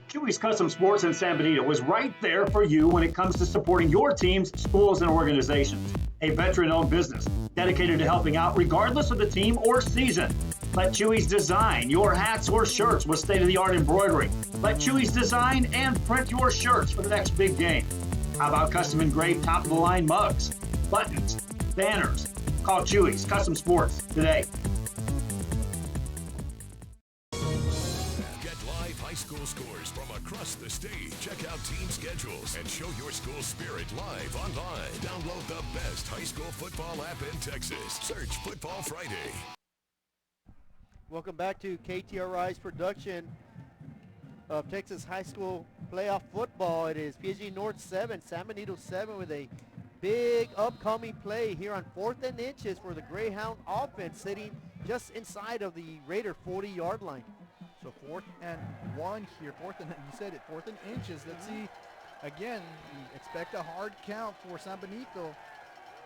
S11: Chewy's Custom Sports in San Benito was right there for you when it comes to supporting your teams, schools, and organizations. A veteran-owned business dedicated to helping out regardless of the team or season. Let Chewy's design your hats or shirts with state-of-the-art embroidery. Let Chewy's design and print your shirts for the next big game. How about custom engraved top-of-the-line mugs, buttons, banners? Call Chewy's Custom Sports today.
S12: Get live high school scores from across the state. Check out team schedules and show your school spirit live online. Download the best high school football app in Texas. Search Football Friday.
S2: Welcome back to KTRI's production of Texas High School Playoff Football. It is PSJA North 7, San Benito 7 with a big upcoming play here on 4th and inches for the Greyhound offense, sitting just inside of the Raider 40-yard line.
S9: So 4th and 1 here. You said it, 4th and inches. Let's see, again, we expect a hard count for San Benito.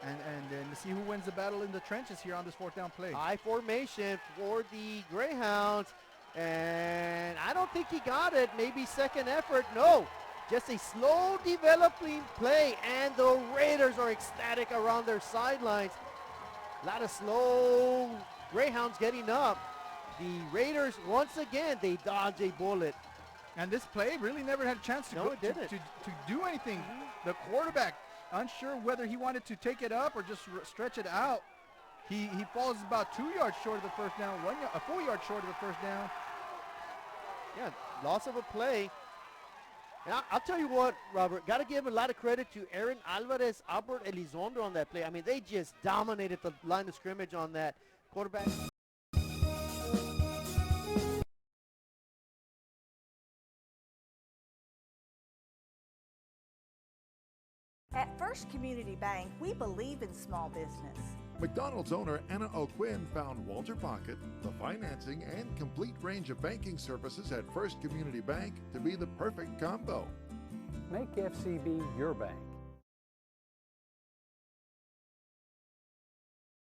S9: And then to see who wins the battle in the trenches here on this 4th down play.
S2: High formation for the Greyhounds. And I don't think he got it. Maybe second effort. No. Just a slow developing play. And the Raiders are ecstatic around their sidelines. A lot of slow Greyhounds getting up. The Raiders, once again, they dodge a bullet.
S9: And this play really never had a chance to, to do anything. The quarterback, unsure whether he wanted to take it up or just stretch it out. He falls about 2 yards short of the first down, a full yard short of the first down.
S2: Yeah, loss of a play. And I'll tell you what, Robert, got to give a lot of credit to Aaron Alvarez, Albert Elizondo on that play. I mean, they just dominated the line of scrimmage on that quarterback.
S5: At First Community Bank, we believe in small business.
S6: McDonald's owner Anna O'Quinn found Walter Pocket, the financing and complete range of banking services at First Community Bank to be the perfect combo.
S7: Make FCB your bank.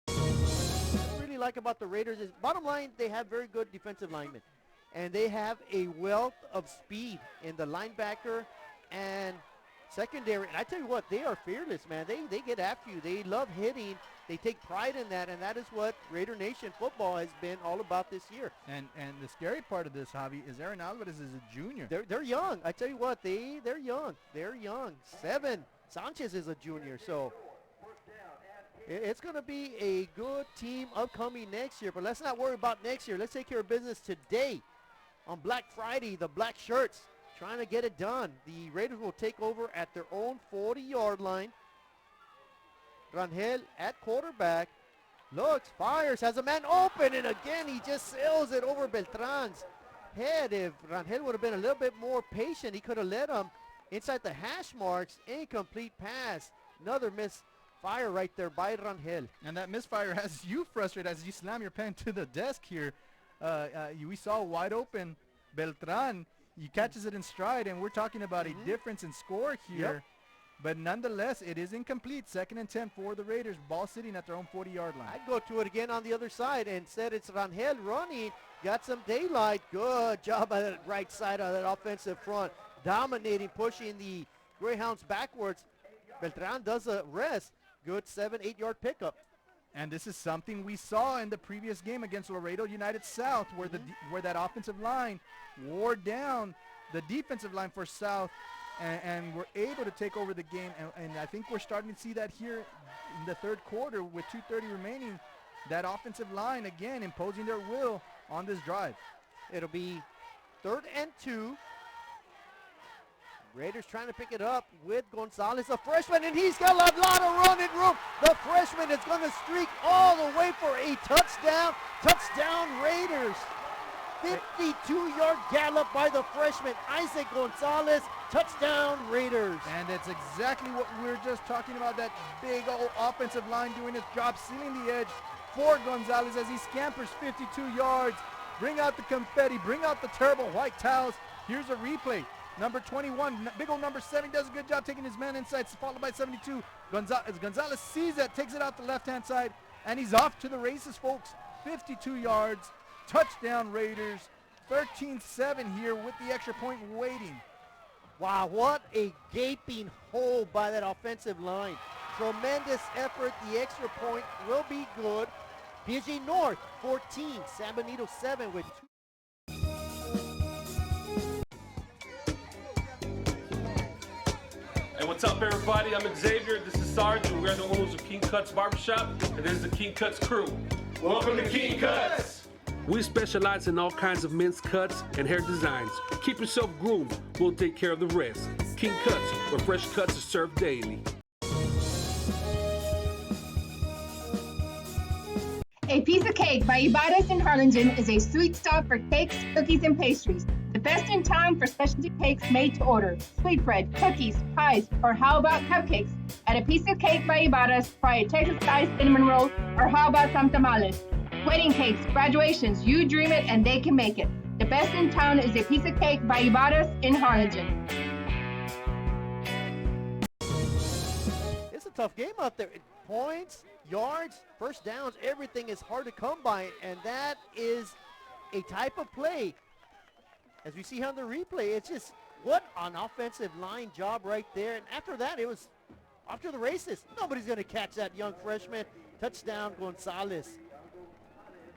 S2: What I really like about the Raiders is, bottom line, they have very good defensive linemen. And they have a wealth of speed in the linebacker and secondary. And I tell you what, they are fearless, man. They get after you. They love hitting. They take pride in that, and that is what Raider Nation football has been all about this year.
S9: And the scary part of this, Javi, is Aaron Alvarez is a junior.
S2: They're young. I tell you what, they're young. They're young. Sanchez is a junior, so it's going to be a good team upcoming next year. But let's not worry about next year. Let's take care of business today on Black Friday. The black shirts trying to get it done. The Raiders will take over at their own 40-yard line. Rangel at quarterback. Looks, fires, has a man open, and again he just sails it over Beltran's head. If Rangel would have been a little bit more patient, he could have led him inside the hash marks. Incomplete pass. Another misfire right there by Rangel.
S9: And that misfire has you frustrated as you slam your pen to the desk here. We saw wide open Beltran. He catches it in stride, and we're talking about a difference in score here.
S2: Yep.
S9: But nonetheless, it is incomplete. 2nd and 10 for the Raiders. Ball sitting at their own 40-yard line.
S2: I'd go to it again on the other side and said it's Rangel running. Got some daylight. Good job on that right side of that offensive front. Dominating, pushing the Greyhounds backwards. Beltran does a rest. Good 7-8 yard pickup.
S9: And this is something we saw in the previous game against Laredo United South, where where that offensive line wore down the defensive line for South, and were able to take over the game. And I think we're starting to see that here in the third quarter with 2:30 remaining. that offensive line again imposing their will on this drive.
S2: It'll be 3rd and 2. Raiders trying to pick it up with Gonzalez, a freshman, and he's got a lot of running room. The freshman is going to streak all the way for a touchdown. Touchdown Raiders. 52-yard gallop by the freshman, Isaac Gonzalez. Touchdown Raiders.
S9: And it's exactly what we were just talking about, that big old offensive line doing its job, sealing the edge for Gonzalez as he scampers 52 yards. Bring out the confetti, bring out the terrible white towels. Here's a replay. Number 21, big old number 7, does a good job taking his man inside, followed by 72. Gonzalez sees that, takes it out the left-hand side, and he's off to the races, folks. 52 yards, touchdown Raiders. 13-7 here with the extra point waiting.
S2: Wow, what a gaping hole by that offensive line. Tremendous effort. The extra point will be good. PSJA North 14, San Benito 7 with 2.
S14: Hey, what's up, everybody? I'm Xavier. This is Sarge, and we're the owners of King Cuts Barbershop, and this is the King Cuts crew. Welcome to King Cuts.
S15: We specialize in all kinds of men's cuts and hair designs. Keep yourself groomed. We'll take care of the rest. King Cuts, where fresh cuts are served daily.
S16: A Piece of Cake by Ibarras in Harlingen is a sweet stop for cakes, cookies, and pastries. The best in town for specialty cakes made to order. Sweetbread, cookies, pies, or how about cupcakes? At A Piece of Cake by Ibarras, try a Texas-style cinnamon roll, or how about some tamales? Wedding cakes, graduations, you dream it and they can make it. The best in town is A Piece of Cake by Ibarras in Harlingen.
S2: It's a tough game out there. Points, yards, first downs, everything is hard to come by, and that is a type of play. As we see here on the replay, it's just what an offensive line job right there. And after that, it was off to the races. Nobody's going to catch that young freshman. Touchdown, Gonzalez.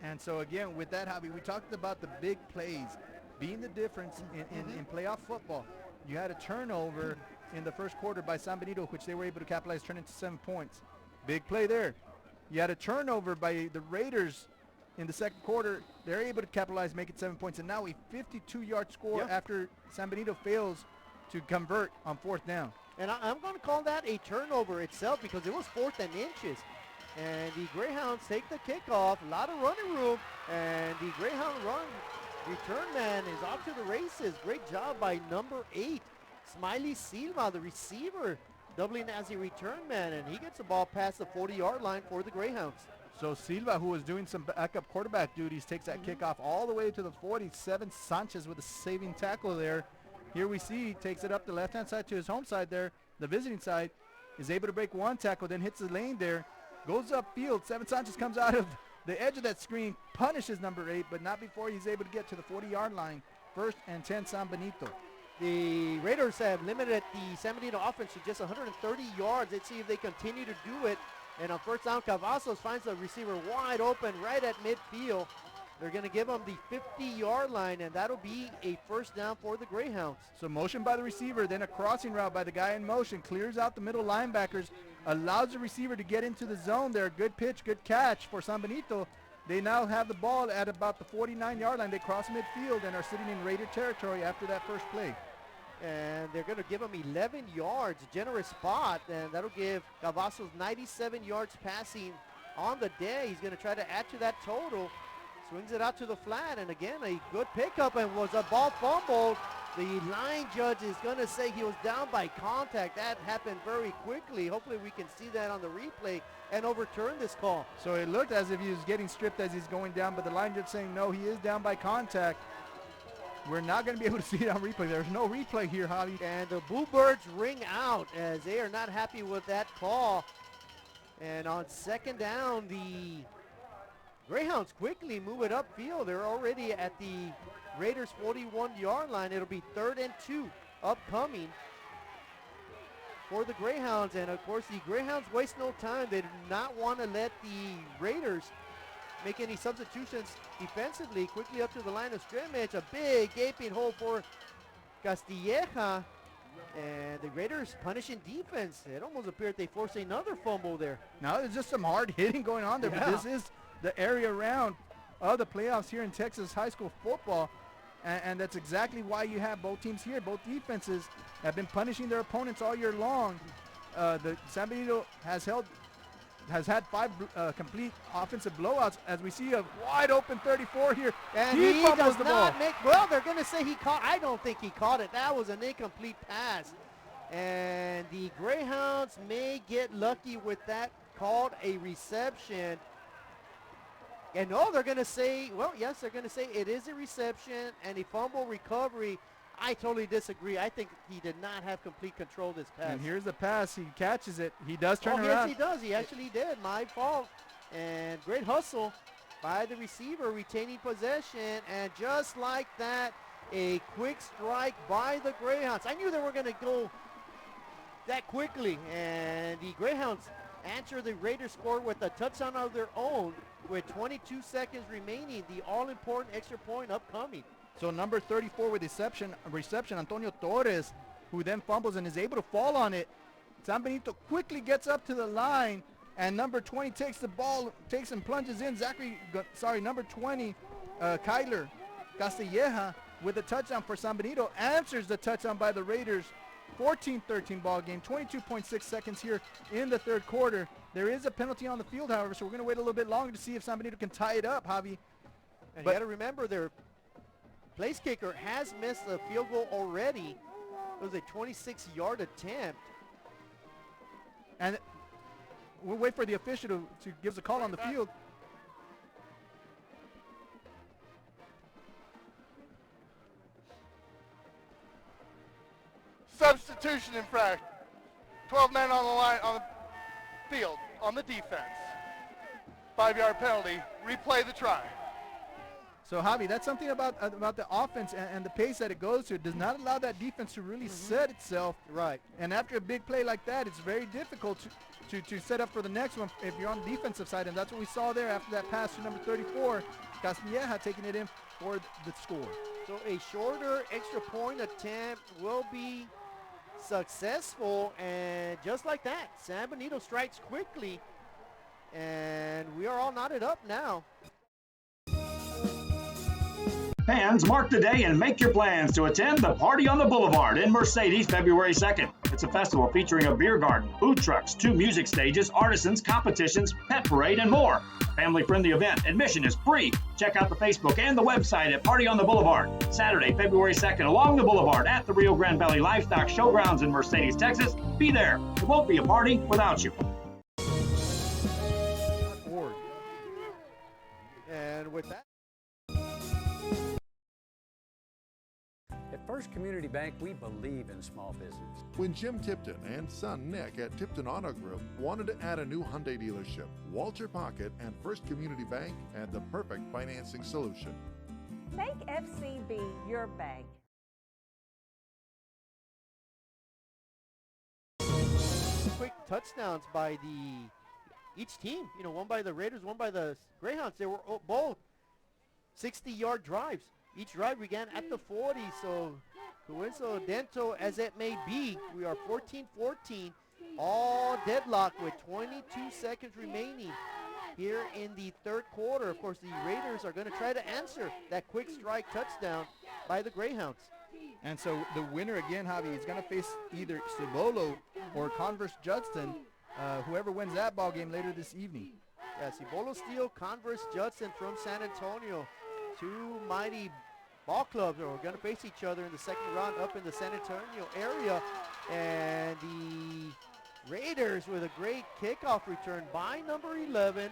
S9: And so again, with that, Javi, we talked about the big plays being the difference in playoff football. You had a turnover in the first quarter by San Benito, which they were able to capitalize, turn into 7 points. Big play there. You had a turnover by the Raiders in the second quarter. They're able to capitalize, make it 7 points. And now a 52-yard score after San Benito fails to convert on 4th down.
S2: And I'm going to call that a turnover itself because it was 4th and inches. And the Greyhounds take the kickoff, a lot of running room, and the Greyhound return man is off to the races. Great job by number 8, Smiley Silva, the receiver, doubling as a return man, and he gets the ball past the 40-yard line for the Greyhounds.
S9: So Silva, who was doing some backup quarterback duties, takes that kickoff all the way to the 47. Sanchez with a saving tackle there. Here we see he takes it up the left-hand side to his home side there, the visiting side, is able to break one tackle, then hits the lane there. Goes upfield. Seven Sanchez comes out of the edge of that screen, punishes number 8, but not before he's able to get to the 40-yard line. 1st and 10, San Benito.
S2: The Raiders have limited the San Benito offense to just 130 yards. Let's see if they continue to do it. And on 1st down, Cavazos finds the receiver wide open right at midfield. They're going to give him the 50-yard line, and that'll be a 1st down for the Greyhounds.
S9: So motion by the receiver, then a crossing route by the guy in motion, clears out the middle linebackers, allows the receiver to get into the zone there. Good pitch, good catch for San Benito. They now have the ball at about the 49-yard line. They cross midfield and are sitting in Raider territory after that first play.
S2: And they're going to give him 11 yards, generous spot, and that'll give Cavazos 97 yards passing on the day. He's going to try to add to that total. Swings it out to the flat, and again, a good pickup, and was a ball fumbled. The line judge is going to say he was down by contact. That happened very quickly. Hopefully we can see that on the replay and overturn this call.
S9: So it looked as if he was getting stripped as he's going down, but the line judge saying no, he is down by contact. We're not going to be able to see it on replay. There's no replay here, Javi.
S2: And the Boo Birds ring out as they are not happy with that call. And on 2nd down, the Greyhounds quickly move it upfield. They're already at the Raiders 41-yard line. It'll be 3rd and 2 upcoming for the Greyhounds. And of course, the Greyhounds waste no time. They do not want to let the Raiders make any substitutions defensively. Quickly up to the line of scrimmage. A big gaping hole for Castilleja. And the Raiders punishing defense. It almost appeared they forced another fumble there.
S9: Now there's just some hard hitting going on there, but this is the area round of the playoffs here in Texas high school football. And that's exactly why you have both teams here. Both defenses have been punishing their opponents all year long. The San Benito has had 5 complete offensive blowouts, as we see a wide open 34 here.
S2: And
S9: he
S2: he
S9: fumbles
S2: does
S9: the
S2: not
S9: ball.
S2: make, well, they're going to say he caught. I don't think he caught it. That was an incomplete pass. And the Greyhounds may get lucky with that, called a reception. And no, they're going to say, well, yes, they're going to say it is a reception and a fumble recovery. I totally disagree. I think he did not have complete control of this pass.
S9: And here's the pass. He catches it. He does turn around.
S2: Yes, he does. He actually did. My fault. And great hustle by the receiver, retaining possession. And just like that, a quick strike by the Greyhounds. I knew they were going to go that quickly. And the Greyhounds answer the Raiders score with a touchdown of their own with 22 seconds remaining. The all-important extra point upcoming.
S9: So number 34 with reception, Antonio Torres, who then fumbles and is able to fall on it. San Benito quickly gets up to the line, and number 20 takes the ball, takes and plunges in. Number 20, Kyler Castilleja with a touchdown for San Benito, answers the touchdown by the Raiders. 14-13 ball game, 22.6 seconds here in the third quarter. There is a penalty on the field, however, so we're going to wait a little bit longer to see if San Benito can tie it up, Javi.
S2: And you got to remember, their place kicker has missed a field goal already. It was a 26-yard attempt.
S9: And we'll wait for the official to give us a call on the field.
S10: Substitution infraction. 12 men on the line, on the field, on the defense. 5-yard penalty. Replay the try.
S9: So, Javi, that's something about the offense and the pace that it goes to. It does not allow that defense to really set itself.
S2: Right.
S9: And after a big play like that, it's very difficult to set up for the next one if you're on the defensive side. And that's what we saw there after that pass to number 34. Castilleja taking it in for the score.
S2: So a shorter extra point attempt will be successful. And just like that, San Benito strikes quickly. And we are all knotted up now.
S11: Fans, mark the day and make your plans to attend the Party on the Boulevard in Mercedes February 2nd. It's a festival featuring a beer garden, food trucks, 2 music stages, artisans, competitions, pet parade, and more. Family-friendly event. Admission is free. Check out the Facebook and the website at Party on the Boulevard. Saturday, February 2nd, along the Boulevard at the Rio Grande Valley Livestock Showgrounds in Mercedes, Texas. Be there. It won't be a party without you.
S2: And with that,
S7: At First Community Bank, we believe in small business.
S6: When Jim Tipton and son Nick at Tipton Auto Group wanted to add a new Hyundai dealership, Walter Pocket and First Community Bank had the perfect financing solution.
S5: Make FCB your bank.
S2: quick touchdowns by each team. You know, one by the Raiders, one by the Greyhounds. They were both 60-yard drives. Each drive began at the 40, so coincidental as it may be, we are 14-14, all deadlocked with 22 seconds remaining here in the third quarter. Of course, the Raiders are going to try to answer that quick strike touchdown by the Greyhounds.
S9: And so the winner again, Javi, is going to face either Cibolo or Converse Judson, whoever wins that ball game later this evening.
S2: Yeah, Cibolo Steel, Converse Judson from San Antonio. Two mighty ball clubs are going to face each other in the second round up in the San Antonio area. And the Raiders with a great kickoff return by number 11,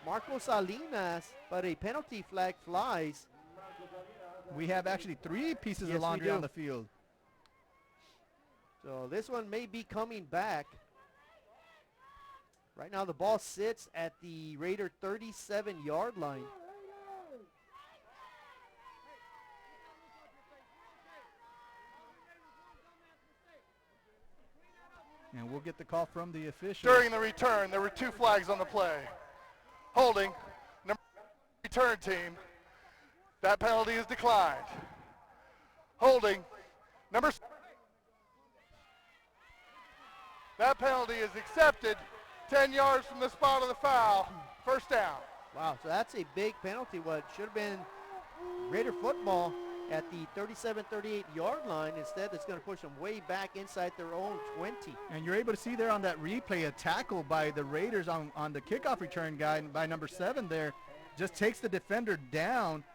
S2: Marco Salinas, but a penalty flag flies.
S9: We have actually 3 pieces of laundry on the field.
S2: So this one may be coming back. Right now the ball sits at the Raider 37-yard line.
S9: And we'll get the call from the official.
S10: During the return, there were 2 flags on the play. Holding, number return team. That penalty is declined. Holding, number. That penalty is accepted. 10 yards from the spot of the foul. First down.
S2: Wow, so that's a big penalty. What should have been Raider football at the 37-38 yard line. Instead, it's going to push them way back inside their own 20.
S9: And you're able to see there on that replay a tackle by the Raiders on the kickoff return guy by number 7 there. Just takes the defender down.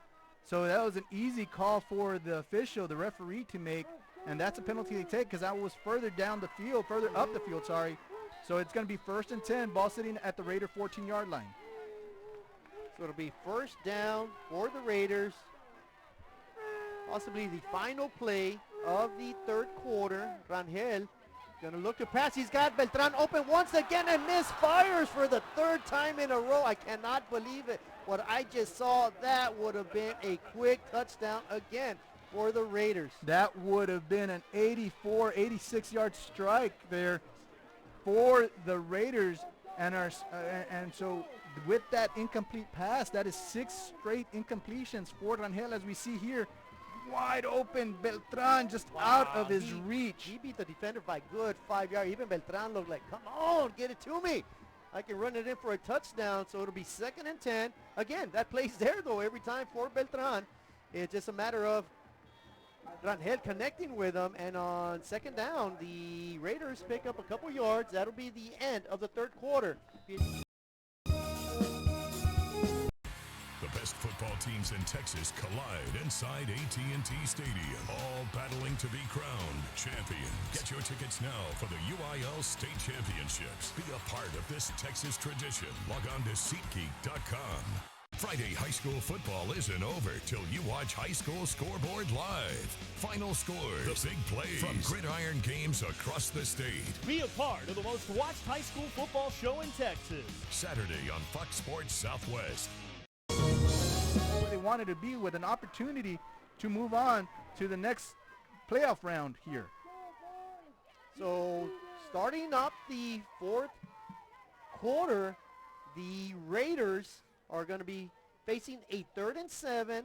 S9: So that was an easy call for the official, the referee, to make. And that's a penalty they take because that was further down the field, further up the field, sorry. So it's going to be 1st and 10, ball sitting at the Raider 14-yard line.
S2: So it'll be first down for the Raiders. Possibly the final play of the third quarter. Rangel gonna look to pass. He's got Beltran open once again and misfires for the 3rd time in a row. I cannot believe it. What I just saw, that would have been a quick touchdown again for the Raiders.
S9: That would have been an 84, 86-yard strike there for the Raiders. And so with that incomplete pass, that is 6 straight incompletions for Rangel, as we see here. Wide open, Beltran just out of his reach.
S2: He beat the defender by good 5 yards. Even Beltran looked like, come on, get it to me. I can run it in for a touchdown, so it'll be 2nd and 10. Again, that play's there, though, every time for Beltran. It's just a matter of Rangel connecting with him, and on 2nd down, the Raiders pick up a couple yards. That'll be the end of the 3rd quarter.
S12: The best football teams in Texas collide inside AT&T Stadium, all battling to be crowned champions. Get your tickets now for the UIL State Championships. Be a part of this Texas tradition. Log on to SeatGeek.com. Friday high school football isn't over till you watch High School Scoreboard live. Final scores, the big plays from gridiron games across the state.
S17: Be a part of the most watched high school football show in Texas.
S12: Saturday on Fox Sports Southwest.
S9: Where they wanted to be, with an opportunity to move on to the next playoff round here.
S2: So starting up the 4th quarter, the Raiders are going to be facing a 3rd and 7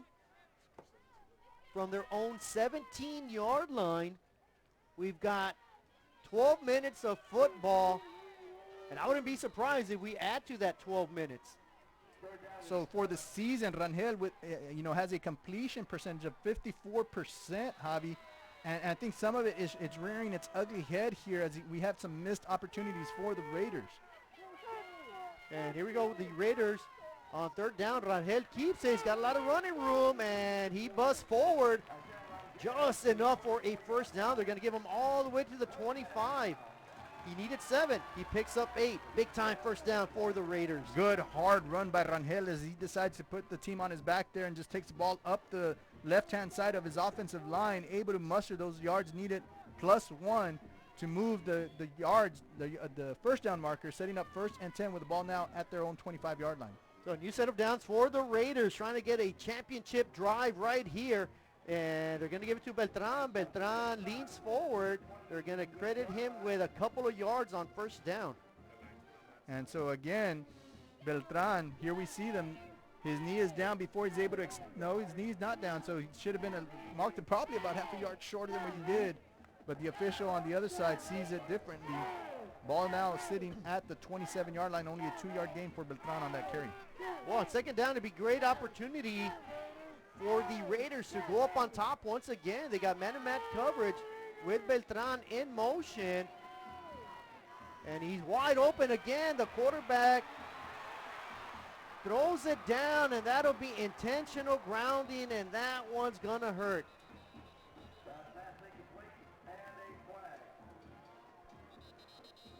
S2: from their own 17-yard line. We've got 12 minutes of football, and I wouldn't be surprised if we add to that 12 minutes.
S9: So for the season, Rangel has a completion percentage of 54%, Javi, and I think some of it is it's rearing its ugly head here as we have some missed opportunities for the Raiders.
S2: And here we go with the Raiders on 3rd down. Rangel keeps it. He's got a lot of running room, and he busts forward just enough for a 1st down. They're going to give him all the way to the 25. He needed 7. He picks up 8. Big time 1st down for the Raiders.
S9: Good hard run by Rangel as he decides to put the team on his back there and just takes the ball up the left-hand side of his offensive line, able to muster those yards needed +1 to move the yards, the 1st down marker, setting up 1st and 10 with the ball now at their own 25-yard line.
S2: So a new set of downs for the Raiders, trying to get a championship drive right here. And they're going to give it to Beltran. Beltran leans forward. They're going to credit him with a couple of yards on 1st down.
S9: And so again, Beltran, here we see them. His knee is down before he's able to, no, his knee's not down. So he should have been marked probably about half a yard shorter than what he did. But the official on the other side sees it differently. Ball now sitting at the 27-yard line, only a 2-yard gain for Beltran on that carry.
S2: Well, on 2nd down, it'd be great opportunity for the Raiders to go up on top once again. They got man-to-man coverage with Beltran in motion. And he's wide open again. The quarterback throws it down, and that'll be intentional grounding, and that one's going to hurt.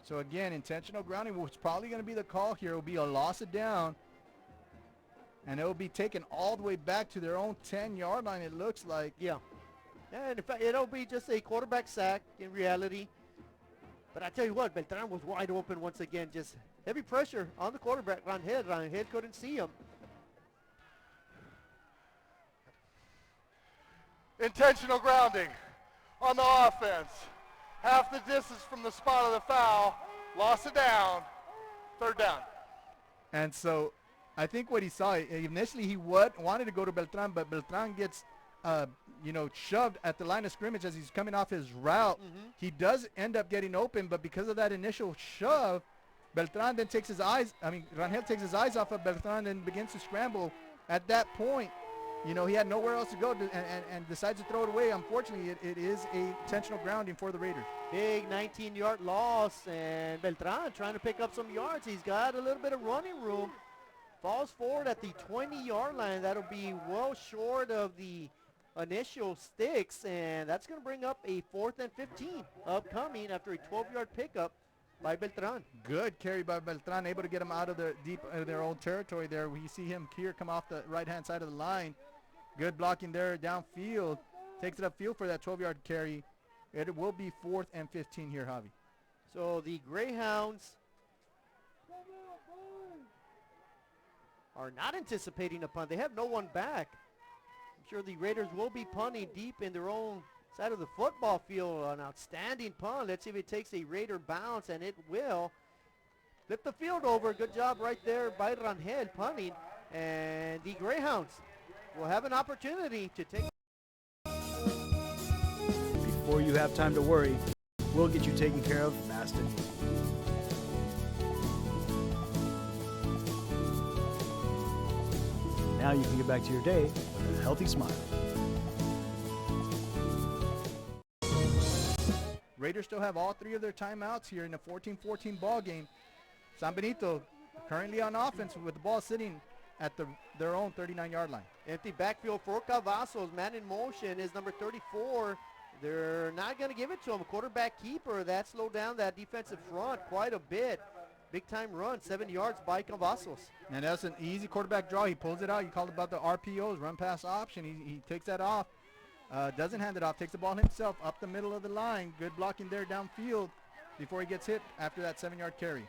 S9: So again, intentional grounding, which is probably going to be the call here. It will be a loss of down. And it will be taken all the way back to their own 10-yard line, it looks like.
S2: Yeah. And in fact, it'll be just a quarterback sack in reality. But I tell you what, Beltran was wide open once again. Just heavy pressure on the quarterback. Rangel couldn't see him.
S10: Intentional grounding on the offense. Half the distance from the spot of the foul. Lost it down. 3rd down.
S9: And so I think what he saw, initially he wanted to go to Beltran, but Beltran gets, shoved at the line of scrimmage as he's coming off his route. He does end up getting open, but because of that initial shove, Beltran then takes his eyes, Rangel takes his eyes off of Beltran and begins to scramble. At that point, you know, he had nowhere else to go and decides to throw it away. Unfortunately, it is a intentional grounding for the Raiders.
S2: Big 19-yard loss, and Beltran trying to pick up some yards. He's got a little bit of running room. Falls forward at the 20-yard line. That'll be well short of the initial sticks, and that's going to bring up a 4th and 15 upcoming after a 12-yard pickup by Beltran.
S9: Good carry by Beltran, able to get him out of their deep their own territory there. We see him here come off the right-hand side of the line. Good blocking there downfield. Takes it upfield for that 12-yard carry. It will be 4th and 15 here, Javi.
S2: So the Greyhounds are not anticipating a punt. They have no one back. I'm sure the Raiders will be punting deep in their own side of the football field. An outstanding punt. Let's see if it takes a Raider bounce, and it will. Flip the field over. Good job right there by Rangel punting. And the Greyhounds will have an opportunity to take.
S4: Before you have time to worry, we'll get you taken care of fast and easy. Now you can get back to your day with a healthy smile.
S9: Raiders still have all 3 of their timeouts here in a 14-14 ball game. San Benito currently on offense with the ball sitting at their own 39-yard line.
S2: Empty backfield for Cavazos. Man in motion is number 34. They're not going to give it to him. Quarterback keeper. That slowed down that defensive front quite a bit. Big time run, 7 yards by Cavazos.
S9: And that's an easy quarterback draw. He pulls it out. You called about the RPOs, run pass option. He takes that off. Doesn't hand it off. Takes the ball himself up the middle of the line. Good blocking there downfield before he gets hit after that 7-yard carry.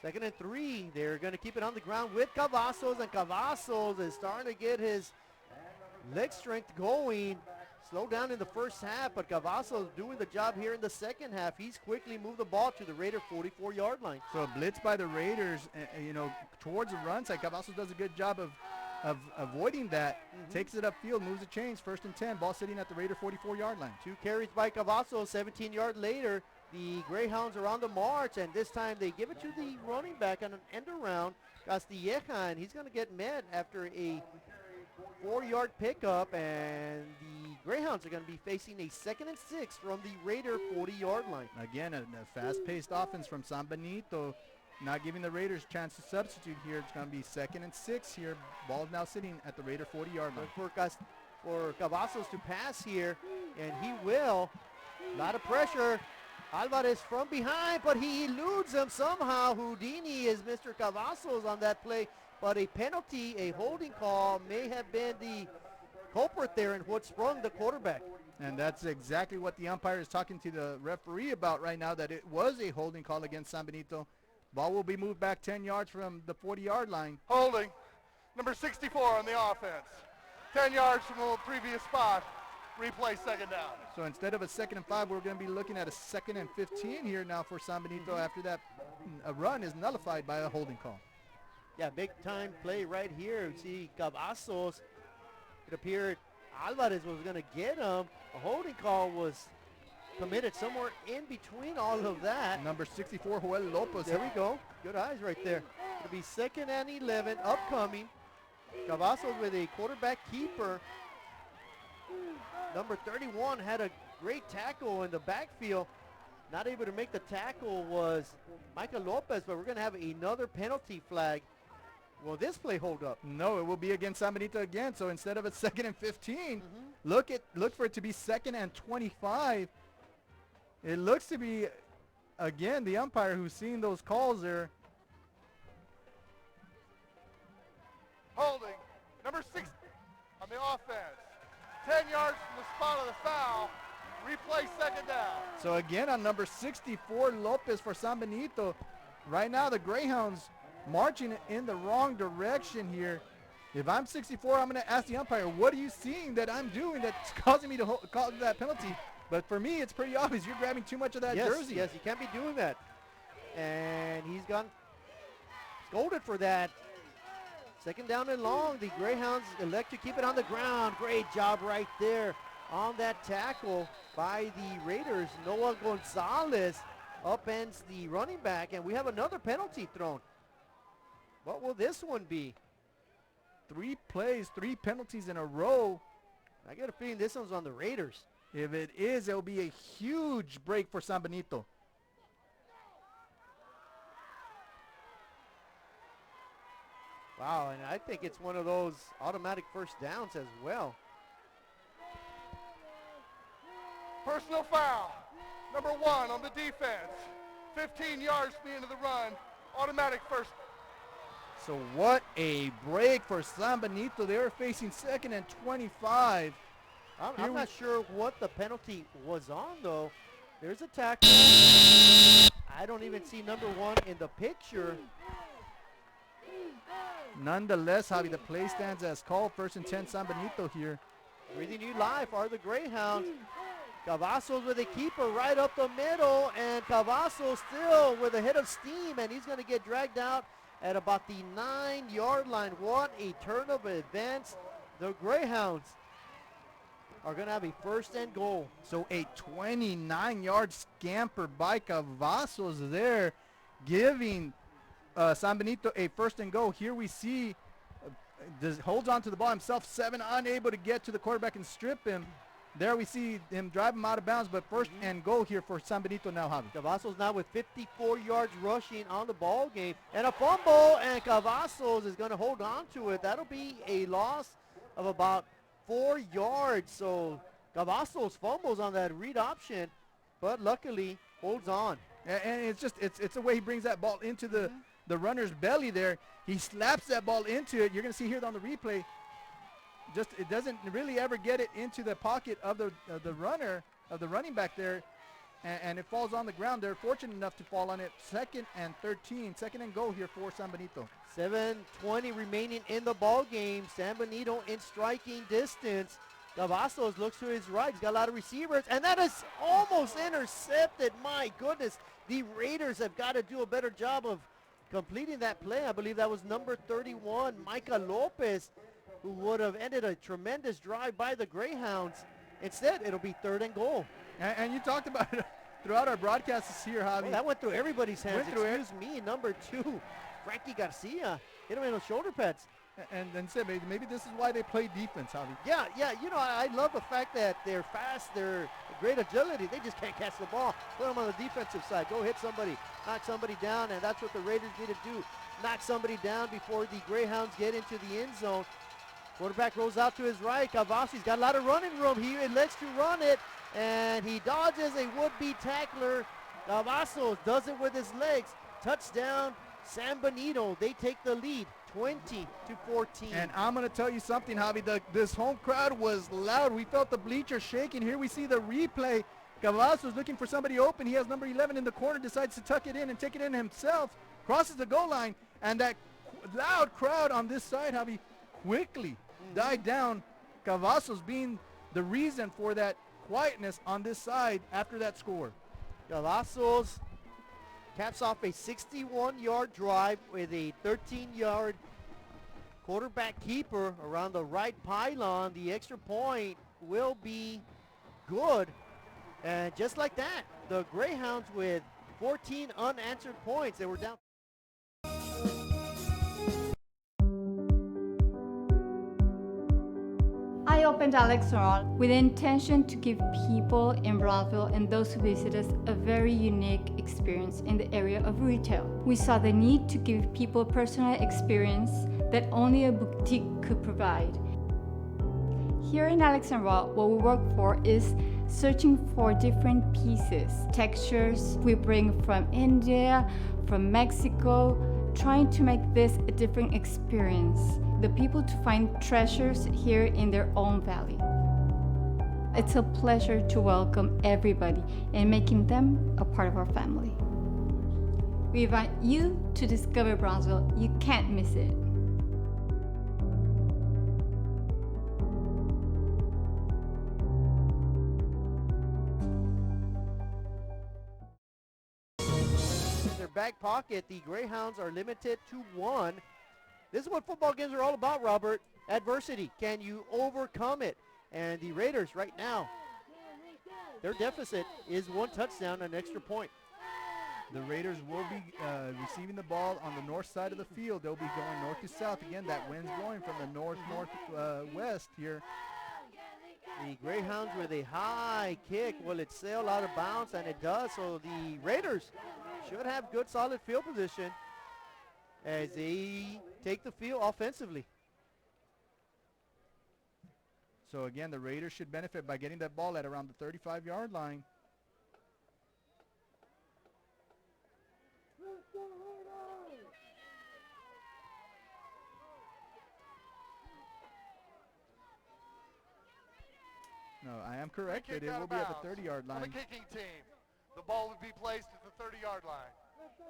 S2: 2nd and 3. They're going to keep it on the ground with Cavazos, and Cavazos is starting to get his leg strength going. Slowed down in the first half, but Cavazos doing the job here in the second half. He's quickly moved the ball to the Raider 44-yard line.
S9: So a blitz by the Raiders, you know, towards the run side. Cavazos does a good job of avoiding that. Takes it upfield, moves the chains. 1st and 10, ball sitting at the Raider 44-yard line.
S2: 2 carries by Cavazos. 17 yards later, the Greyhounds are on the march, and this time they give it to the running back on an end around, Castilleja, and he's going to get met after a 4-yard pickup, and the Greyhounds are going to be facing a 2nd and 6 from the Raider 40-yard line.
S9: Again, a fast-paced offense from San Benito, not giving the Raiders a chance to substitute here. It's going to be 2nd and 6 here. Ball now sitting at the Raider 40-yard line.
S2: For Cavazos to pass here, and he will. A lot of pressure. Alvarez from behind, but he eludes him somehow. Houdini is Mr. Cavazos on that play, but a penalty, a holding call, may have been the culprit there and what sprung the quarterback.
S9: And that's exactly what the umpire is talking to the referee about right now, that it was a holding call against San Benito. Ball will be moved back 10 yards from the 40-yard line.
S10: Holding, number 64 on the offense. 10 yards from the previous spot. Replay 2nd down.
S9: So instead of a 2nd and 5, we're going to be looking at a 2nd and 15 here now for San Benito after that run is nullified by a holding call.
S2: Yeah, big time play right here. You see Cavazos. It appeared Alvarez was going to get him. A holding call was committed somewhere in between all of that.
S9: Number 64, Joel Lopez.
S2: There we go. Good eyes right there. It'll be 2nd and 11 upcoming. Cavazos with a quarterback keeper. Number 31 had a great tackle in the backfield. Not able to make the tackle was Michael Lopez, but we're going to have another penalty flag. Will this play hold up?
S9: No, it will be against San Benito again. So instead of a 2nd and 15, look for it to be 2nd and 25. It looks to be, again, the umpire who's seeing those calls there.
S10: Holding, number 6 on the offense. 10 yards from the spot of the foul. Replay 2nd down.
S9: So again on number 64, Lopez for San Benito. Right now the Greyhounds marching in the wrong direction here. If I'm 64, I'm going to ask the umpire, what are you seeing that I'm doing that's causing me to call that penalty? But for me, it's pretty obvious. You're grabbing too much of that jersey.
S2: Yes, you can't be doing that. And he's gone scolded for that. 2nd down and long. The Greyhounds elect to keep it on the ground. Great job right there on that tackle by the Raiders. Noah Gonzalez upends the running back, and we have another penalty thrown. What will this one be?
S9: 3 plays, 3 penalties in a row.
S2: I get a feeling this one's on the Raiders.
S9: If it is, it'll be a huge break for San Benito.
S2: Wow, and I think it's one of those automatic first downs as well.
S10: Personal foul. Number 1 on the defense. 15 yards speed into the run. Automatic first.
S9: So what a break for San Benito. They were facing 2nd and 25.
S2: I'm not sure what the penalty was on, though. There's a tackle. I don't even see number 1 in the picture.
S9: Nonetheless, Javi, the play stands as called. 1st and 10, San Benito here.
S2: Breathing you live are the Greyhounds. Cavazos with a keeper right up the middle, and Cavazos still with a hit of steam, and he's going to get dragged out at about the 9-yard line. What a turn of events. The Greyhounds are going to have a 1st and goal.
S9: So a 29-yard scamper by Cavazos there, giving San Benito a 1st and goal. Here we see holds on to the ball himself. 7 unable to get to the quarterback and strip him. There we see him drive him out of bounds, but 1st and goal here for San Benito now, Javi.
S2: Cavazos now with 54 yards rushing on the ball game, and a fumble, and Cavazos is going to hold on to it. That'll be a loss of about 4 yards. So Cavazos fumbles on that read option, but luckily holds on.
S9: And it's just it's the way he brings that ball into the runner's belly there. He slaps that ball into it. You're going to see here on the replay. Just it doesn't really ever get it into the pocket of the running back there, and it falls on the ground. They're fortunate enough to fall on it. 2nd and 13, 2nd and goal here for San Benito.
S2: 7:20 remaining in the ball game. San Benito in striking distance. Cavazos looks to his right. He's got a lot of receivers, and that is almost intercepted. My goodness, the Raiders have got to do a better job of completing that play. I believe that was number 31, Micah Lopez, who would have ended a tremendous drive by the Greyhounds. Instead, it'll be 3rd and goal.
S9: And you talked about it throughout our broadcasts here, Javi.
S2: Well, that went through everybody's hands. Excuse me, number 2, Frankie Garcia, hit him in the shoulder pads.
S9: And said maybe this is why they play defense, Javi.
S2: Yeah, you know, I love the fact that they're fast, they're great agility. They just can't catch the ball. Put them on the defensive side. Go hit somebody, knock somebody down, and that's what the Raiders need to do. Knock somebody down before the Greyhounds get into the end zone. Quarterback rolls out to his right. Cavazos got a lot of running room. He elects to run it, and he dodges a would-be tackler. Cavazos does it with his legs. Touchdown, San Benito. They take the lead, 20-14.
S9: And I'm going to tell you something, Javi. This home crowd was loud. We felt the bleachers shaking. Here we see the replay. Cavazos looking for somebody open. He has number 11 in the corner, decides to tuck it in and take it in himself. Crosses the goal line, and that loud crowd on this side, Javi, quickly died down. Cavazos being the reason for that quietness on this side after that score.
S2: Cavazos caps off a 61-yard drive with a 13-yard quarterback keeper around the right pylon. The extra point will be good. And just like that, the Greyhounds with 14 unanswered points. They were down.
S18: I opened Alex Ron with the intention to give people in Brownsville and those who visit us a very unique experience in the area of retail. We saw the need to give people a personal experience that only a boutique could provide. Here in Alex and Raw, what we work for is searching for different pieces, textures we bring from India, from Mexico, trying to make this a different experience. The people to find treasures here in their own valley. It's a pleasure to welcome everybody and making them a part of our family. We invite you to discover Brownsville. You can't miss it.
S2: In their back pocket, the Greyhounds are limited to 1. This is what football games are all about, Robert. Adversity. Can you overcome it? And the Raiders right now, their deficit is 1 touchdown and an extra point.
S9: The Raiders will be receiving the ball on the north side of the field. They'll be going north to south. Again, that wind's blowing from the north-northwest here.
S2: The Greyhounds with a high kick. Will it sail out of bounds? And it does. So the Raiders should have good, solid field position as they take the field offensively.
S9: So again, the Raiders should benefit by getting that ball at around the 35-yard line. No, I am correct that it will be at the 30-yard line.
S10: On the kicking team, the ball would be placed at the 30-yard line.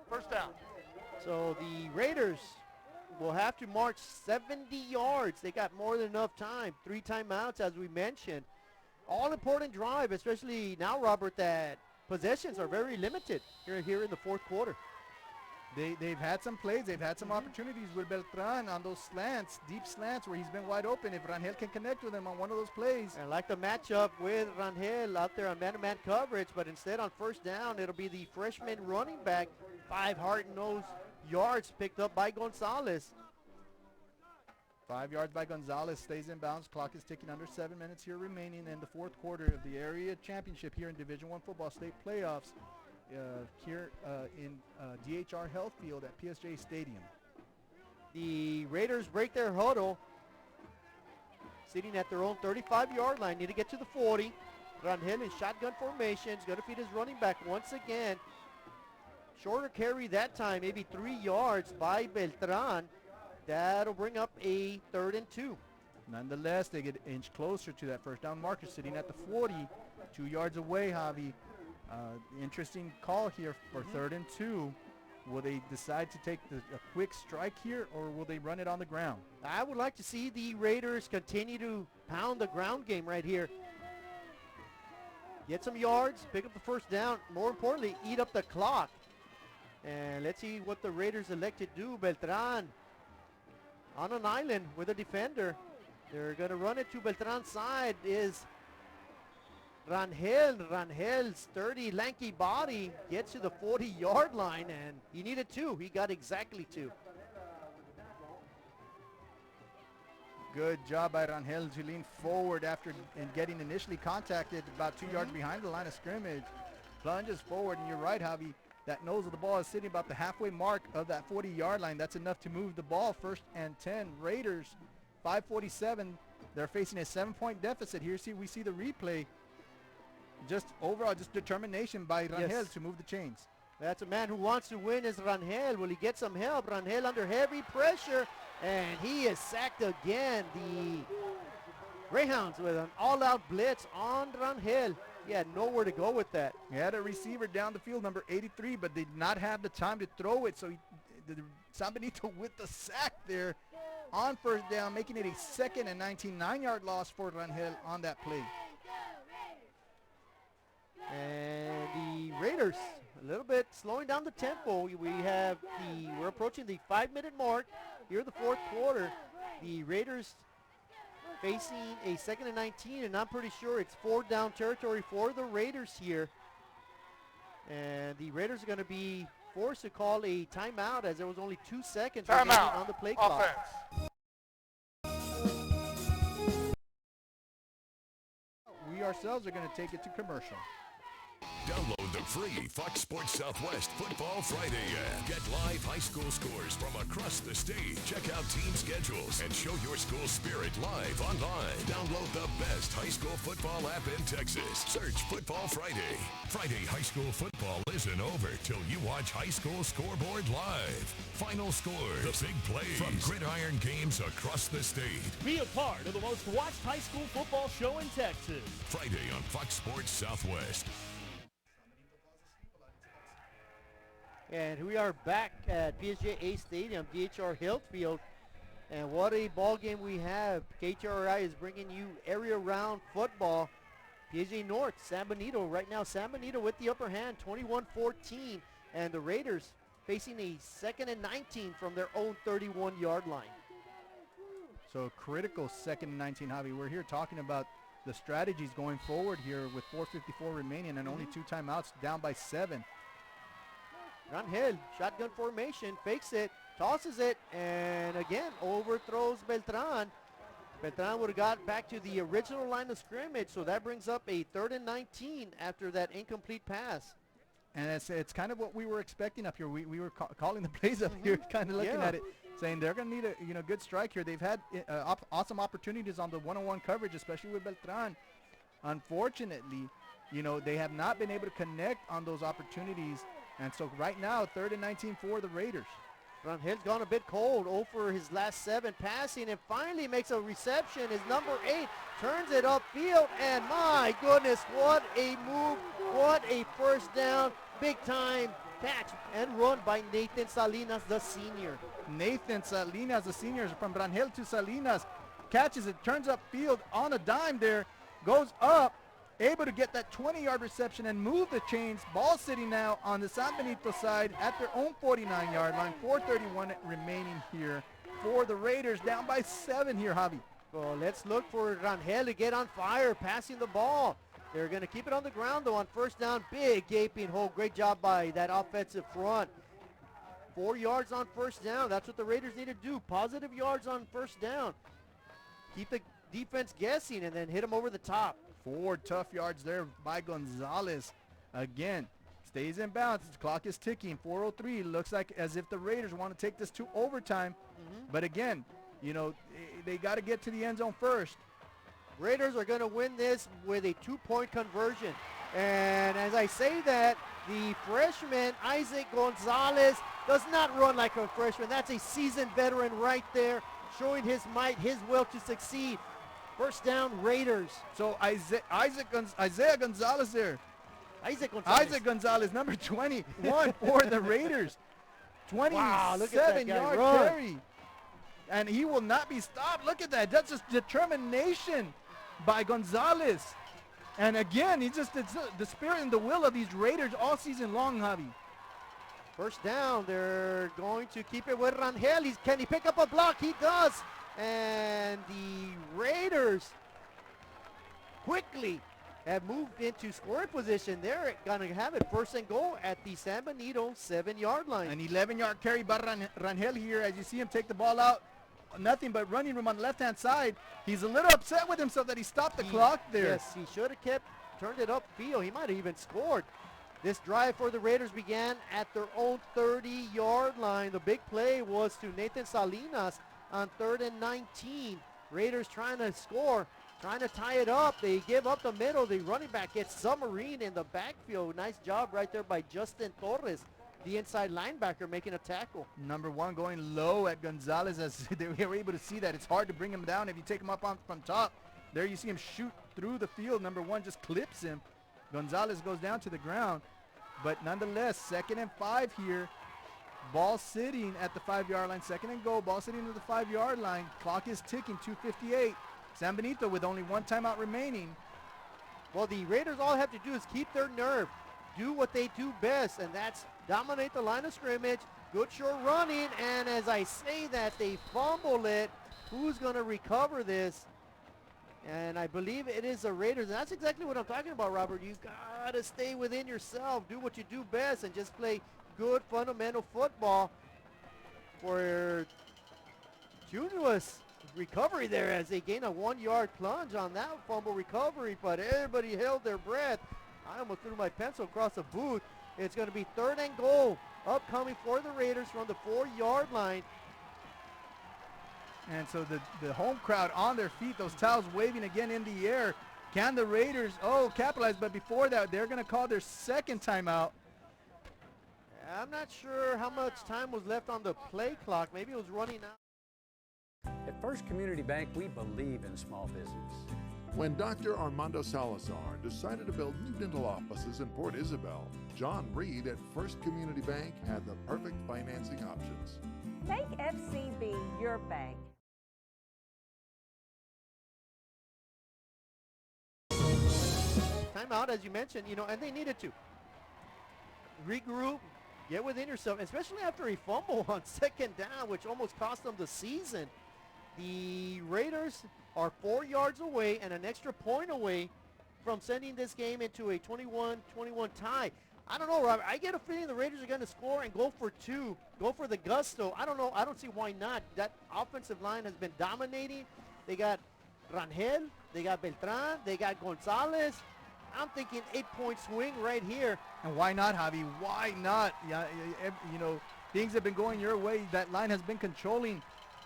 S10: First down.
S2: So the Raiders will have to march 70 yards. They got more than enough time. 3 timeouts, as we mentioned. All important drive, especially now, Robert, that possessions are very limited here in the fourth quarter.
S9: They've had some plays. They've had some opportunities with Beltran on those slants, deep slants where he's been wide open. If Rangel can connect with him on one of those plays.
S2: And like the matchup with Rangel out there on man-to-man coverage, but instead on first down, it'll be the freshman running back. 5 hard-nosed yards picked up by Gonzalez.
S9: 5 yards by Gonzalez, stays in bounds. Clock is ticking, under 7 minutes here remaining in the fourth quarter of the area championship here in Division I football state playoffs. Here in DHR Health Field at PSJA Stadium.
S2: The Raiders break their huddle, sitting at their own 35-yard line. Need to get to the 40. Rangel in shotgun formation. He's going to feed his running back once again. Shorter carry that time, maybe 3 yards by Beltran. That'll bring up a 3rd and 2.
S9: Nonetheless, they get an inch closer to that first down marker, sitting at the 40, 2 yards away, Javi. Interesting call here for 3rd and 2. Will they decide to take a quick strike here, or will they run it on the ground?
S2: I would like to see the Raiders continue to pound the ground game right here. Get some yards, pick up the first down. More importantly, eat up the clock. And let's see what the Raiders elect to do. Beltran on an island with a defender. They're going to run it to Beltran's side. Is Rangel. Rangel's sturdy, lanky body gets to the 40-yard line, and he needed 2. He got exactly 2.
S9: Good job by Rangel to lean forward after getting initially contacted about 2 yards behind the line of scrimmage. Plunges forward, and you're right, Javi. That nose of the ball is sitting about the halfway mark of that 40-yard line. That's enough to move the ball. 1st and 10. Raiders, 5:47. They're facing a 7-point deficit. Here we see the replay. Just overall, just determination by Rangel to move the chains.
S2: That's a man who wants to win is Rangel. Will he get some help? Rangel under heavy pressure, and he is sacked again. The Greyhounds with an all-out blitz on Rangel. He had nowhere to go with that.
S9: He had a receiver down the field, number 83, but did not have the time to throw it, so San Benito with the sack there on first down, making it a 2nd and 19, 9-yard loss for Rangel on that play.
S2: And the Raiders a little bit slowing down the tempo. We're approaching the 5-minute mark here in the fourth quarter. The Raiders facing a 2nd and 19, and I'm pretty sure it's 4th down territory for the Raiders here. And the Raiders are going to be forced to call a timeout as there was only 2 seconds remaining on the play clock.
S9: We ourselves are going to take it to commercial.
S12: Download the free Fox Sports Southwest Football Friday app. Get live high school scores from across the state. Check out team schedules and show your school spirit live online. Download the best high school football app in Texas. Search Football Friday. Friday high school football isn't over till you watch High School Scoreboard live. Final scores, the big plays from gridiron games across the state.
S17: Be a part of the most watched high school football show in Texas.
S12: Friday on Fox Sports Southwest.
S2: And we are back at PSJA Stadium, DHR Health Field. And what a ball game we have. KTRI is bringing you area round football. PSJA North, San Benito. Right now, San Benito with the upper hand, 21-14. And the Raiders facing a 2nd and 19 from their own 31-yard line.
S9: So critical 2nd and 19, Javi. We're here talking about the strategies going forward here with 4:54 remaining and only 2 timeouts, down by 7.
S2: Rangel, shotgun formation, fakes it, tosses it, and again overthrows Beltran. Beltran would have got back to the original line of scrimmage, so that brings up a 3rd and 19 after that incomplete pass.
S9: And it's kind of what we were expecting up here. We were calling the plays up here, kind of looking at it, saying they're going to need a good strike here. They've had awesome opportunities on the one-on-one coverage, especially with Beltran. Unfortunately, they have not been able to connect on those opportunities. And so right now, 3rd and 19 for the Raiders.
S2: Rangel's gone a bit cold, 0 for his last 7 passing, and finally makes a reception. His number 8 turns it upfield, and my goodness, what a move, what a first down, big time catch and run by Nathan Salinas, the senior.
S9: Nathan Salinas, the senior, from Rangel to Salinas, catches it, turns upfield on a dime there, goes up, able to get that 20-yard reception and move the chains. Ball sitting now on the San Benito side at their own 49-yard line. 4:31 remaining here for the Raiders, down by 7 here, Javi.
S2: Well, let's look for Rangel to get on fire, passing the ball. They're going to keep it on the ground, though, on first down. Big gaping hole. Great job by that offensive front. 4 yards on first down. That's what the Raiders need to do. Positive yards on first down. Keep the defense guessing and then hit them over the top.
S9: 4 tough yards there by Gonzalez. Again, stays in bounds. The clock is ticking. 4:03. Looks like as if the Raiders want to take this to overtime. But again, they got to get to the end zone first.
S2: Raiders are going to win this with a 2-point conversion. And as I say that, the freshman, Isaac Gonzalez, does not run like a freshman. That's a seasoned veteran right there, showing his might, his will to succeed. First down, Raiders.
S9: So Isaiah Gonzalez there. Isaac Gonzalez, number 21 for the Raiders. 27-yard carry. And he will not be stopped. Look at that. That's just determination by Gonzalez. And again, it's the spirit and the will of these Raiders all season long, Javi.
S2: First down, they're going to keep it with Rangel. Can he pick up a block? He does. And the Raiders quickly have moved into scoring position. They're going to have it first and goal at the San Benito 7-yard line.
S9: An 11-yard carry by Rangel here. As you see him take the ball out, nothing but running room on the left-hand side. He's a little upset with himself that he stopped the clock there.
S2: Yes, he should have turned it upfield. He might have even scored. This drive for the Raiders began at their own 30-yard line. The big play was to Nathan Salinas on 3rd and 19. Raiders trying to score, trying to tie it up. They give up the middle. The running back gets submarine in the backfield. Nice job right there by Justin Torres, the inside linebacker, making a tackle.
S9: Number 1 going low at Gonzalez, as they were able to see that. It's hard to bring him down if you take him up from top. There you see him shoot through the field. Number 1 just clips him. Gonzalez goes down to the ground. But nonetheless, 2nd and 5 here. Ball sitting at the 5-yard line. 2nd and goal. Ball sitting at the 5-yard line. Clock is ticking. 2:58. San Benito with only 1 timeout remaining.
S2: Well, the Raiders all have to do is keep their nerve. Do what they do best, and that's dominate the line of scrimmage. Good short running, and as I say that, they fumble it. Who's going to recover this? And I believe it is the Raiders. And that's exactly what I'm talking about, Robert. You got to stay within yourself. Do what you do best and just play good fundamental football. For Junua's recovery there as they gain a 1-yard plunge on that fumble recovery, but everybody held their breath. I almost threw my pencil across the booth. It's going to be 3rd and goal upcoming for the Raiders from the 4-yard line.
S9: And so the home crowd on their feet, those towels waving again in the air. Can the Raiders, capitalize? But before that, they're going to call their 2nd timeout.
S2: I'm not sure how much time was left on the play clock. Maybe it was running out.
S7: At First Community Bank, we believe in small business.
S6: When Dr. Armando Salazar decided to build new dental offices in Port Isabel, John Reed at First Community Bank had the perfect financing options.
S5: Make FCB your bank.
S2: Timeout, as you mentioned, and they needed to regroup, get within yourself, especially after a fumble on 2nd down, which almost cost them the season. The Raiders are 4 yards away and an extra point away from sending this game into a 21-21 tie. I don't know, Robert. I get a feeling the Raiders are going to score and go for 2. Go for the gusto. I don't know. I don't see why not. That offensive line has been dominating. They got Rangel. They got Beltran. They got Gonzalez. I'm thinking 8-point swing right here.
S9: And why not, Javi? Why not? Yeah, you know, things have been going your way. That line has been controlling,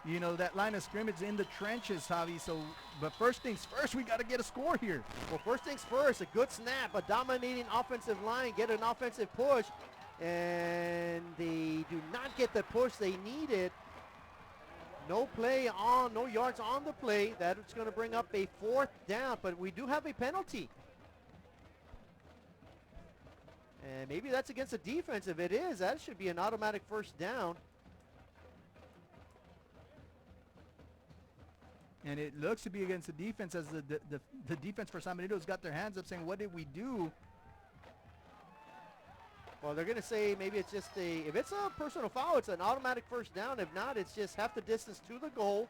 S9: you know, that line of scrimmage in the trenches, Javi. So, but first things first, we got to get a score here.
S2: Well, first things first, a good snap, a dominating offensive line, get an offensive push, and they do not get the push they needed. No yards on the play. That's going to bring up a 4th down, but we do have a penalty. And maybe that's against the defense. If it is, that should be an automatic first down.
S9: And it looks to be against the defense, as the defense for San Benito's got their hands up saying, what did we do?
S2: Well, they're going to say maybe it's just if it's a personal foul, it's an automatic first down. If not, it's just half the distance to the goal.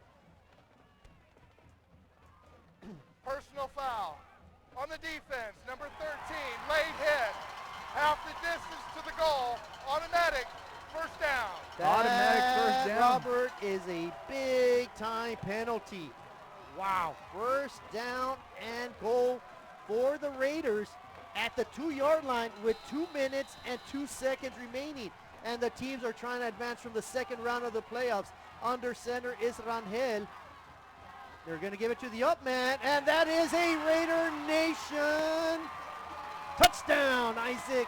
S10: Personal foul on the defense, number 13, late hit. Half the distance to the goal, automatic first down.
S9: Automatic first down.
S2: Robert, is a big-time penalty. Wow, first down and goal for the Raiders at the 2-yard line with 2 minutes and 2 seconds remaining. And the teams are trying to advance from the second round of the playoffs. Under center is Rangel. They're going to give it to the up man, and that is a Raider Nation touchdown, Isaac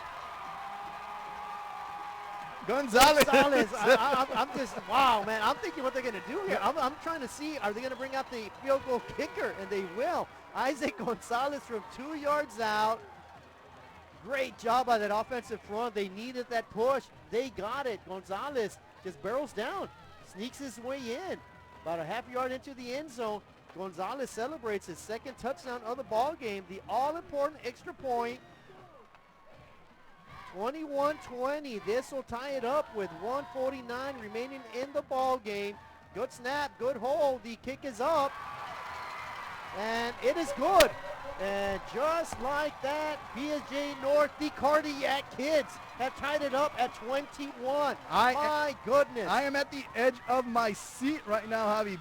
S9: Gonzalez.
S2: I'm just, wow, man. I'm thinking what they're going to do here. I'm trying to see, are they going to bring out the field goal kicker? And they will. Isaac Gonzalez from 2 yards out. Great job by that offensive front. They needed that push. They got it. Gonzalez just barrels down, sneaks his way in. About a half-yard into the end zone, Gonzalez celebrates his 2nd touchdown of the ball game. The all-important extra point. 21-20. This will tie it up with 1:49 remaining in the ball game. Good snap, good hold. The kick is up, and it is good. And just like that, PSJA North, the Cardiac Kids, have tied it up at 21. My goodness.
S9: I am at the edge of my seat right now, Javi.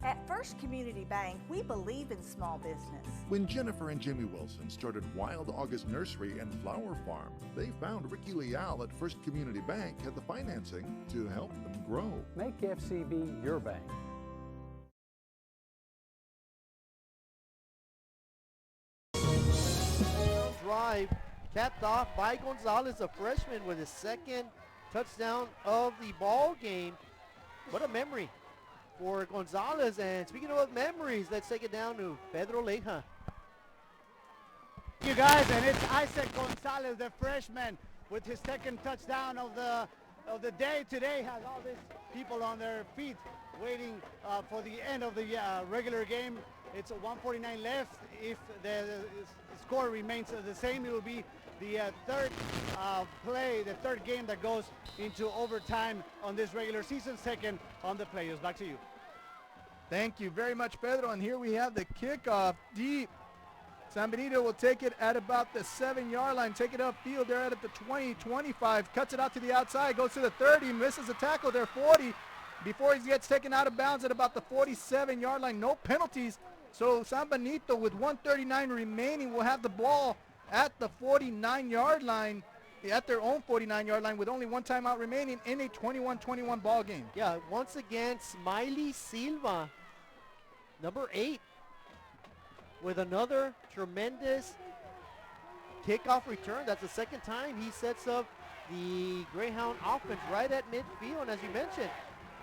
S5: At First Community Bank, we believe in small business.
S6: When Jennifer and Jimmy Wilson started Wild August Nursery and Flower Farm, they found Ricky Leal at First Community Bank had the financing to help them grow.
S7: Make FCB your bank.
S2: Drive capped off by Gonzalez, a freshman, with his 2nd touchdown of the ball game. What a memory for Gonzalez. And speaking of memories, let's take it down to Pedro Leja.
S19: You guys, and it's Isaac Gonzalez, the freshman, with his 2nd touchdown of the day. Today has all these people on their feet waiting for the end of the regular game. It's 1:49 left. If the score remains the same, it will be the 3rd play, the 3rd game that goes into overtime on this regular season. 2nd on the players. Back to you.
S9: Thank you very much, Pedro. And here we have the kickoff deep. San Benito will take it at about the 7-yard line. Take it upfield. They're at the 20, 25. Cuts it out to the outside. Goes to the 30. Misses a tackle there, 40. Before he gets taken out of bounds at about the 47-yard line. No penalties. So San Benito, with 1:39 remaining, will have the ball at the 49-yard line, at their own 49-yard line, with only 1 timeout remaining in a 21-21 ball game.
S2: Yeah, once again, Smiley Silva, number 8, with another tremendous kickoff return. That's the 2nd time he sets up the Greyhound offense right at midfield. And as you mentioned,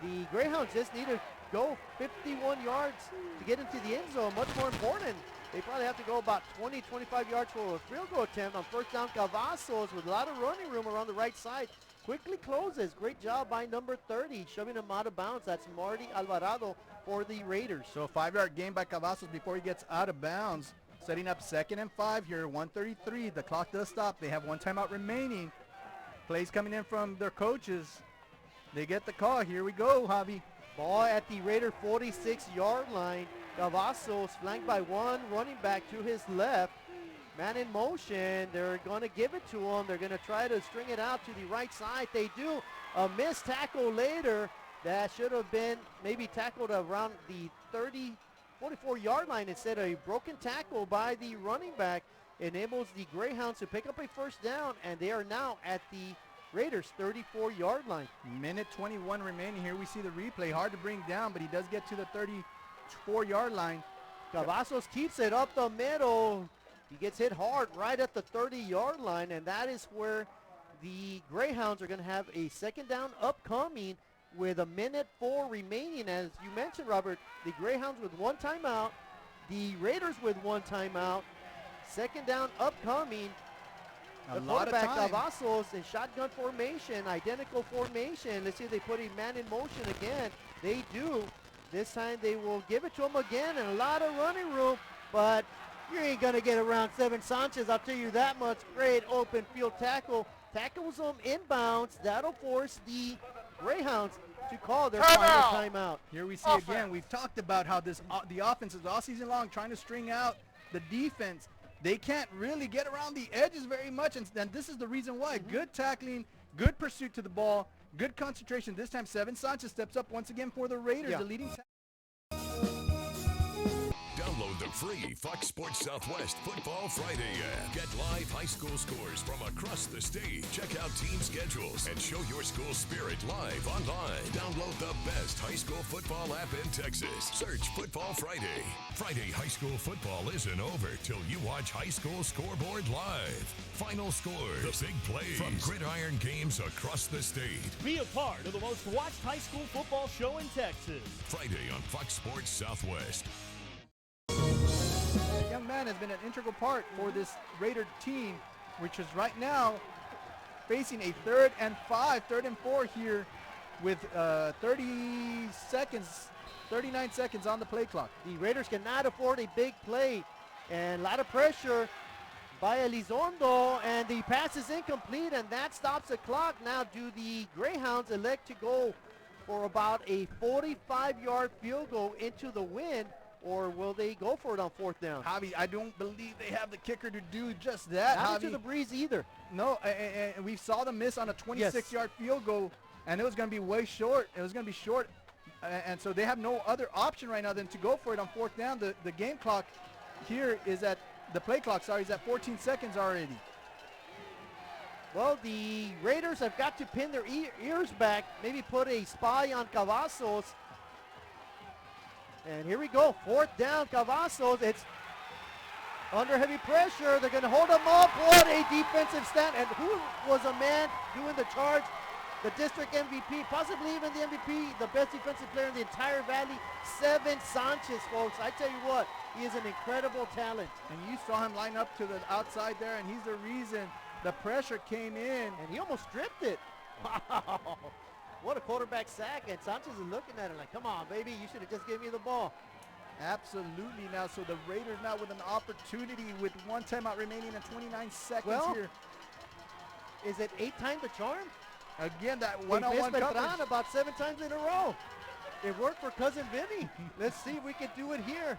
S2: the Greyhounds just need to go 51 yards to get into the end zone. Much more important, they probably have to go about 20, 25 yards for a field goal attempt on first down. Cavazos, with a lot of running room around the right side, quickly closes. Great job by number 30, shoving him out of bounds. That's Marty Alvarado for the Raiders.
S9: So a 5-yard gain by Cavazos before he gets out of bounds. Setting up 2nd and 5 here, 1:33. The clock does stop. They have 1 timeout remaining. Plays coming in from their coaches. They get the call. Here we go, Javi.
S2: Ball at the Raider 46-yard line. Cavazos flanked by one running back to his left. Man in motion. They're going to give it to him. They're going to try to string it out to the right side. They do. A missed tackle later. That should have been maybe tackled around the 44-yard line instead. A broken tackle by the running back enables the Greyhounds to pick up a first down, and they are now at the Raiders' 34-yard line.
S9: Minute 21 remaining here. We see the replay. Hard to bring down, but he does get to the 34-yard line.
S2: Cavazos keeps it up the middle. He gets hit hard right at the 30-yard line, and that is where the Greyhounds are going to have a second down upcoming with 1:04 remaining. As you mentioned, Robert, the Greyhounds with one timeout, the Raiders with one timeout. Second down upcoming. The quarterback, Cavazos, in shotgun formation, identical formation. Let's see if they put a man in motion again. They do. This time they will give it to him again, and a lot of running room, but you ain't going to get around Seven Sanchez, I'll tell you that much. Great open field tackle. Tackles him inbounds. That'll force the Greyhounds to call their final timeout.
S9: Here we see again, we've talked about how this the offense is all season long trying to string out the defense. They can't really get around the edges very much, and this is the reason why. Good tackling, good pursuit to the ball, good concentration. This time, Seven Sanchez steps up once again for the Raiders, the leading
S12: Download the free Fox Sports Southwest Football Friday app. Get live high school scores from across the state. Check out team schedules and show your school spirit live online. Download the best high school football app in Texas. Search Football Friday. Friday high school football isn't over till you watch High School Scoreboard live. Final scores, the big plays from gridiron games across the state.
S17: Be a part of the most watched high school football show in Texas.
S12: Friday on Fox Sports Southwest.
S9: The young man has been an integral part for this Raider team, which is right now facing a 3rd and 4 here with 39 seconds on the play clock.
S2: The Raiders cannot afford a big play, and a lot of pressure by Elizondo, and the pass is incomplete, and that stops the clock. Now do the Greyhounds elect to go for about a 45-yard field goal into the wind, or will they go for it on 4th down?
S9: Javi, I don't believe they have the kicker to do just that.
S2: Not into the breeze either.
S9: No, and we saw them miss on a 26-yard field goal, and it was going to be way short. It was going to be short, and so they have no other option right now than to go for it on 4th down. The game clock here is at, the play clock, sorry, is at 14 seconds already.
S2: Well, the Raiders have got to pin their ears back, maybe put a spy on Cavazos. And here we go, 4th down, Cavazos. It's under heavy pressure. They're going to hold him up. What a defensive stand. And who was a man doing the charge? The district MVP, possibly even the MVP, the best defensive player in the entire valley, Seven Sanchez, folks. I tell you what, he is an incredible talent.
S9: And you saw him line up to the outside there, and he's the reason the pressure came in.
S2: And he almost stripped it. Wow. What a quarterback sack, and Sanchez is looking at it like, come on, baby, you should have just given me the ball.
S9: Absolutely. Now, so the Raiders now with an opportunity with one timeout remaining and 29 seconds here.
S2: Is it 8 times the charm?
S9: Again, that one-on-one
S2: coverage. About 7 times in a row. It worked for Cousin Vinny. Let's see if we can do it here.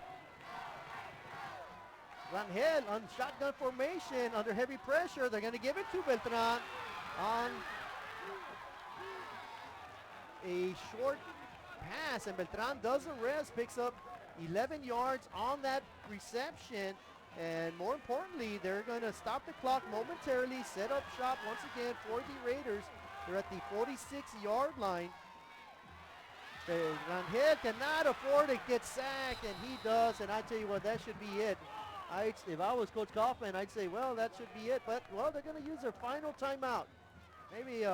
S2: Rangel on shotgun formation under heavy pressure. They're going to give it to Beltran on a short pass, and Beltran doesn't rest, picks up 11 yards on that reception, and more importantly, they're going to stop the clock momentarily, set up shop once again for the Raiders. They're at the 46-yard line. Rangel cannot afford to get sacked, and he does, and I tell you what, that should be it. If I was Coach Kaufman, I'd say, well, that should be it, but, well, they're going to use their final timeout. Maybe,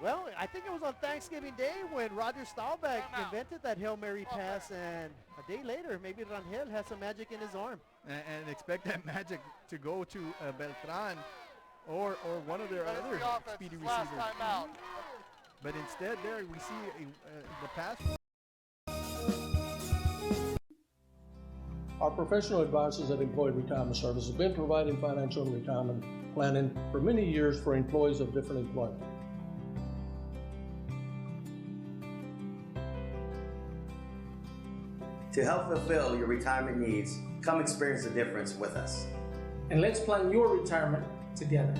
S2: well, I think it was on Thanksgiving Day when Roger Staubach invented that Hail Mary pass, and a day later, maybe Rangel has some magic in his arm.
S9: And expect that magic to go to Beltran or one of their other speedy receivers. But instead there we see the pass.
S20: Our professional advisors at Employee Retirement Service have been providing financial and retirement planning for many years for employees of different employment.
S21: To help fulfill your retirement needs, come experience the difference with us.
S20: And let's plan your retirement together.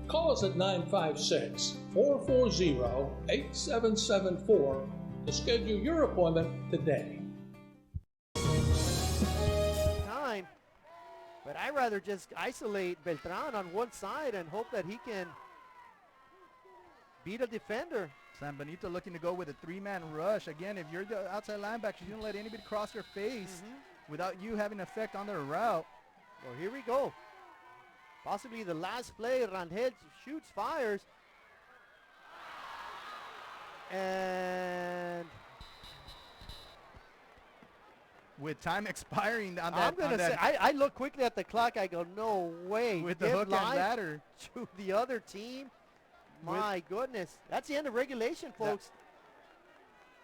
S20: Call us at 956-440-8774 to schedule your appointment today.
S2: Time, but I'd rather just isolate Beltran on one side and hope that he can beat a defender.
S9: San Benito looking to go with a three-man rush. Again, if you're the outside linebacker, you don't let anybody cross your face without you having an effect on their route.
S2: Well, here we go. Possibly the last play. Rangel shoots, fires. And
S9: with time expiring on that.
S2: I'm going to say, I look quickly at the clock. I go, no way.
S9: With the hook and ladder.
S2: To the other team. My goodness. That's the end of regulation, folks.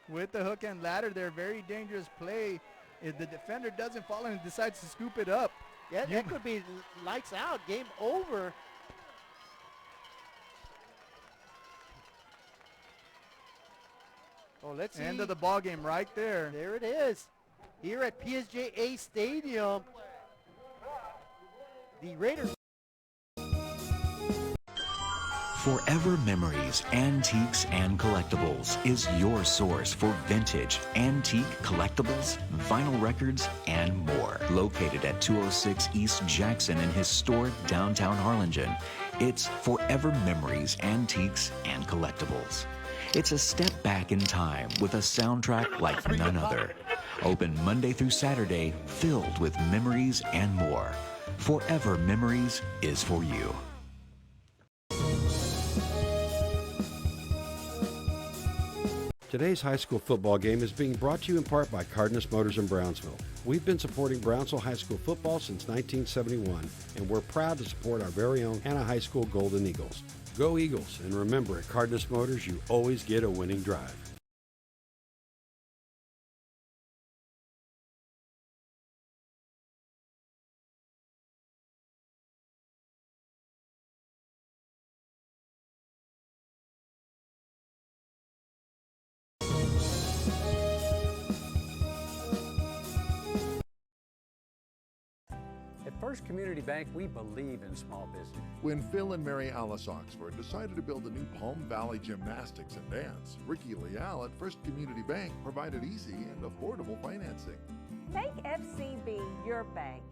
S9: With the hook and ladder there, very dangerous play. If the defender doesn't follow and decides to scoop it up.
S2: Yeah, that could be lights out, game over. Oh, let's see.
S9: End of the ball game right there.
S2: There it is. Here at PSJA Stadium, the Raiders.
S22: Forever Memories, Antiques and Collectibles is your source for vintage, antique collectibles, vinyl records, and more. Located at 206 East Jackson in historic downtown Harlingen, it's Forever Memories, Antiques and Collectibles. It's a step back in time with a soundtrack like none other. Open Monday through Saturday, filled with memories and more. Forever Memories is for you.
S23: Today's high school football game is being brought to you in part by Cardenas Motors in Brownsville. We've been supporting Brownsville High School football since 1971, and we're proud to support our very own Anna High School Golden Eagles. Go Eagles, and remember, at Cardenas Motors, you always get a winning drive.
S7: At First Community Bank, we believe in small business.
S6: When Phil and Mary Alice Oxford decided to build a new Palm Valley Gymnastics and Dance, Ricky Leal at First Community Bank provided easy and affordable financing.
S5: Make FCB your bank.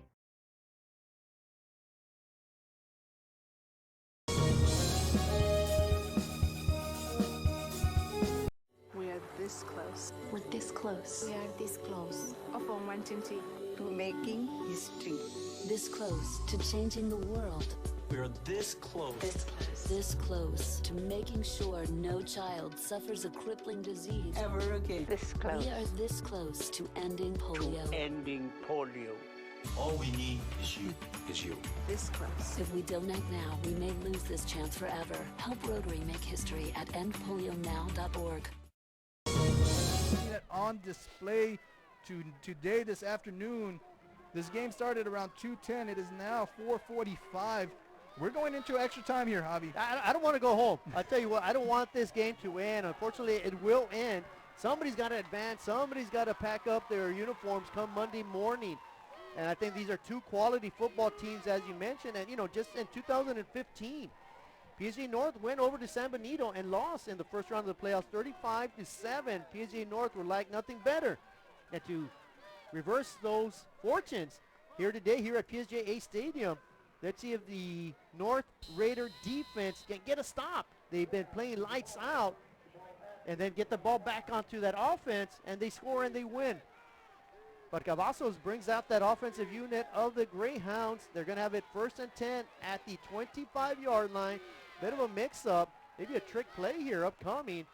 S24: We are this close.
S25: We're this close.
S24: We are this close.
S25: Of uncertainty.
S24: To making history.
S25: This close to changing the world.
S26: We're this close.
S25: This close. This close to making sure no child suffers a crippling disease
S24: ever again. This close.
S25: We are this close to ending polio.
S26: Ending polio. All we need is you.
S24: This close.
S25: If we donate now, we may lose this chance forever. Help Rotary make history at endpolionow.org.
S9: On display today, this afternoon. This game started around 2:10. It is now 4:45. We're going into extra time here, Javi.
S2: I don't want to go home. I tell you what, I don't want this game to end. Unfortunately, it will end. Somebody's got to advance. Somebody's got to pack up their uniforms come Monday morning. And I think these are two quality football teams, as you mentioned. And, you know, just in 2015, PSJA North went over to San Benito and lost in the first round of the playoffs 35-7. PSJA North were like nothing better. And to reverse those fortunes here today here at PSJA Stadium, let's see if the North Raider defense can get a stop. They've been playing lights out and then get the ball back onto that offense, and they score and they win. But Cavazos brings out that offensive unit of the Greyhounds. They're going to have it 1st and 10 at the 25-yard line. Bit of a mix-up, maybe a trick play here upcoming.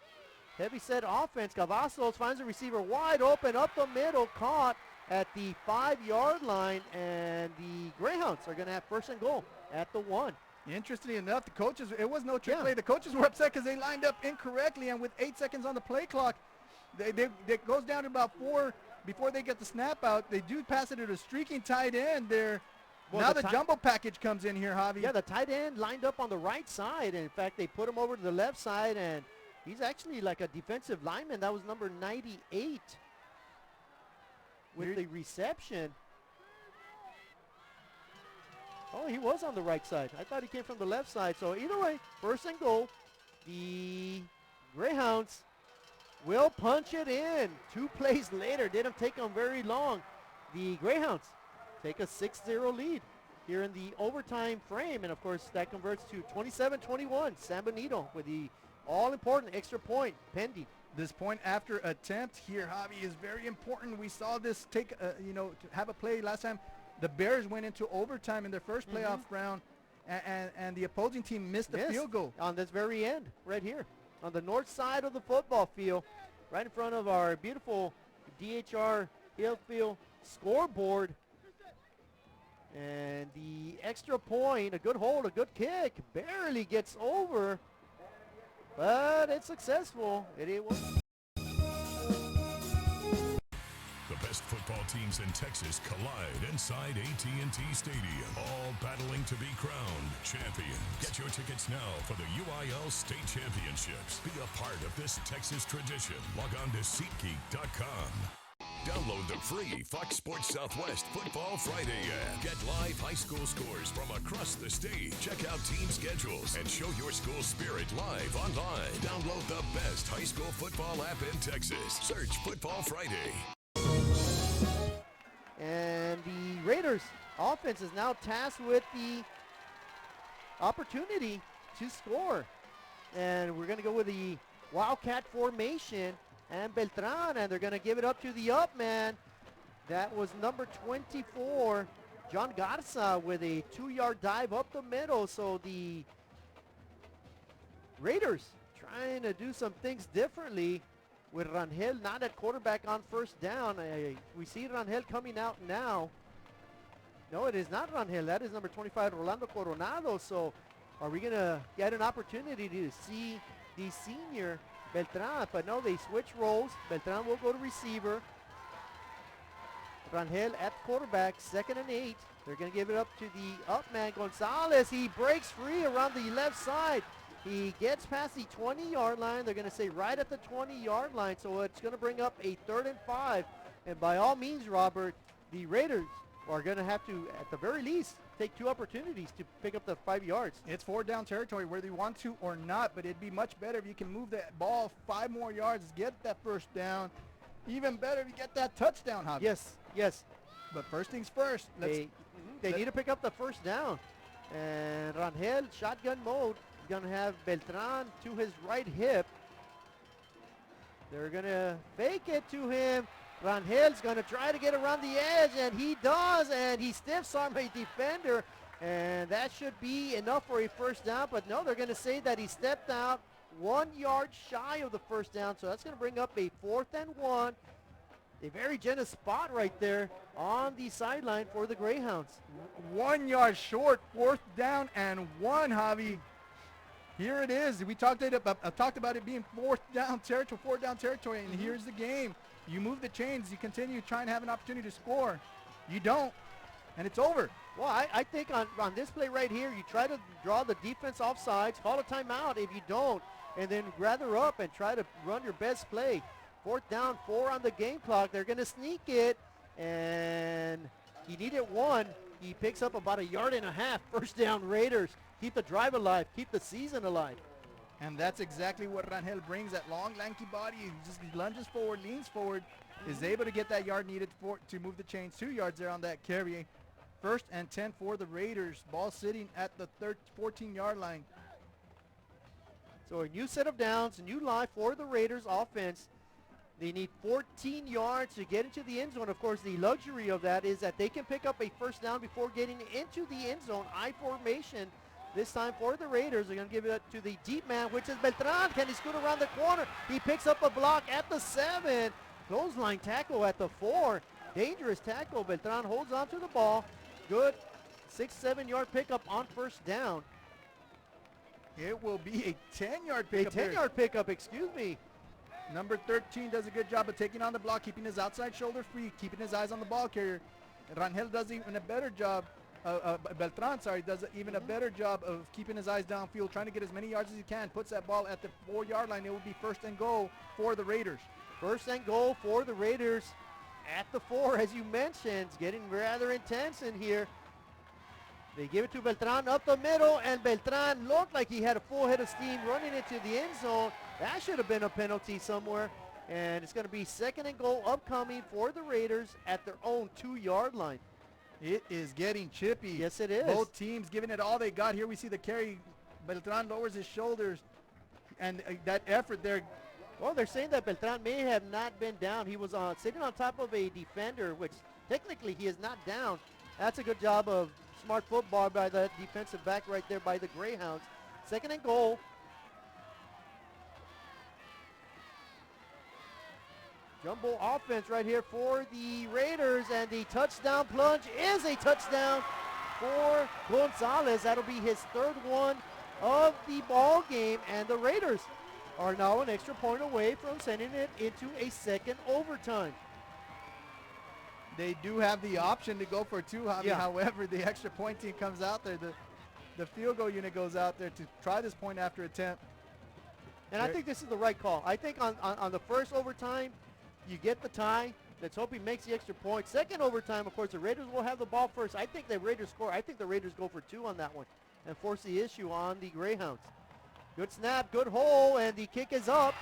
S2: Heavy set offense. Cavazos finds the receiver wide open up the middle, caught at the 5-yard line, and the Greyhounds are going to have 1st and goal at the 1.
S9: Interestingly enough, the coaches, it was no trick play. The coaches were upset because they lined up incorrectly, and with 8 seconds on the play clock, they goes down to about 4 before they get the snap out. They do pass it to a streaking tight end there. Well, now the jumbo package comes in here, Javi.
S2: Yeah, the tight end lined up on the right side, and in fact, they put him over to the left side, and he's actually like a defensive lineman. That was number 98. with the reception. Oh, he was on the right side. I thought he came from the left side. So either way, first and goal. The Greyhounds will punch it in. 2 plays later, didn't take them very long. The Greyhounds take a 6-0 lead here in the overtime frame. And of course, that converts to 27-21. San Benito with the all-important extra point pending.
S9: This point after attempt here, Javi, is very important. We saw this take, to have a play last time. The Bears went into overtime in their first playoff round, and the opposing team missed the field goal.
S2: On this very end, right here, on the north side of the football field, right in front of our beautiful DHR Hillfield scoreboard. And the extra point, a good hold, a good kick, barely gets over, but it's successful. It was.
S12: The best football teams in Texas collide inside AT&T Stadium, all battling to be crowned champions. Get your tickets now for the UIL State Championships. Be a part of this Texas tradition. Log on to SeatGeek.com. Download the free Fox Sports Southwest Football Friday app. Get live high school scores from across the state. Check out team schedules and show your school spirit live online. Download the best high school football app in Texas. Search Football Friday.
S2: And the Raiders offense is now tasked with the opportunity to score. And we're going to go with the Wildcat formation and Beltran, and they're going to give it up to the up man. That was number 24, John Garza, with a 2-yard dive up the middle. So the Raiders trying to do some things differently with Rangel not at quarterback on first down. We see Rangel coming out now. No, it is not Rangel. That is number 25, Rolando Coronado. So are we going to get an opportunity to see the senior Beltran? But no, they switch roles. Beltran will go to receiver. Rangel at quarterback, 2nd and 8. They're going to give it up to the up man, Gonzalez. He breaks free around the left side. He gets past the 20-yard line. They're going to say right at the 20-yard line. So it's going to bring up a 3rd and 5. And by all means, Robert, the Raiders are going to have to, at the very least, take 2 opportunities to pick up the 5 yards.
S9: It's 4th down territory, whether you want to or not, but it'd be much better if you can move that ball 5 more yards, get that first down. Even better if you get that touchdown, Javi.
S2: Yes, yes.
S9: But first things first.
S2: They need to pick up the first down. And Rangel, shotgun mode, is going to have Beltran to his right hip. They're going to fake it to him. Rangel's going to try to get around the edge, and he does, and he stiffs arm a defender, and that should be enough for a first down. But no, they're going to say that he stepped out 1 yard shy of the first down, so that's going to bring up a 4th and 1. A very generous spot right there on the sideline for the Greyhounds.
S9: 1 yard short, 4th down and 1, Javi. Here it is. We talked about it being 4th down territory, and here's the game. You move the chains, you continue trying to have an opportunity to score. You don't, and it's over.
S2: Well, I think on this play right here, you try to draw the defense off sides, call a timeout if you don't, and then gather up and try to run your best play. 4th down, 4 on the game clock. They're going to sneak it, and he needed 1. He picks up about 1.5 yards. First down, Raiders. Keep the drive alive. Keep the season alive.
S9: And that's exactly what Rangel brings, that long, lanky body. He just lunges forward, leans forward, is able to get that yard needed to move the chains. 2 yards there on that carry. 1st and 10 for the Raiders. Ball sitting at the 14-yard line.
S2: So a new set of downs, a new life for the Raiders offense. They need 14 yards to get into the end zone. Of course, the luxury of that is that they can pick up a first down before getting into the end zone. I formation. This time for the Raiders, they're going to give it to the deep man, which is Beltran. Can he scoot around the corner? He picks up a block at the 7. Clothesline tackle at the 4. Dangerous tackle. Beltran holds on to the ball. Good 6-7 yard pickup on first down.
S9: It will be a 10-yard pickup.
S2: A 10-yard pickup, excuse me.
S9: Number 13 does a good job of taking on the block, keeping his outside shoulder free, keeping his eyes on the ball carrier. Rangel does even a better job. Beltran, does even a better job of keeping his eyes downfield, trying to get as many yards as he can. Puts that ball at the 4-yard line. It will be 1st and goal for the Raiders.
S2: 1st and goal for the Raiders. at the 4, as you mentioned. It's getting rather intense in here. They give it to Beltran up the middle, and Beltran looked like he had a full head of steam running into the end zone. That should have been a penalty somewhere. And it's going to be 2nd and goal upcoming for the Raiders at their own 2-yard line.
S9: It is getting chippy.
S2: Yes, it is.
S9: Both teams giving it all they got. Here we see the carry. Beltran lowers his shoulders, and that effort there.
S2: Well, they're saying that Beltran may have not been down. He was sitting on top of a defender, which technically he is not down. That's a good job of smart football by the defensive back right there by the Greyhounds. 2nd and goal. Jumbo offense right here for the Raiders, and the touchdown plunge is a touchdown for Gonzalez. That'll be his 3rd one of the ball game, and the Raiders are now an extra point away from sending it into a 2nd overtime.
S9: They do have the option to go for 2, Javi.
S2: Yeah.
S9: However, the extra point team comes out there. The field goal unit goes out there to try this point after attempt.
S2: And I think this is the right call. I think on the first overtime, you get the tie. Let's hope he makes the extra point. 2nd overtime, of course, the Raiders will have the ball first. I think the Raiders score. I think the Raiders go for 2 on that one and force the issue on the Greyhounds. Good snap, good hole, and the kick is up.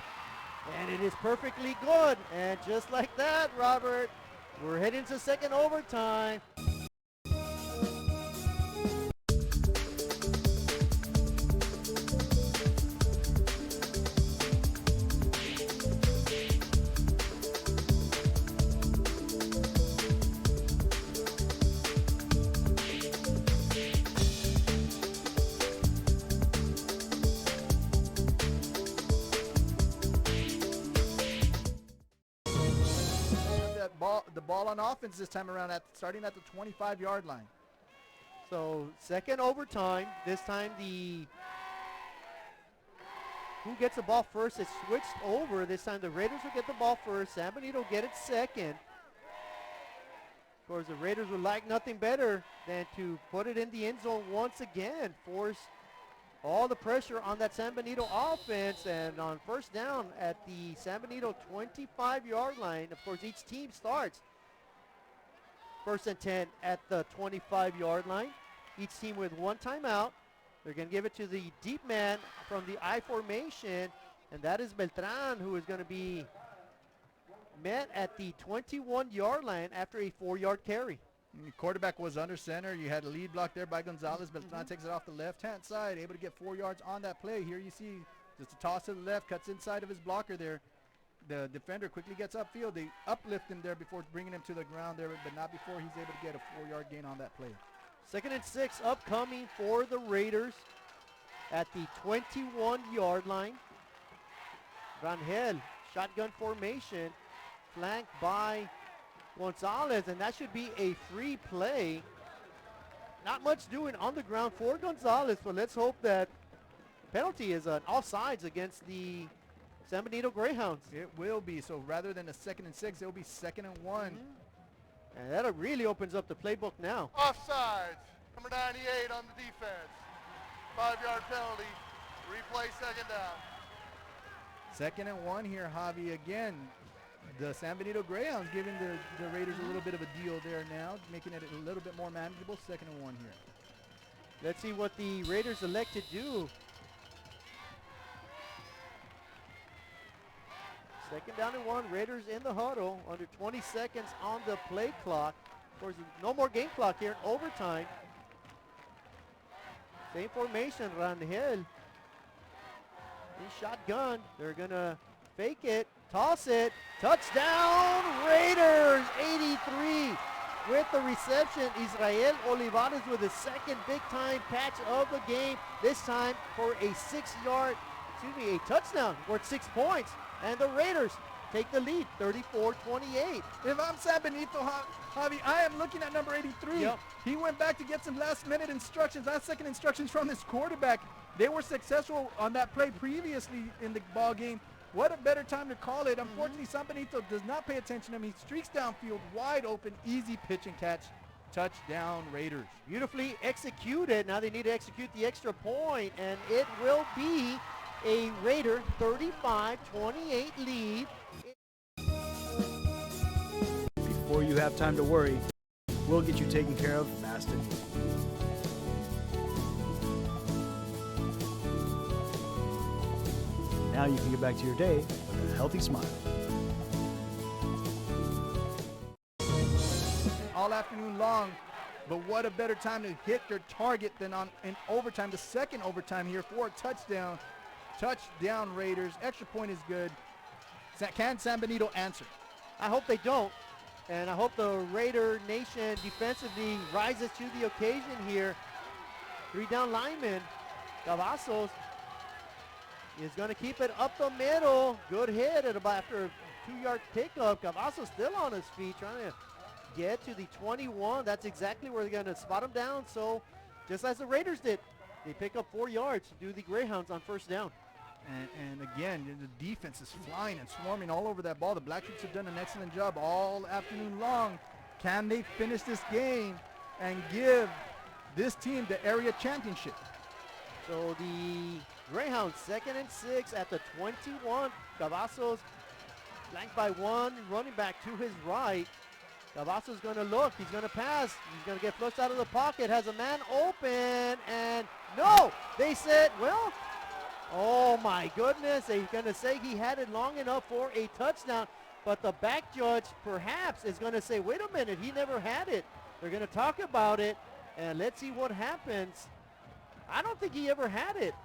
S2: And it is perfectly good. And just like that, Robert, we're heading to 2nd overtime.
S9: The ball on offense this time around, starting at the 25-yard line.
S2: So 2nd overtime. This time who gets the ball first is switched over. This time the Raiders will get the ball first. San Benito will get it 2nd. Of course, the Raiders would like nothing better than to put it in the end zone once again. Force all the pressure on that San Benito offense, and on 1st down at the San Benito 25-yard line. Of course, each team starts 1st and 10 at the 25-yard line. Each team with 1 timeout. They're going to give it to the deep man from the I formation, and that is Beltran, who is going to be met at the 21-yard line after a 4-yard carry.
S9: The quarterback was under center. You had a lead block there by Gonzalez. Beltran takes it off the left-hand side, able to get 4 yards on that play. Here you see just a toss to the left, cuts inside of his blocker there. The defender quickly gets upfield. They uplift him there before bringing him to the ground there, but not before he's able to get a 4-yard gain on that play.
S2: 2nd and 6 upcoming for the Raiders at the 21-yard line. Rangel, shotgun formation, flanked by Gonzalez, and that should be a free play. Not much doing on the ground for Gonzalez, but let's hope that penalty is an offsides against the San Benito Greyhounds.
S9: It will be. So rather than a 2nd and 6, it will be 2nd and 1.
S2: And that really opens up the playbook now.
S10: Offsides. Number 98 on the defense. 5-yard penalty. Replay 2nd down.
S9: 2nd and 1 here, Javi. Again, the San Benito Greyhounds giving the Raiders a little bit of a deal there now, making it a little bit more manageable. 2nd and 1 here.
S2: Let's see what the Raiders elect to do. 2nd down and 1. Raiders in the huddle. Under 20 seconds on the play clock. Of course, no more game clock here in overtime. Same formation. Rangel in shotgun. They're going to fake it. Toss it. Touchdown Raiders. 83 with the reception. Israel Olivares with his 2nd big-time catch of the game. This time for a 6-yard, a touchdown worth 6 points. And the Raiders take the lead, 34-28.
S9: If I'm San Benito, Javi, I am looking at number 83.
S2: Yep.
S9: He went back to get some last-minute instructions, last-second instructions from his quarterback. They were successful on that play previously in the ball game. What a better time to call it. Unfortunately, San Benito does not pay attention to him. He streaks downfield, wide open, easy pitch and catch. Touchdown Raiders.
S2: Beautifully executed. Now they need to execute the extra point, and it will be a Raider 35-28 lead.
S4: have time to worry, we'll get you taken care of fast and easy. Now you can get back to your day with a healthy smile.
S9: All afternoon long, but what a better time to hit their target than in overtime, the second overtime here for a touchdown. Touchdown Raiders. Extra point is good. Can San Benito answer?
S2: I hope they don't, and I hope the Raider Nation defensively rises to the occasion here. 3 down linemen. Cavazos is going to keep it up the middle. Good hit at about after a 2-yard pickup. Cavazos still on his feet trying to get to the 21. That's exactly where they're going to spot him down. So just as the Raiders did, they pick up 4 yards to do the Greyhounds on first down.
S9: And again, the defense is flying and swarming all over that ball. The Blackshirts have done an excellent job all afternoon long. Can they finish this game and give this team the area championship?
S2: So the Greyhounds 2nd and 6 at the 21. Cavazos flanked by 1 running back to his right. Cavazos going to look. He's going to pass. He's going to get flushed out of the pocket. Has a man open. And no! They said, well, oh my goodness. They're going to say he had it long enough for a touchdown. But the back judge perhaps is going to say, wait a minute, he never had it. They're going to talk about it. And let's see what happens. I don't think he ever had it.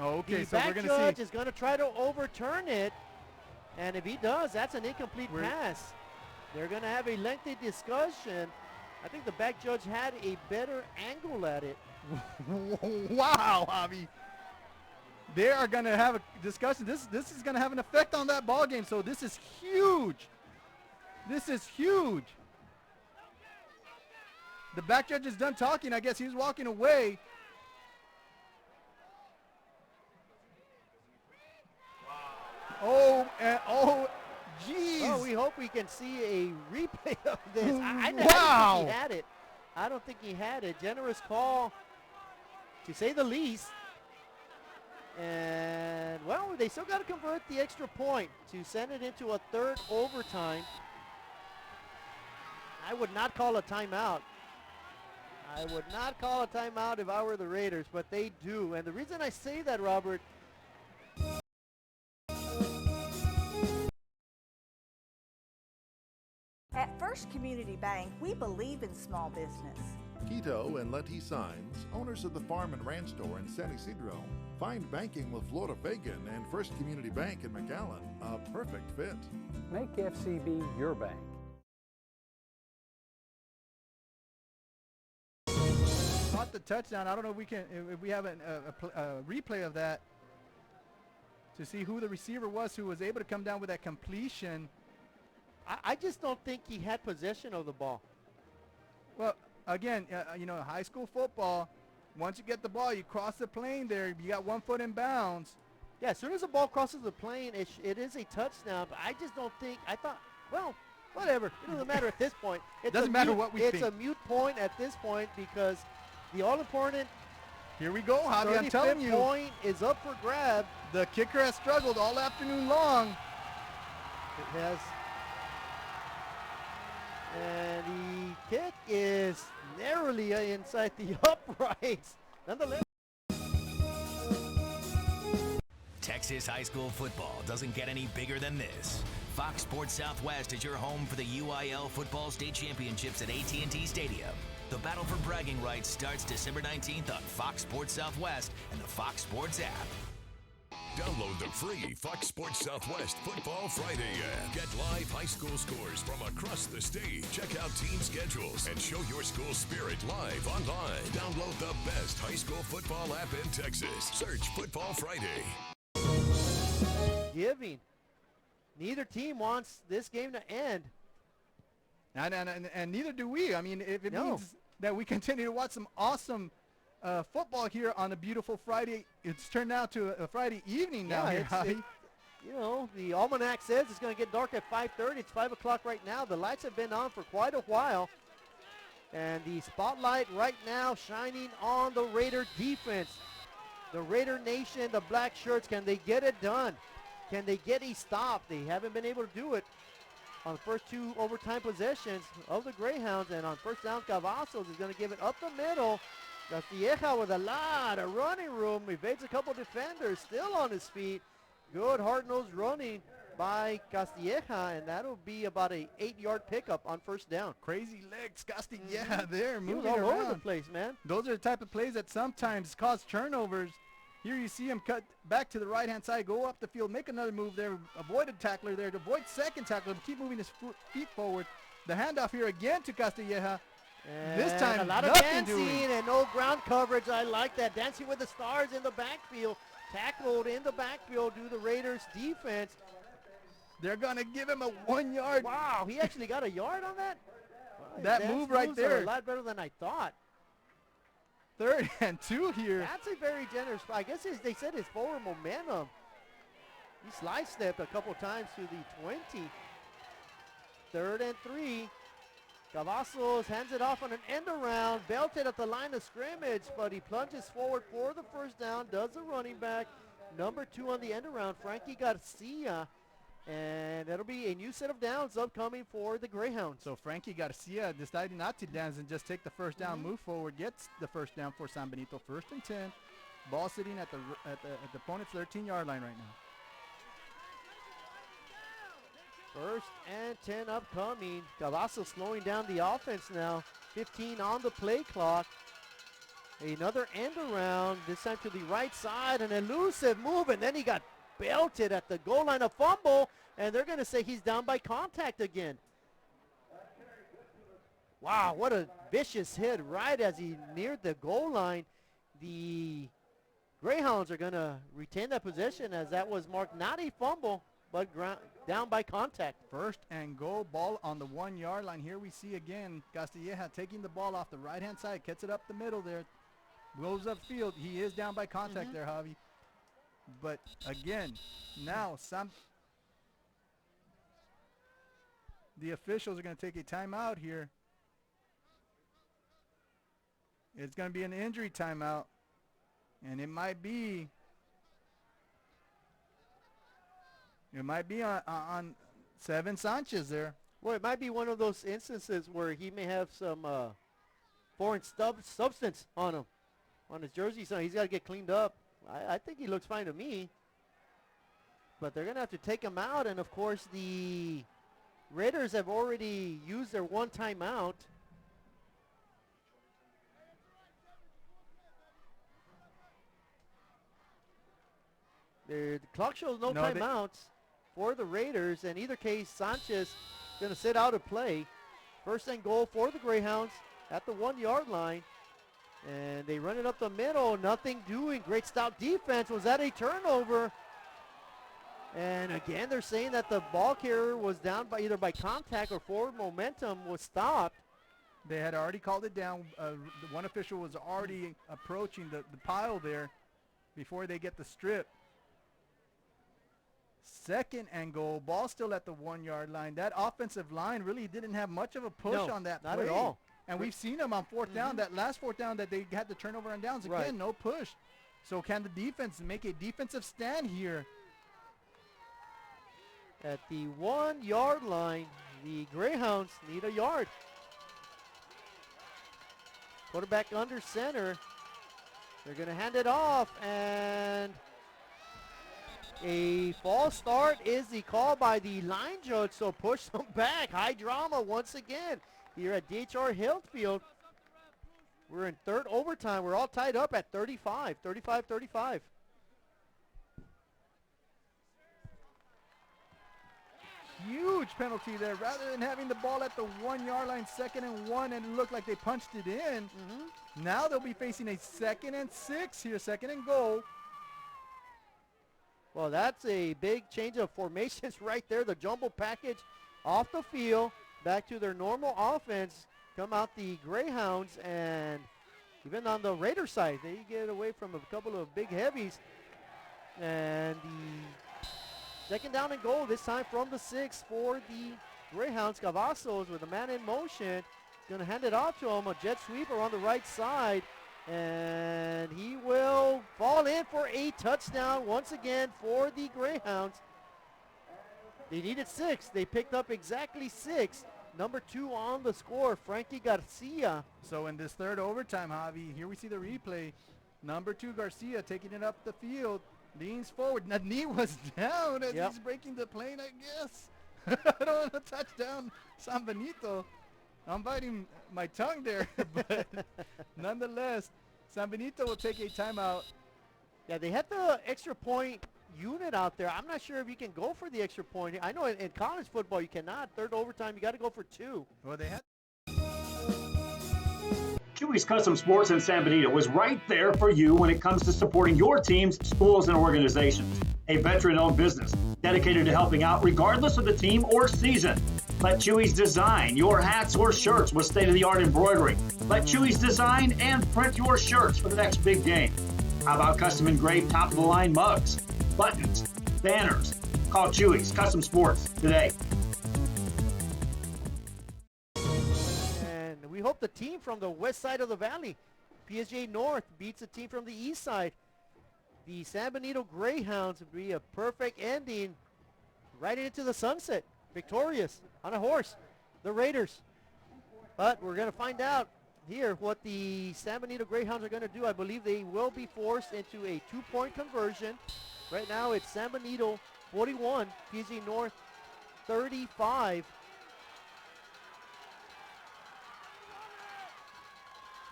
S9: Okay,
S2: the
S9: so we're
S2: back
S9: going
S2: judge
S9: to see.
S2: is going to try to overturn it. And if he does, that's an incomplete pass. They're going to have a lengthy discussion. I think the back judge had a better angle at it.
S9: Wow, Javi. They are going to have a discussion. This is going to have an effect on that ball game. So this is huge. This is huge. The back judge is done talking. I guess he's walking away. Oh, geez.
S2: Oh, we hope we can see a replay of this. I don't think he had it. I don't think he had it. Generous call, to say the least. And, well, they still got to convert the extra point to send it into a 3rd overtime. I would not call a timeout. I would not call a timeout if I were the Raiders, but they do. And the reason I say that, Robert,
S5: At First Community Bank, we believe in small business.
S6: Quito and Letty Signs, owners of the Farm and Ranch Store in San Isidro, find banking with Flora Fagan and First Community Bank in McAllen a perfect fit.
S7: Make FCB your bank.
S9: Caught the touchdown. I don't know if we have a replay of that to see who the receiver was who was able to come down with that completion.
S2: I just don't think he had possession of the ball.
S9: Well, again, high school football, once you get the ball, you cross the plane there. You got 1 foot in bounds.
S2: Yeah, as soon as the ball crosses the plane, it is a touchdown. But I just don't think, well, whatever. It doesn't matter at this point. It
S9: doesn't matter what we think.
S2: It's a mute point at this point because the all-important
S9: here we go, Javi. I'm telling you,
S2: point is up for grab.
S9: The kicker has struggled all afternoon long.
S2: It has. And the kick is narrowly inside the uprights. Nonetheless.
S1: Texas high school football doesn't get any bigger than this. Fox Sports Southwest is your home for the UIL Football State Championships at AT&T Stadium. The battle for bragging rights starts December 19th on Fox Sports Southwest and the Fox Sports app.
S12: Download the free Fox Sports Southwest Football Friday app. Get live high school scores from across the state. Check out team schedules and show your school spirit live online. Download the best high school football app in Texas. Search Football Friday.
S2: Giving. Neither team wants this game to end.
S9: And neither do we. I mean, if it means that we continue to watch some awesome football here on a beautiful Friday. It's turned out to a Friday evening now here, Javi.
S2: The almanac says it's going to get dark at 5:30. It's 5 o'clock right now. The lights have been on for quite a while. And the spotlight right now shining on the Raider defense. The Raider Nation, the black shirts, can they get it done? Can they get a stop? They haven't been able to do it. on the first 2 overtime possessions of the Greyhounds. And on first down, Cavazos is going to give it up the middle. Castilleja with a lot of running room. Evades a couple defenders, still on his feet. Good hard-nosed running by Castilleja, and that'll be about a 8-yard pickup on first down.
S9: Crazy legs, Castilleja there,
S2: He was
S9: moving
S2: all
S9: around.
S2: over the place, man.
S9: Those are the type of plays that sometimes cause turnovers. Here you see him cut back to the right-hand side, go up the field, make another move there, avoid a tackler there, avoid second tackler, keep moving his feet forward. The handoff here again to Castilleja.
S2: And
S9: This time,
S2: a lot of
S9: nothing
S2: dancing
S9: doing.
S2: and no ground coverage. I like that. Dancing with the stars in the backfield. Tackled in the backfield to the Raiders defense.
S9: They're going to give him a 1 yard.
S2: Wow, he actually got a yard on that? Wow,
S9: That
S2: his
S9: move right
S2: moves are
S9: there.
S2: a lot better than I thought.
S9: 3rd and 2 here.
S2: That's a very generous. I guess they said his forward momentum. He slide stepped a couple times to the 20. 3rd and 3. Cavazos hands it off on an end around, belted at the line of scrimmage, but he plunges forward for the first down, does the running back. Number 2 on the end around, Frankie Garcia. And that'll be a new set of downs upcoming for the Greyhounds.
S9: So Frankie Garcia decided not to dance and just take the first down, move forward, gets the first down for San Benito. 1st and 10. Ball sitting at the opponent's 13-yard line right now.
S2: 1st and 10 upcoming. Cavazos slowing down the offense now. 15 on the play clock. Another end around, this time to the right side. An elusive move, and then he got belted at the goal line, a fumble, and they're going to say he's down by contact again. Wow, what a vicious hit right as he neared the goal line. The Greyhounds are going to retain that possession as that was marked not a fumble, but down by contact.
S9: 1st and goal, ball on the 1 yard line. Here we see again Castilleja taking the ball off the right-hand side, gets it up the middle there, goes upfield. He is down by contact there, Javi. But again, now the officials are going to take a timeout here. It's going to be an injury timeout, and it might be on Seven Sanchez there.
S2: Well, it might be one of those instances where he may have some foreign substance on him, on his jersey. So he's got to get cleaned up. I think he looks fine to me. But they're going to have to take him out. And, of course, the Raiders have already used their one timeout. The clock shows no timeouts for the Raiders. In either case, Sanchez is going to sit out of play. 1st and goal for the Greyhounds at the 1 yard line. And they run it up the middle, nothing doing. Great stop defense. Was that a turnover? And again, they're saying that the ball carrier was down by either by contact or forward momentum was stopped.
S9: They had already called it down. One official was already approaching the pile there before they get the strip. 2nd and goal, ball still at the 1 yard line. That offensive line really didn't have much of a push on that play.
S2: Not at all.
S9: And we've seen them on 4th down, that last 4th down that they had the turnover on downs. Again, no push. So can the defense make a defensive stand here?
S2: At the 1 yard line, the Greyhounds need a yard. Quarterback under center. They're going to hand it off, and a false start is the call by the line judge, so push them back. High drama once again here at DHR Hillfield. We're in 3rd overtime. We're all tied up at 35, 35-35.
S9: Huge penalty there. Rather than having the ball at the 1 yard line, 2nd and 1, and it looked like they punched it in. Now they'll be facing a 2nd and 6 here, 2nd and goal.
S2: Well, that's a big change of formations right there. The jumbo package off the field, back to their normal offense. Come out the Greyhounds, and even on the Raider side, they get away from a couple of big heavies. And the 2nd down and goal, this time from the 6 for the Greyhounds. Cavazos with a man in motion. Going to hand it off to him, a jet sweeper on the right side. And he will fall in for a touchdown once again for the Greyhounds. They needed 6. They picked up exactly 6. Number 2 on the score, Frankie Garcia.
S9: So in this third overtime, Javi, here we see the replay. Number 2 Garcia taking it up the field, leans forward. That knee was down as he's breaking the plane, I guess. I don't want to touch down San Benito. I'm biting my tongue there, but nonetheless, San Benito will take a timeout.
S2: Yeah, they had the extra point unit out there. I'm not sure if you can go for the extra point. I know in college football you cannot. Third overtime, you got to go for 2.
S9: Well, they had.
S11: Chewy's Custom Sports in San Benito is right there for you when it comes to supporting your teams, schools, and organizations. A veteran-owned business dedicated to helping out regardless of the team or season. Let Chewy's design your hats or shirts with state-of-the-art embroidery. Let Chewy's design and print your shirts for the next big game. How about custom engraved top-of-the-line mugs, buttons, banners? Call Chewy's Custom Sports today.
S2: And we hope the team from the west side of the valley, PSJA North, beats the team from the east side. The San Benito Greyhounds would be a perfect ending right into the sunset. Victorious on a horse, the Raiders. But we're going to find out here what the San Benito Greyhounds are going to do. I believe they will be forced into a 2-point conversion. Right now it's San Benito 41, PSJA North 35.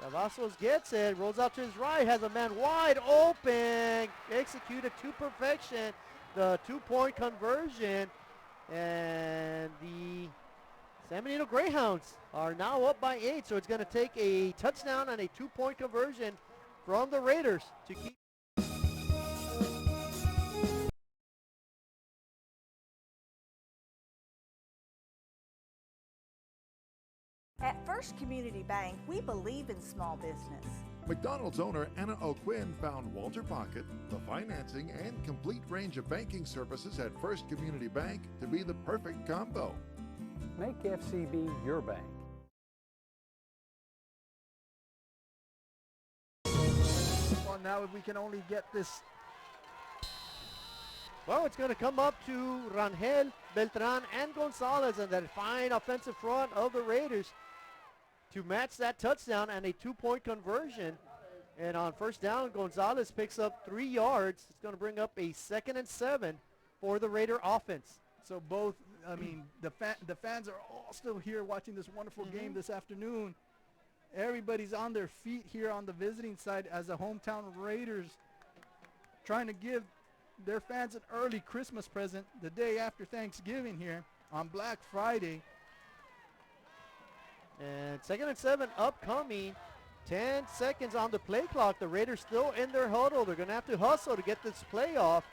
S2: Cavazos gets it, rolls out to his right, has a man wide open, executed to perfection, the 2-point conversion, and the San Benito Greyhounds are now up by 8, so it's going to take a touchdown and a 2-point conversion from the Raiders to keep.
S5: At First Community Bank, we believe in small business.
S6: McDonald's owner Anna O'Quinn found Walter Pocket, the financing and complete range of banking services at First Community Bank to be the perfect combo.
S7: Make FCB your bank.
S9: Well, now if we can only get this.
S2: Well, it's going to come up to Rangel, Beltran, and Gonzalez, and that fine offensive front of the Raiders to match that touchdown and a 2-point conversion. And on first down, Gonzalez picks up 3 yards. It's going to bring up a 2nd and 7 for the Raider offense.
S9: So both, I mean, the fans are all still here watching this wonderful game this afternoon. Everybody's on their feet here on the visiting side as the hometown Raiders trying to give their fans an early Christmas present the day after Thanksgiving here on Black Friday.
S2: And 2nd and 7 upcoming. 10 seconds on the play clock. The Raiders still in their huddle. They're going to have to hustle to get this play off.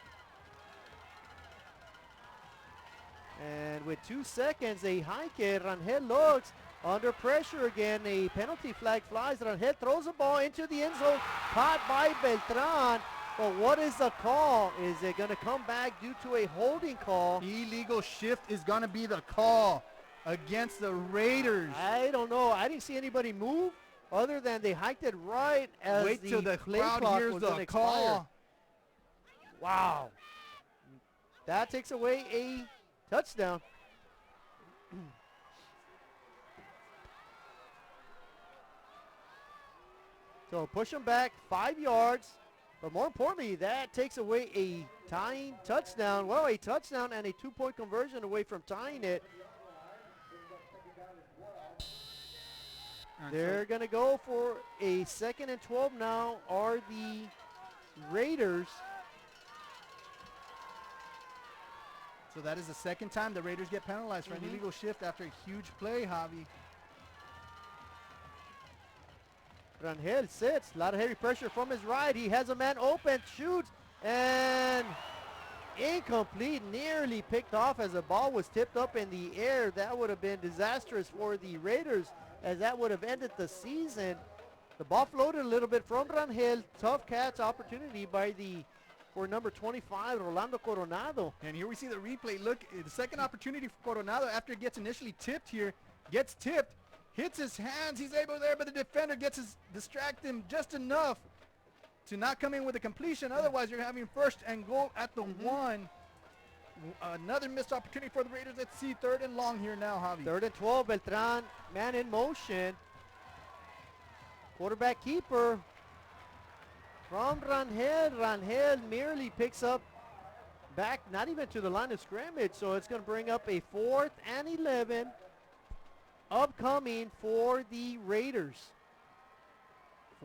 S2: And with 2 seconds, they hike it. Rangel looks under pressure again. A penalty flag flies. Rangel throws the ball into the end zone. Caught by Beltran. But what is the call? Is it going to come back due to a holding call?
S9: Illegal shift is going to be the call against the Raiders.
S2: I don't know. I didn't see anybody move other than they hiked it right as
S9: Wait till the
S2: play
S9: crowd
S2: clock
S9: hears
S2: was
S9: the call.
S2: Wow. That takes away a touchdown. So push them back 5 yards. But more importantly, that takes away a tying touchdown. Well, a touchdown and a 2-point conversion away from tying it. They're going to go for a 2nd and 12 now are the Raiders.
S9: So that is the second time the Raiders get penalized for an illegal shift after a huge play, Javi.
S2: Rangel sits, a lot of heavy pressure from his right. He has a man open, shoots, and incomplete, nearly picked off as the ball was tipped up in the air. That would have been disastrous for the Raiders as that would have ended the season. The ball floated a little bit from Rangel. Tough catch opportunity for number 25, Rolando Coronado.
S9: And here we see the replay. Look, the second opportunity for Coronado after it gets initially tipped here. Gets tipped, hits his hands. He's able there, but the defender distract him just enough to not come in with a completion. Otherwise, you're having 1st and goal at the 1. Another missed opportunity for the Raiders. Let's see, 3rd and long here now, Javi.
S2: 3rd and 12, Beltran, man in motion. Quarterback keeper from Rangel. Rangel merely picks up back, not even to the line of scrimmage, so it's going to bring up a 4th and 11 upcoming for the Raiders.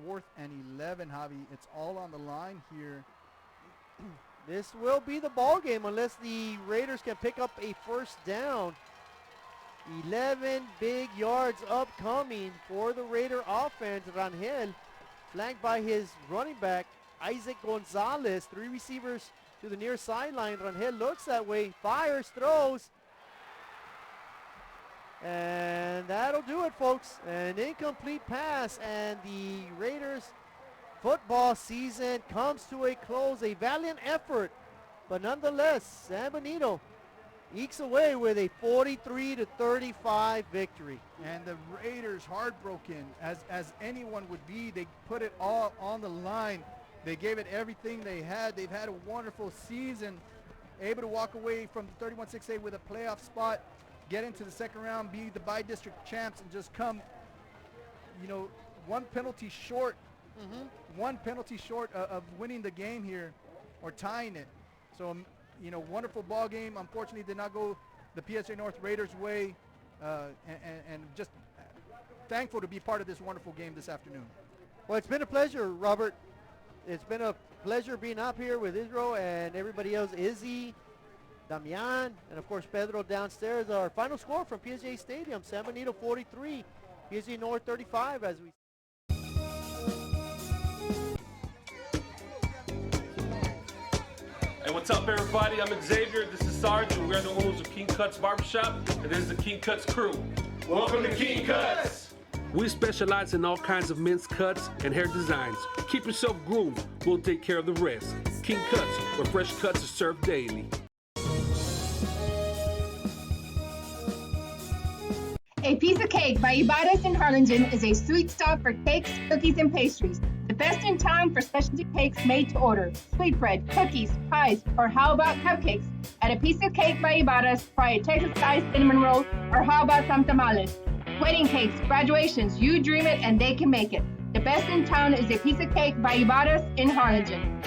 S9: 4th and 11, Javi. It's all on the line here.
S2: This will be the ball game unless the Raiders can pick up a 1st down. 11 big yards upcoming for the Raider offense. Rangel flanked by his running back, Isaac Gonzalez. 3 receivers to the near sideline. Rangel looks that way, fires, throws. And that'll do it, folks. An incomplete pass, and the Raiders football season comes to a close. A valiant effort, but nonetheless, San Benito ekes away with a 43-35 victory.
S9: And the Raiders, heartbroken, as anyone would be. They put it all on the line. They gave it everything they had. They've had a wonderful season, able to walk away from the 31-6A with a playoff spot, get into the 2nd round, be the by-district champs, and just come, one penalty short. One penalty short of winning the game here, or tying it. So, wonderful ball game. Unfortunately, did not go the PSJA North Raiders' way, and just thankful to be part of this wonderful game this afternoon.
S2: Well, it's been a pleasure, Robert. It's been a pleasure being up here with Israel and everybody else, Izzy, Damian, and of course Pedro downstairs. Our final score from PSJA Stadium, San Benito 43, PSJA North 35 as we...
S3: Hey, what's up, everybody? I'm Xavier. This is Sarge, and we're the owners of King Cuts Barbershop, and this is the King Cuts crew. Welcome to King Cuts! We specialize in all kinds of men's cuts and hair designs. Keep yourself groomed. We'll take care of the rest. King Cuts, where fresh cuts are served daily.
S8: A Piece of Cake by Ibarras in Harlingen is a sweet stop for cakes, cookies, and pastries. The best in town for specialty cakes made to order. Sweetbread, cookies, pies, or how about cupcakes? At A Piece of Cake by Ibarras, try a Texas-style cinnamon roll, or how about some tamales? Wedding cakes, graduations, you dream it and they can make it. The best in town is A Piece of Cake by Ibarras in Harlingen.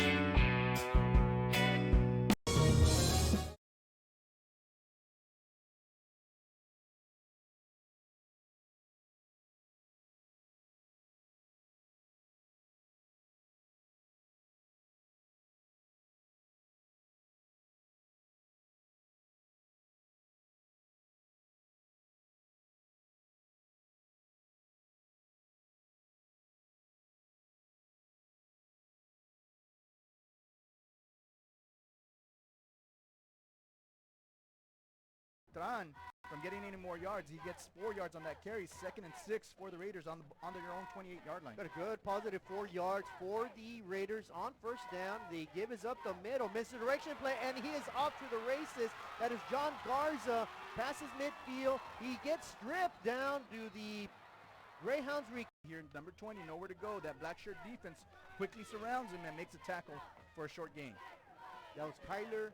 S9: From getting any more yards. He gets 4 yards on that carry. 2nd and 6 for the Raiders on their own 28-yard line.
S2: Got a good positive 4 yards for the Raiders on 1st down. They give us up the middle, misdirection play, and he is off to the races. That is John Garza, passes midfield. He gets stripped down to the Greyhounds.
S9: Here, number 20, nowhere to go. That black shirt defense quickly surrounds him and makes a tackle for a short gain.
S2: That was Kyler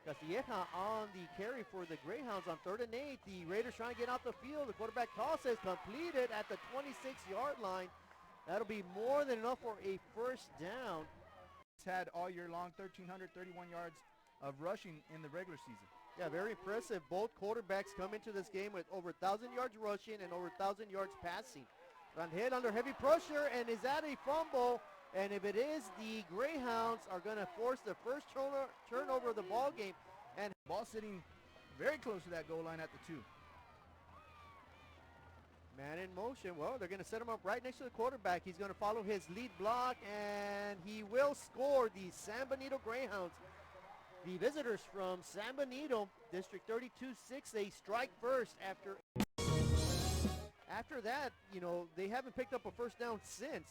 S2: Castilleja on the carry for the Greyhounds on 3rd and 8. The Raiders trying to get off the field. The quarterback toss is completed at the 26-yard line. That'll be more than enough for a 1st down.
S9: He's had all year long 1,331 yards of rushing in the regular season.
S2: Yeah, very impressive. Both quarterbacks come into this game with over 1,000 yards rushing and over 1,000 yards passing. Rangel under heavy pressure, and is that a fumble? And if it is, the Greyhounds are going to force the first turnover of the ball game. And
S9: ball sitting very close to that goal line at the 2.
S2: Man in motion. Well, they're going to set him up right next to the quarterback. He's going to follow his lead block, and he will score. The San Benito Greyhounds, the visitors from San Benito, District 32-6, they strike first after that, they haven't picked up a 1st down since.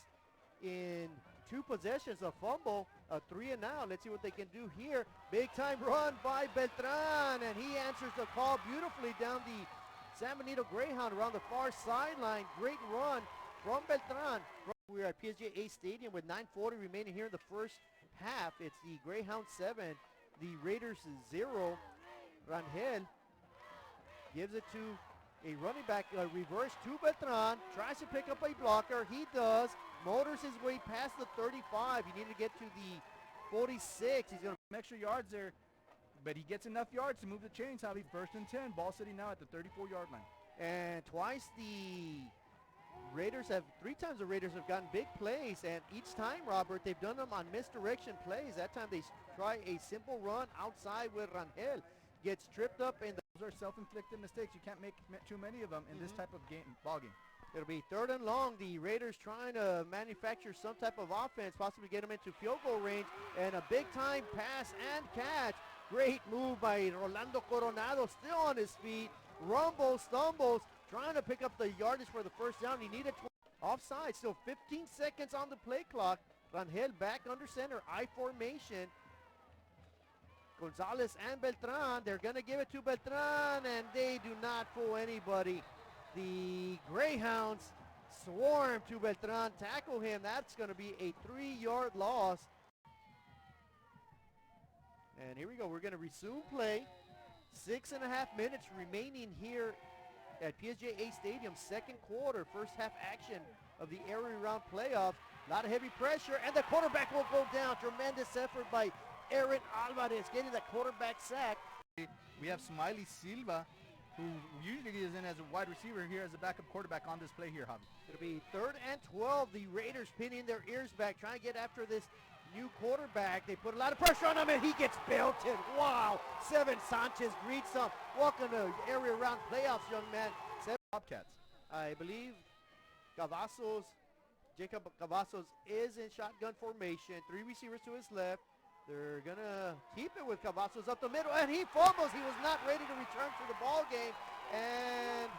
S2: In 2 possessions, a fumble, a 3 and out. Let's see what they can do here. Big time run by Beltran, and he answers the call beautifully down the San Benito Greyhound around the far sideline. Great run from Beltran. We're at PSJA Stadium with 9:40 remaining here in the 1st half. It's the Greyhound 7, the Raiders 0. Rangel gives it to a running back, a reverse to Beltran, tries to pick up a blocker. He does, motors his way past the 35. He needed to get to the 46. He's going to
S9: extra yards there, but he gets enough yards to move the chains. Javi, 1st and 10. Ball sitting now at the 34-yard line.
S2: And twice the Raiders have, 3 times the Raiders have gotten big plays, and each time, Robert, they've done them on misdirection plays. That time they try a simple run outside with Rangel. Gets tripped up, and
S9: those are self-inflicted mistakes. You can't make too many of them in this type of ball game.
S2: It'll be 3rd and long. The Raiders trying to manufacture some type of offense, possibly get them into field goal range, and a big-time pass and catch. Great move by Rolando Coronado, still on his feet. Rumbles, stumbles, trying to pick up the yardage for the first down. He needed offside, still 15 seconds on the play clock. Rangel back under center, I formation. Gonzalez and Beltran, they're going to give it to Beltran, and they do not fool anybody. The Greyhounds swarm to Beltran, tackle him. That's going to be a 3-yard loss. And here we go. We're going to resume play. 6.5 minutes remaining here at PSJA Stadium. 2nd quarter, first half action of the area round playoffs. A lot of heavy pressure, and the quarterback will go down. Tremendous effort by Aaron Alvarez getting the quarterback sack.
S9: We have Smiley Silva, who usually is in as a wide receiver, here as a backup quarterback on this play here, Javi.
S2: It'll be 3rd and 12. The Raiders pinning their ears back, trying to get after this new quarterback. They put a lot of pressure on him, and he gets belted. Wow. Seven Sanchez greets him. Welcome to area round playoffs, young man.
S9: Bobcats.
S2: I believe Jacob Cavazos is in shotgun formation. 3 receivers to his left. They're going to keep it with Cavazos up the middle, and he fumbles. He was not ready to return for the ball game, and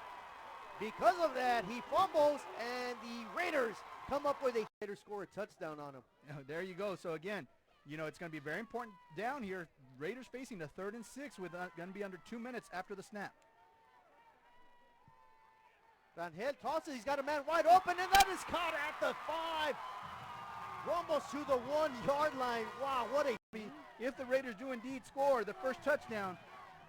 S2: because of that, he fumbles, and the Raiders come up with a Raiders score a touchdown on him.
S9: There you go. So again, you know, it's going to be very important down here. Raiders facing the 3rd and 6 with going to be under 2 minutes after the snap.
S2: Rangel tosses. He's got a man wide open, and that is caught at the 5. Almost to the 1-yard line. Wow, what a...
S9: If the Raiders do indeed score the first touchdown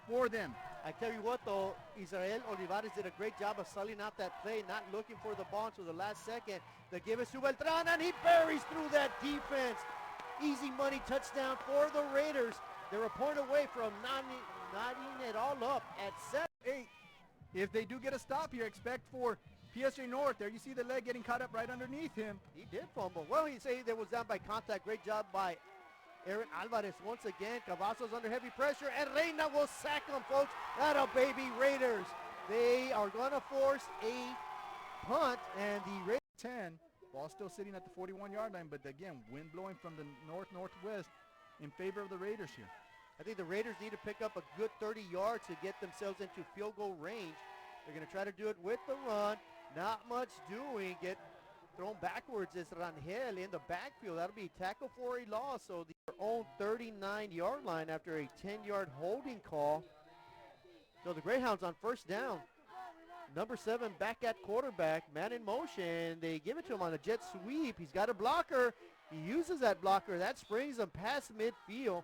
S9: for them.
S2: I tell you what, though, Israel Olivares did a great job of selling out that play, not looking for the ball until the last second. They give it to Beltran, and he buries through that defense. Easy money touchdown for the Raiders. They're a point away from knotting it all up at 7-8.
S9: If they do get a stop here, expect for PSJA North. There you see the leg getting caught up right underneath him.
S2: He did fumble. Well, he say that was down by contact. Great job by Aaron Alvarez once again. Cavazos under heavy pressure, and Reina will sack him, folks. That'll baby Raiders. They are going to force a punt, and the Raiders
S9: 10. Ball still sitting at the 41-yard line, but again, wind blowing from the north-northwest in favor of the Raiders here.
S2: I think the Raiders need to pick up a good 30 yards to get themselves into field goal range. They're going to try to do it with the run. Not much doing. Get thrown backwards is Rangel in the backfield. That'll be tackle for a loss. So their own 39-yard line after a 10-yard holding call. So the Greyhounds on first down. Number 7 back at quarterback. Man in motion. They give it to him on a jet sweep. He's got a blocker. He uses that blocker. That springs him past midfield.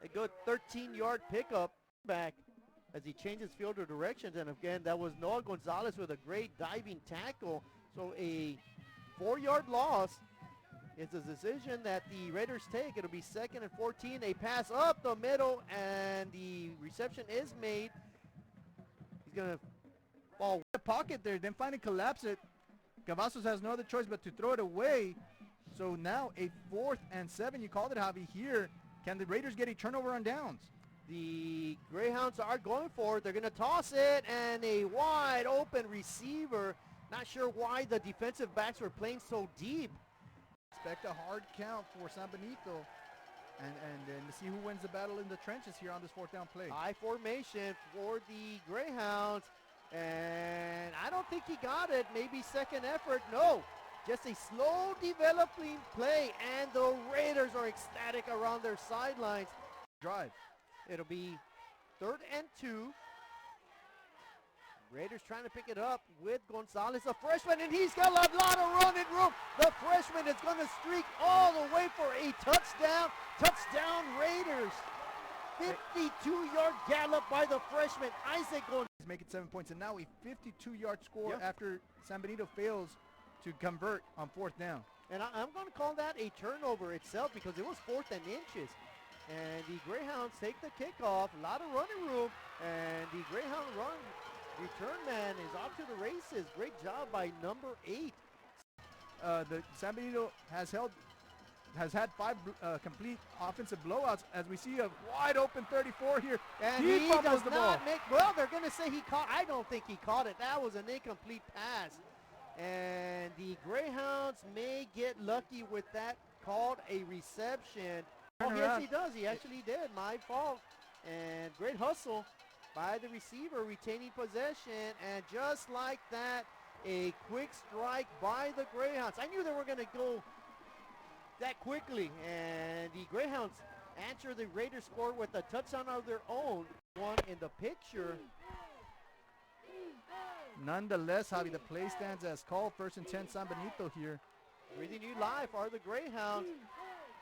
S2: A good 13-yard pickup back as he changes field of directions. And again, that was Noah Gonzalez with a great diving tackle. So a 4-yard loss is a decision that the Raiders take. It'll be 2nd and 14. They pass up the middle, and the reception is made. He's going to fall.
S9: The pocket there, then finally collapse it. Cavazos has no other choice but to throw it away. So now a 4th and 7. You called it, Javi, here. Can the Raiders get a turnover on downs?
S2: The Greyhounds are going for it. They're going to toss it, and a wide open receiver. Not sure why the defensive backs were playing so deep.
S9: Expect a hard count for San Benito, and to see who wins the battle in the trenches here on this 4th down play.
S2: High formation for the Greyhounds, and I don't think he got it. Maybe second effort. No. Just a slow developing play, and the Raiders are ecstatic around their sidelines.
S9: Drive.
S2: It'll be 3rd and 2. Raiders trying to pick it up with Gonzalez, a freshman, and he's got a lot of running room. The freshman is going to streak all the way for a touchdown. Touchdown, Raiders. 52-yard gallop by the freshman, Isaac Gonzalez.
S9: He's making 7 points, and now a 52-yard score after San Benito fails to convert on 4th down.
S2: And I'm going to call that a turnover itself because it was 4th and inches. And the Greyhounds take the kickoff, a lot of running room, and the Greyhound return man is off to the races. Great job by number 8.
S9: The San Benito has had 5 complete offensive blowouts, as we see a wide open 34 here.
S2: And
S9: he
S2: does
S9: fumbles the ball.
S2: Well, they're going to say he caught. I don't think he caught it. That was an incomplete pass. And the Greyhounds may get lucky with that, called a reception. Oh, yes, he does. He actually did. My fault. And great hustle by the receiver, retaining possession. And just like that, a quick strike by the Greyhounds. I knew they were going to go that quickly. And the Greyhounds answer the Raiders score with a touchdown of their own. One in the picture.
S9: Nonetheless, Javi, the play stands as called. 1st and 10, San Benito here.
S2: Breathing new life are the Greyhounds.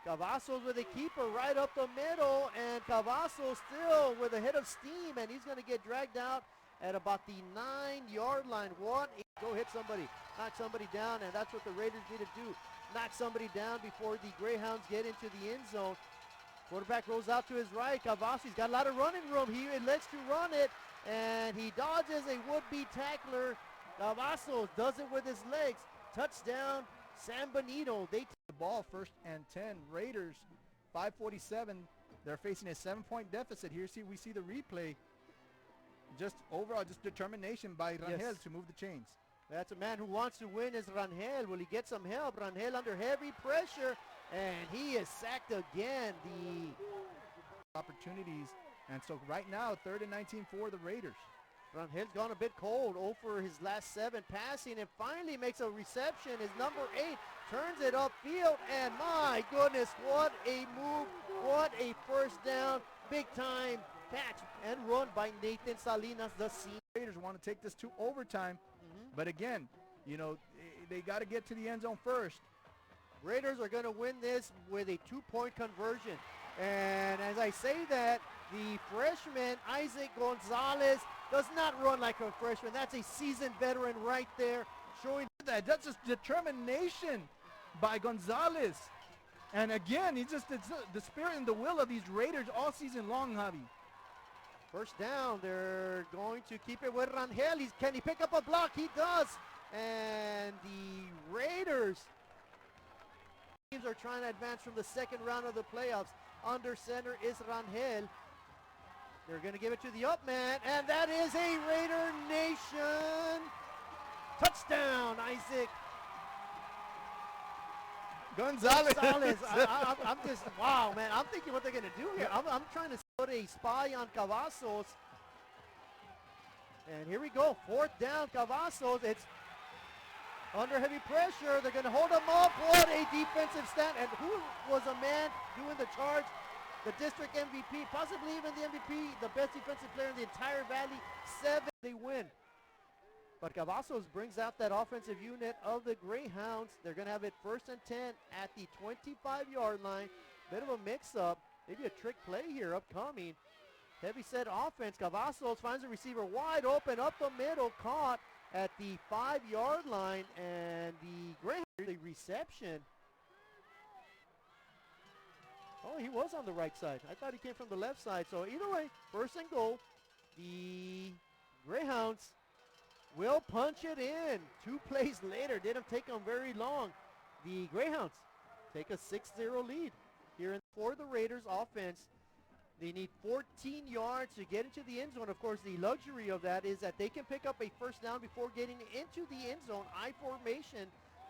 S2: Cavazos with a keeper right up the middle, and Cavazos still with a hit of steam, and he's going to get dragged out at about the 9-yard line. Go hit somebody, knock somebody down, and that's what the Raiders need to do. Knock somebody down before the Greyhounds get into the end zone. Quarterback rolls out to his right. Cavazos got a lot of running room. He elects to run it, and he dodges a would-be tackler. Cavazos does it with his legs. Touchdown, San Benito. They take
S9: the ball. 1st and 10, Raiders, 5:47. They're facing a 7-point deficit here. We see the replay. Just overall, just determination by Rangel to move the chains.
S2: That's a man who wants to win is Rangel. Will he get some help? Rangel under heavy pressure, and he is sacked again. The
S9: opportunities, and so right now, 3rd and 19 for the Raiders.
S2: Rangel's gone a bit cold over his last 7 passing, and finally makes a reception. His number 8 turns it upfield, and my goodness, what a move, what a first down, big time catch and run by Nathan Salinas, the senior.
S9: Raiders want to take this to overtime, but again, you know, they got to get to the end zone first.
S2: Raiders are going to win this with a 2-point conversion. And as I say that, the freshman, Isaac Gonzalez, does not run like a freshman. That's a seasoned veteran right there, showing
S9: that. That's just determination by Gonzalez. And again, it's the spirit and the will of these Raiders all season long, Javi.
S2: First down, they're going to keep it with Rangel. Can he pick up a block? He does. And the Raiders teams are trying to advance from the 2nd round of the playoffs. Under center is Rangel. They're going to give it to the up man, and that is a Raider Nation touchdown, Isaac
S9: Gonzalez.
S2: I'm just, wow, man. I'm thinking what they're going to do here. I'm trying to put a spy on Cavazos. And here we go. 4th down, Cavazos. It's under heavy pressure. They're going to hold him up. What a defensive stand. And who was a man doing the charge? The district MVP, possibly even the MVP, the best defensive player in the entire Valley. 7, they win. But Cavazos brings out that offensive unit of the Greyhounds. They're going to have it 1st and 10 at the 25-yard line. Bit of a mix-up. Maybe a trick play here upcoming. Heavy set offense. Cavazos finds the receiver wide open up the middle, caught at the 5-yard line, and the Greyhounds, the reception. Oh, he was on the right side. I thought he came from the left side. So either way, 1st and goal. The Greyhounds will punch it in. 2 plays later, didn't take them very long. The Greyhounds take a 6-0 lead here for the Raiders offense. They need 14 yards to get into the end zone. Of course, the luxury of that is that they can pick up a first down before getting into the end zone. I formation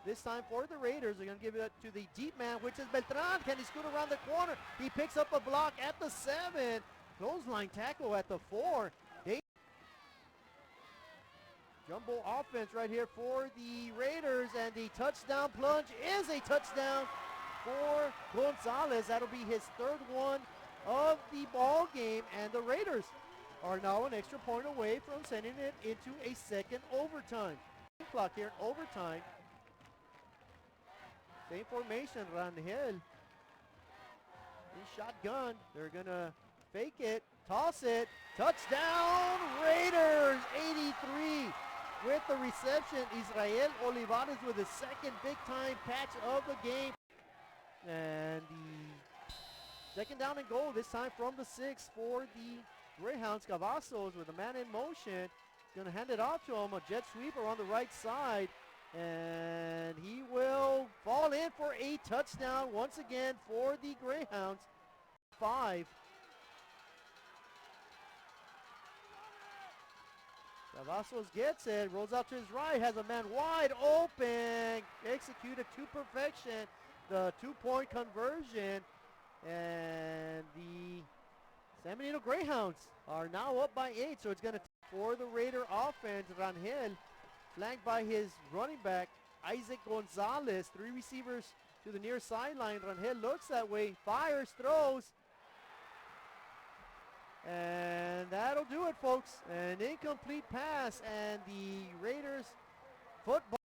S2: this time for the Raiders. They're going to give it to the deep man, which is Beltran. Can he scoot around the corner? He picks up a block at the 7. Clothesline tackle at the 4. Jumbo offense right here for the Raiders, and the touchdown plunge is a touchdown for Gonzalez. That'll be his 3rd one of the ball game, and the Raiders are now an extra point away from sending it into a 2nd overtime. Clock here in overtime. Same formation, Rangel in shotgun. They're gonna fake it, toss it, touchdown Raiders, 83 with the reception. Israel Olivares with his second big-time catch of the game. And the second down and goal, this time from the 6 for the Greyhounds. Cavazos with a man in motion. Going to hand it off to him, a jet sweeper on the right side. And he will fall in for a touchdown once again for the Greyhounds. 5. Cavazos gets it, rolls out to his right, has a man wide open, executed to perfection, the 2-point conversion, and the San Benito Greyhounds are now up by 8, so it's going to for the Raider offense. Rangel, flanked by his running back, Isaac Gonzalez, 3 receivers to the near sideline. Rangel looks that way, fires, throws, and that'll do it, folks. An incomplete pass, and the Raiders football